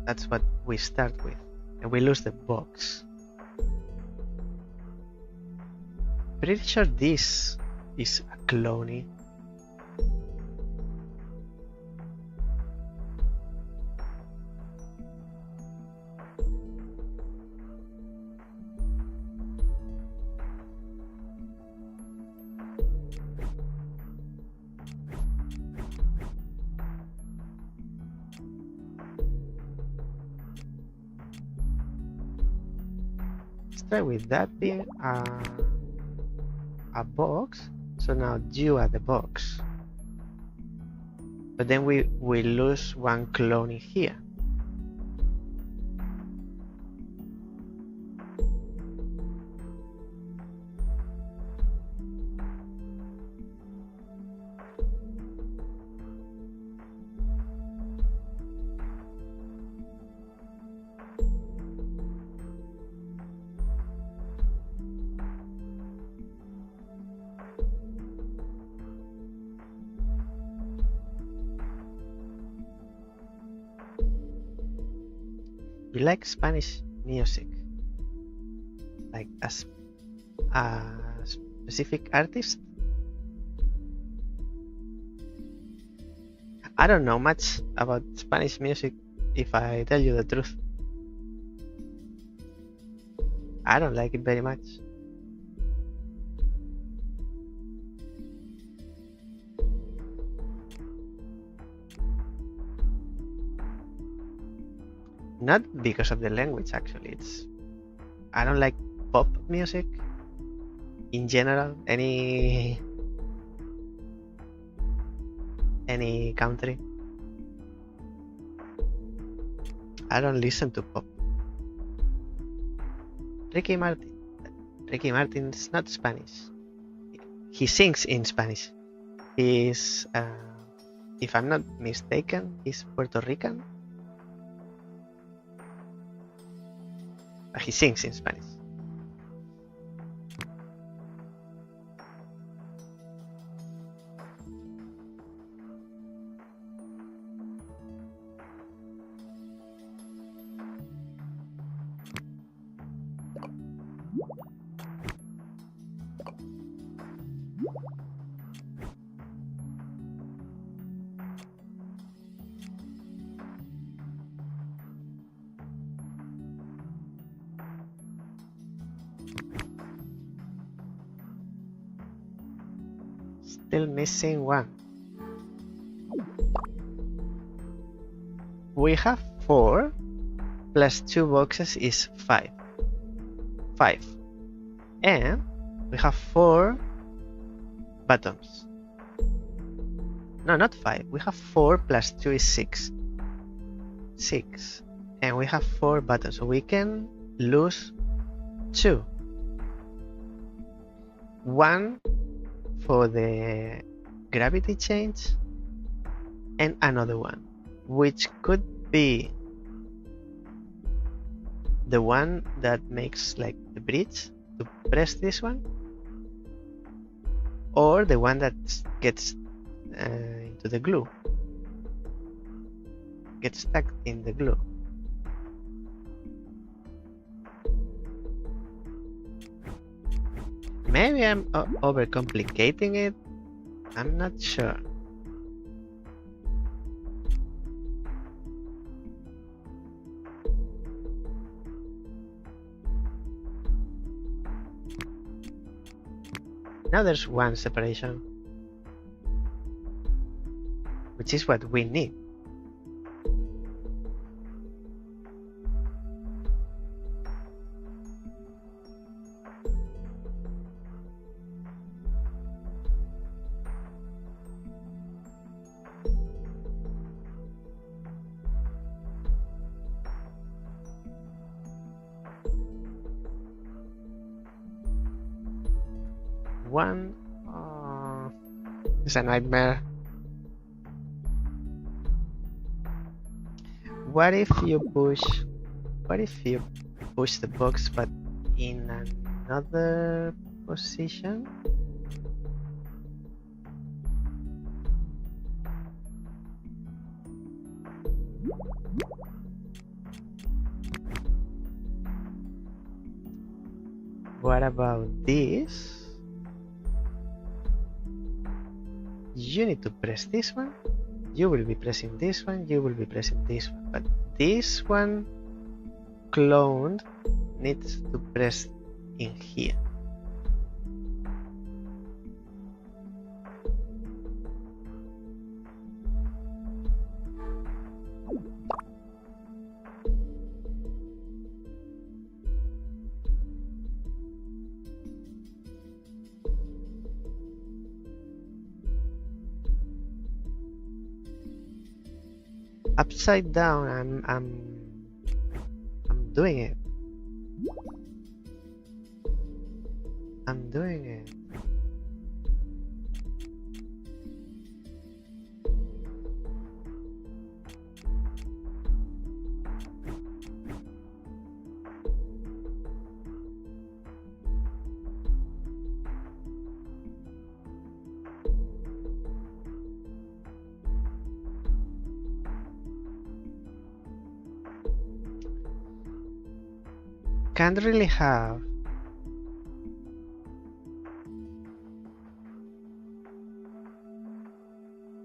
That's what we start with. And we lose the box. Pretty sure this is a CLONY. Start with that being a box. So now you are the box. But then we lose one clone here. you like Spanish music, like a specific artist? I don't know much about Spanish music, if I tell you the truth. I don't like it very much. Not because of the language, actually. I don't like pop music in general, any country. I don't listen to pop. Ricky Martin's not Spanish. He sings in Spanish. He's, if I'm not mistaken, he's Puerto Rican. He sings in Spanish. Still missing one. We have 4 plus 2 boxes is 5. 5. And we have 4 buttons. No, not 5. We have 4 plus 2 is 6. 6. And we have 4 buttons. So we can lose 2. One for the gravity change and another one, which could be the one that makes like the bridge to press this one, or the one that gets into the glue, gets stuck in the glue. Maybe I'm overcomplicating it. I'm not sure. Now there's one separation, which is what we need. One is a nightmare. What if you push the box but in another position? What about this? You need to press this one, you will be pressing this one, you will be pressing this one, but this one cloned needs to press in here. Upside down, I'm doing it. I'm doing it. can't really have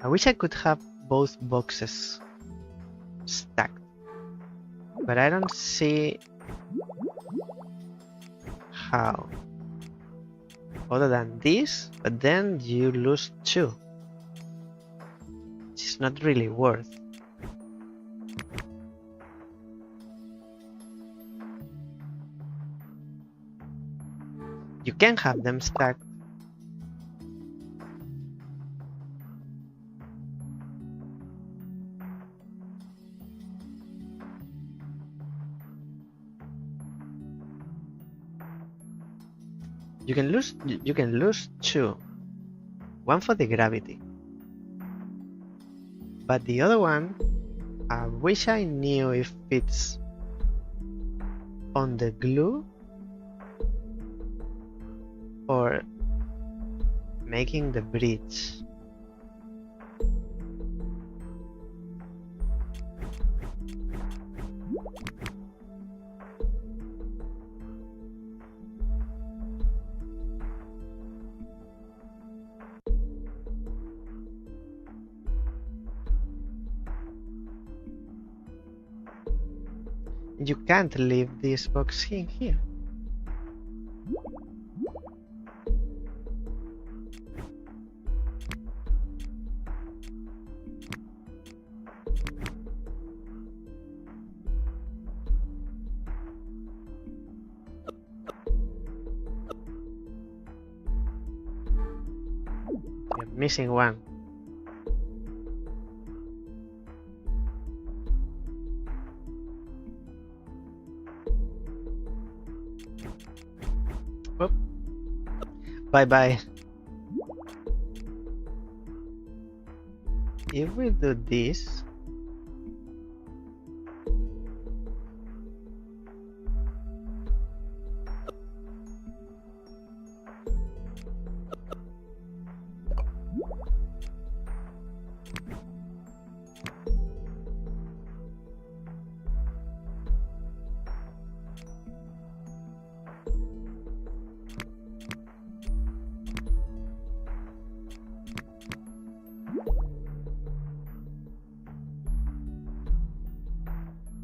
I wish I could have both boxes stacked, but I don't see how. Other than this, but then you lose 2. Which is not really worth. You can have them stacked. You can lose 2. One for the gravity. But the other one, I wish I knew if it's on the glue or making the bridge. You can't leave this box in here. You're missing one. Oh. Bye-bye. If we do this,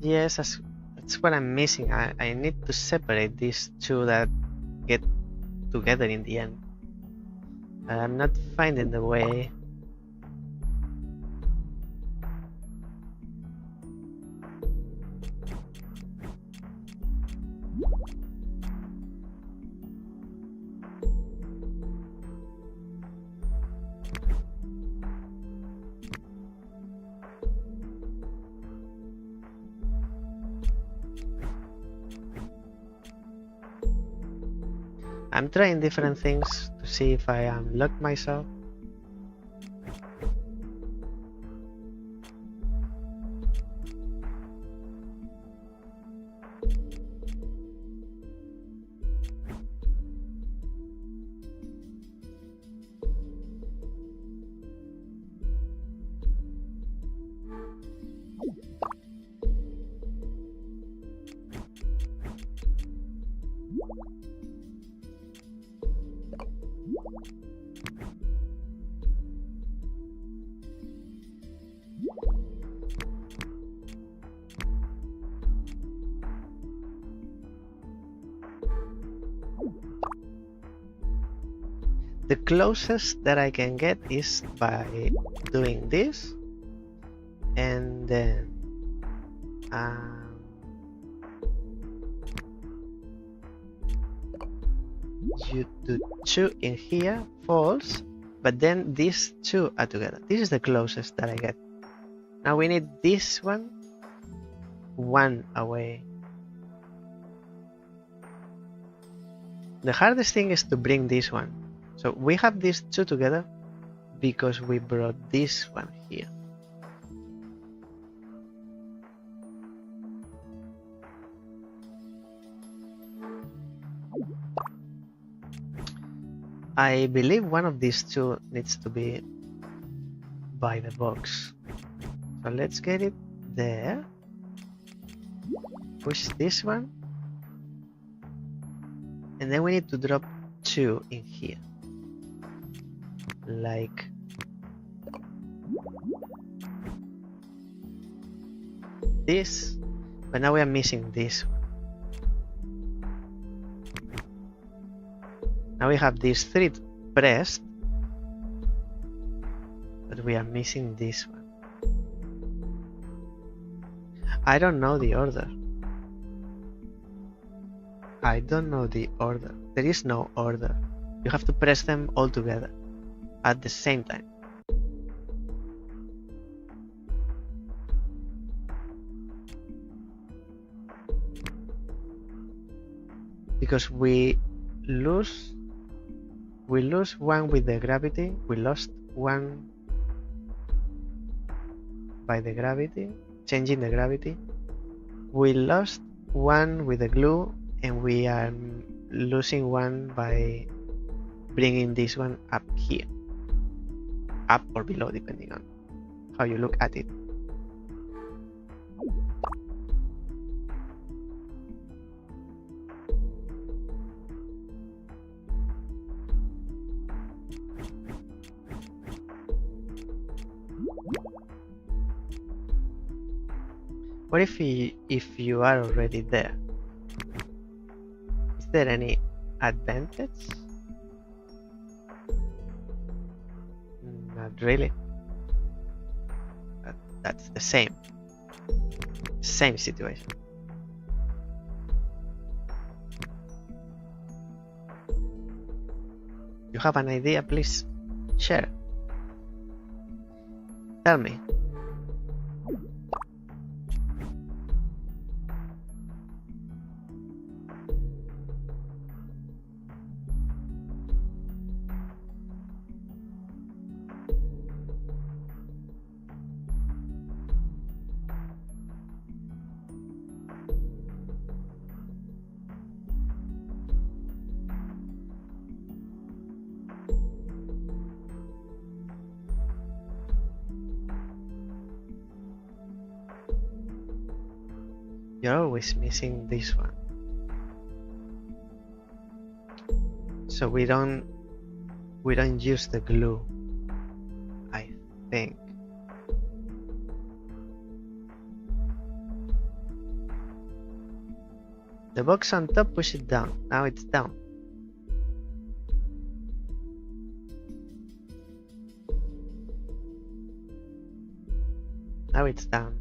yes, that's what I'm missing. I need to separate these two that get together in the end. I'm not finding the way. I'm trying different things to see if I unlock myself. The closest that I can get is by doing this, and then you do 2 in here, false, but then these 2 are together. This is the closest that I get. Now we need this one away. The hardest thing is to bring this one. So we have these 2 together because we brought this one here. I believe one of these 2 needs to be by the box. So let's get it there. Push this one. And then we need to drop 2 in here. Like this. But now we are missing this one. Now we have these 3 pressed. But we are missing this one. I don't know the order. I don't know the order. There is no order. You have to press them all together at the same time. Because we lose one with the gravity. We lost one by the gravity, changing the gravity. We lost one with the glue, and we are losing one by bringing this one up here, up or below depending on how you look at it. What if you are already there? Is there any advantage? Not really. That's the same situation. You have an idea? Please share. Tell me. You're always missing this one. So we don't use the glue, I think. The box on top, push it down. Now it's down. Now it's down.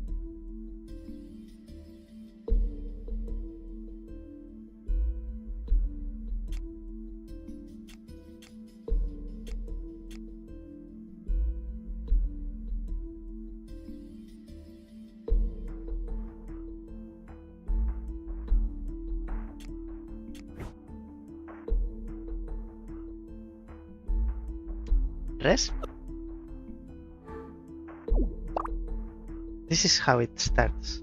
Rest. This is how it starts.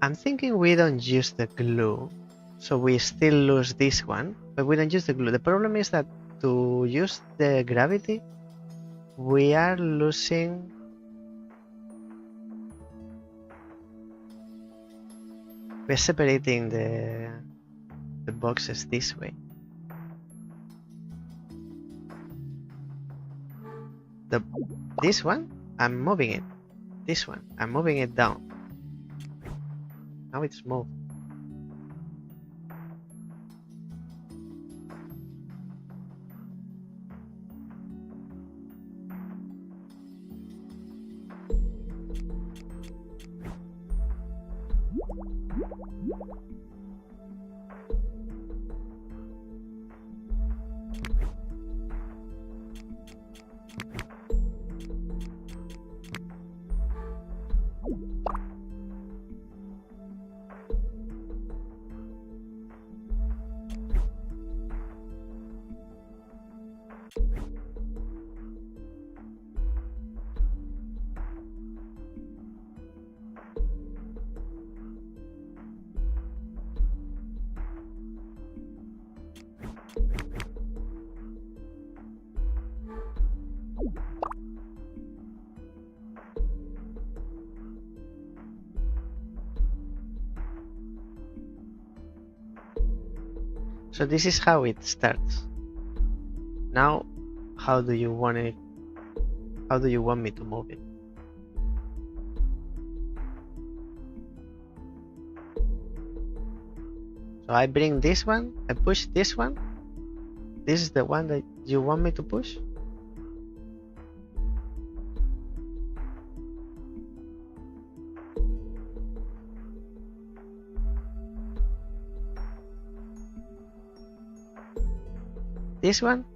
I'm thinking we don't use the glue, so we still lose this one, but we don't use the glue. The problem is that to use the gravity, we are losing we're separating the boxes this way. This one, I'm moving it. This one, I'm moving it down. Now it's moved. So this is how it starts. Now, how do you want it? How do you want me to move it? So I bring this one, I push this one. This is the one that you want me to push? This one?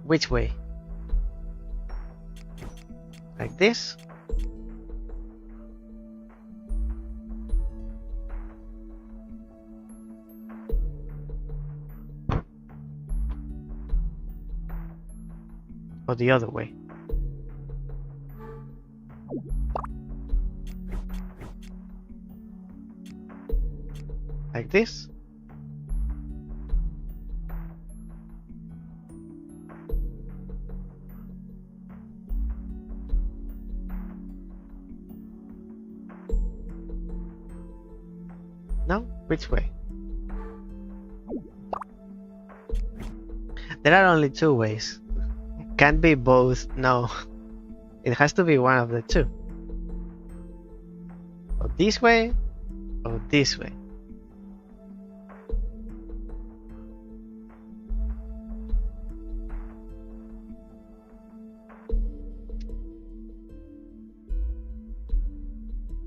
Which way? Like this? Or the other way? Like this? No? Which way? There are only two ways. Can't be both. No. It has to be one of the two. Or this way, or this way.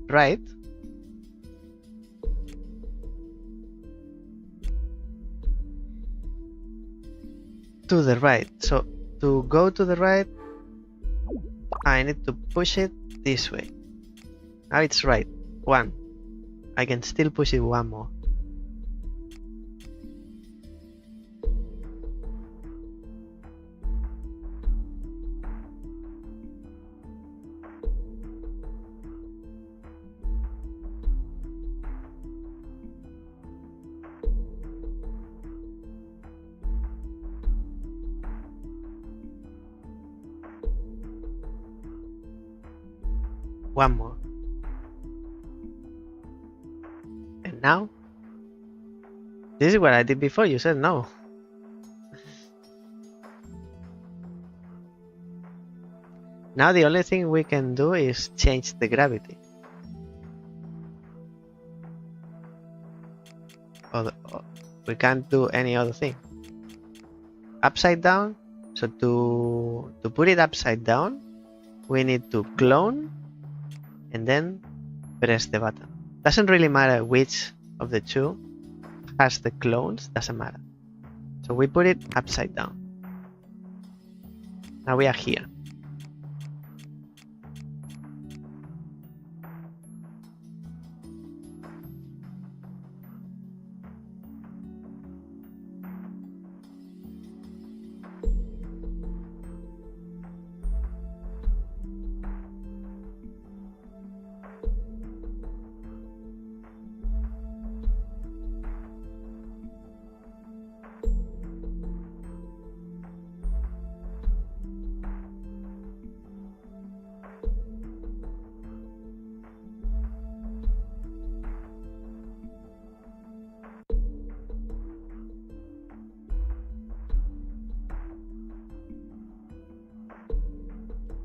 Right? To the right. So to go to the right, I need to push it this way. Now it's right. One. I can still push it one more. One more. And now? This is what I did before. You said no. Now the only thing we can do is change the gravity. Or we can't do any other thing. Upside down. So to put it upside down, we need to clone and then press the button. Doesn't really matter which of the two has the clones, doesn't matter. So we put it upside down. Now we are here.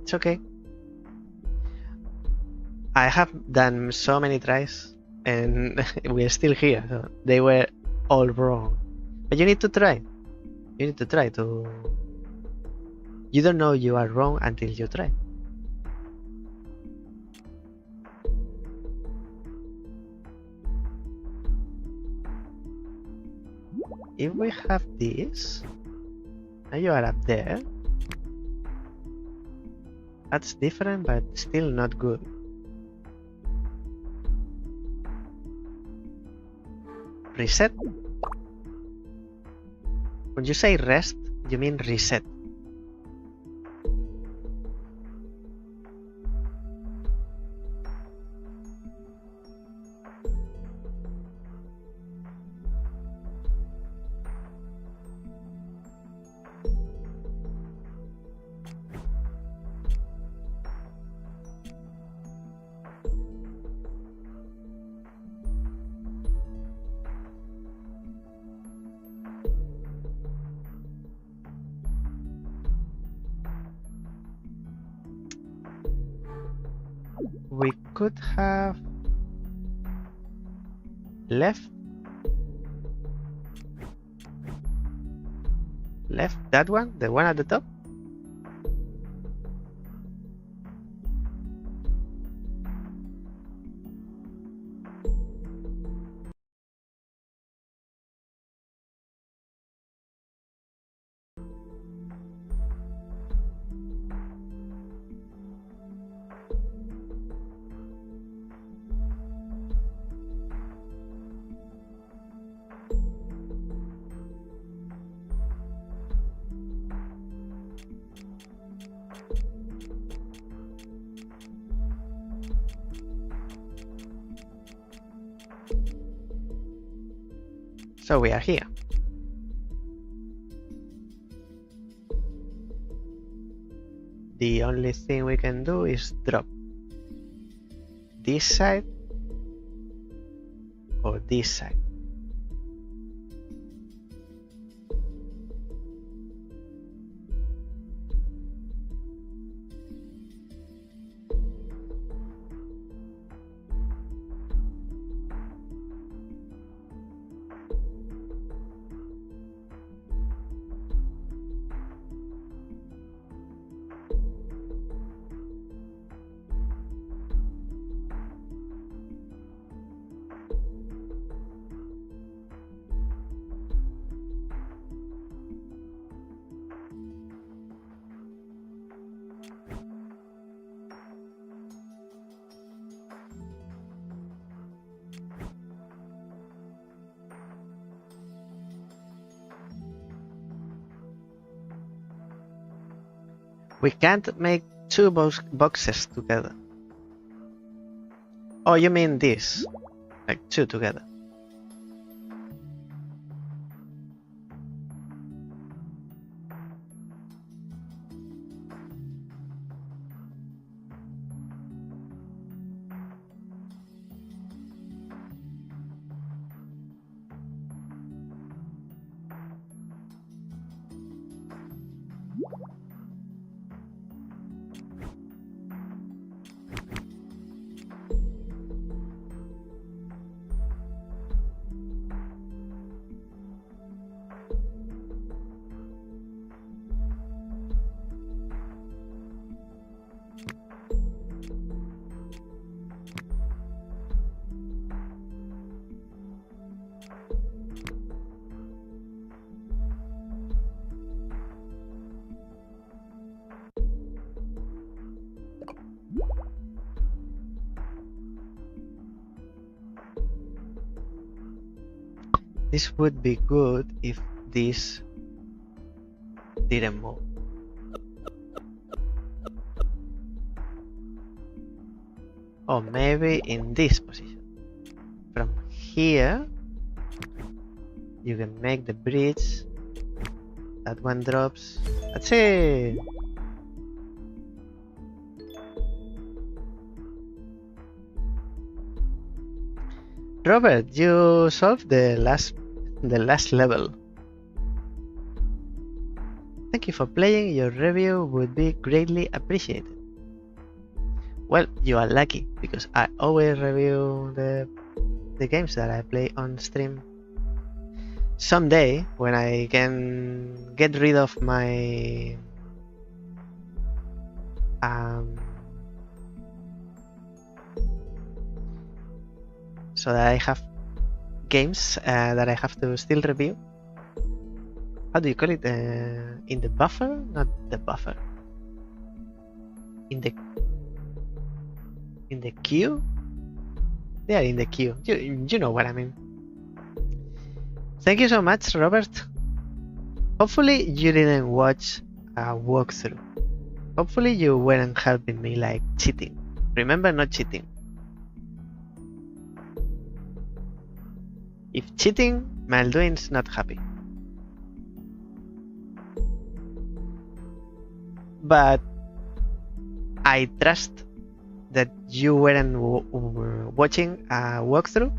It's okay. I have done so many tries and we're still here. So they were all wrong. But you need to try. You need to try to... You don't know you are wrong until you try. If we have this, now you are up there. That's different, but still not good. Reset? When you say rest, you mean reset. could have left that one, the one at the top. So we are here. The only thing we can do is drop this side or this side. We can't make two boxes together. Oh, you mean this? Like two together. This would be good if this didn't move. Or maybe in this position. From here, you can make the bridge. That one drops. That's it! Robert, you solved the last level. Thank you for playing. Your review would be greatly appreciated. Well, you are lucky because I always review the games that I play on stream. Someday, when I can get rid of my so that I have games that I have to still review. How do you call it? In the buffer? Not the buffer. In the queue? Yeah, in the queue. You know what I mean. Thank you so much, Robert. Hopefully you didn't watch a walkthrough. Hopefully you weren't helping me like cheating. Remember, not cheating. If cheating, Mael Duin's not happy. But I trust that you weren't watching a walkthrough.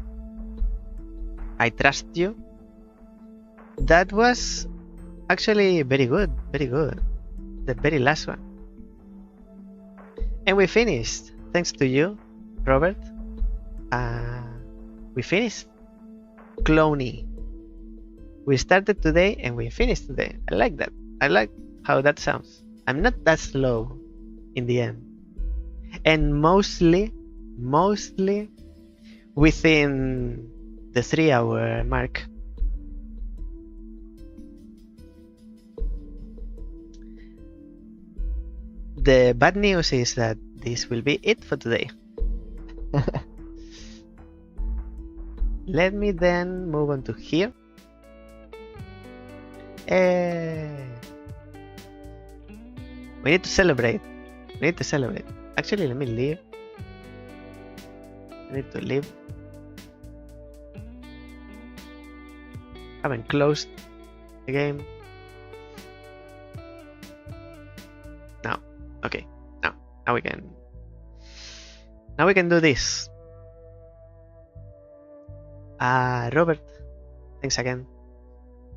I trust you. That was actually very good, very good. The very last one. And we finished, thanks to you. Robert. We finished CLONY. We started today and we finished today. I like that. I like how that sounds. I'm not that slow in the end. And mostly within the 3-hour mark. The bad news is that this will be it for today. Let me then move on to here. We need to celebrate. Actually, let me leave. I need to leave. Haven't closed the game. Now, okay. Now we can. Now we can do this. Robert, thanks again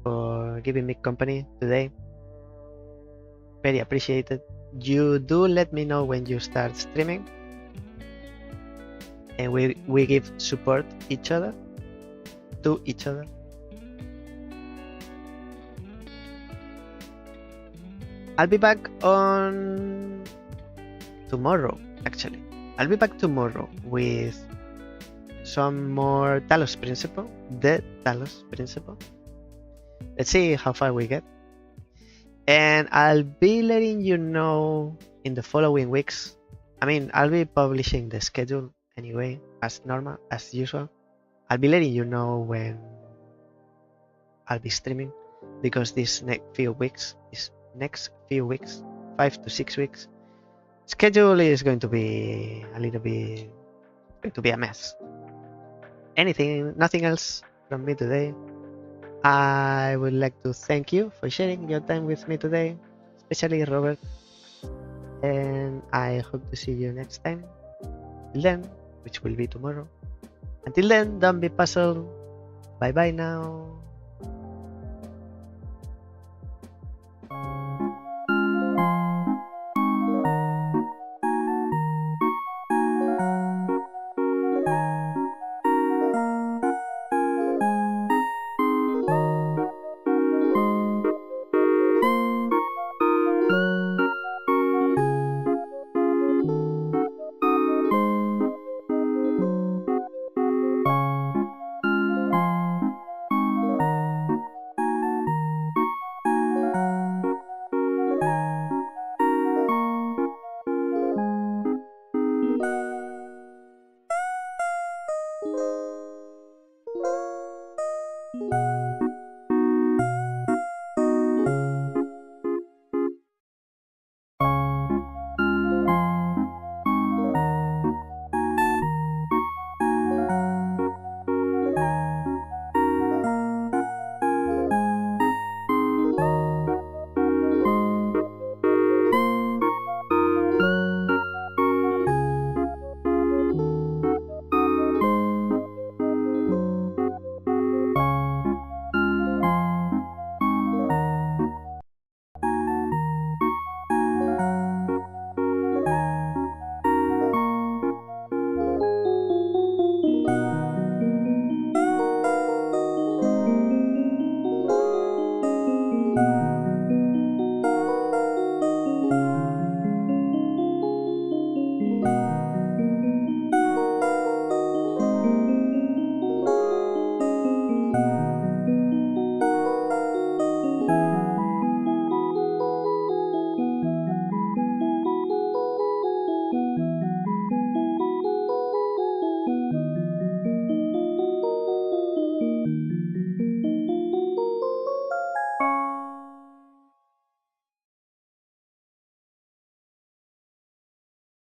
for giving me company today. Very appreciated. You do let me know when you start streaming, and we give support to each other. I'll be back on tomorrow. Actually, I'll be back tomorrow with some more Talos Principle. The Talos Principle. Let's see how far we get. And I'll be letting you know in the following weeks. I mean, I'll be publishing the schedule anyway, as normal, as usual. I'll be letting you know when I'll be streaming, because this next few weeks, 5 to 6 weeks, schedule is going to be a mess. Nothing else from me today. I would like to thank you for sharing your time with me today, especially Robert. And I hope to see you next time. Till then, which will be tomorrow. Until then, don't be puzzled. Bye bye now.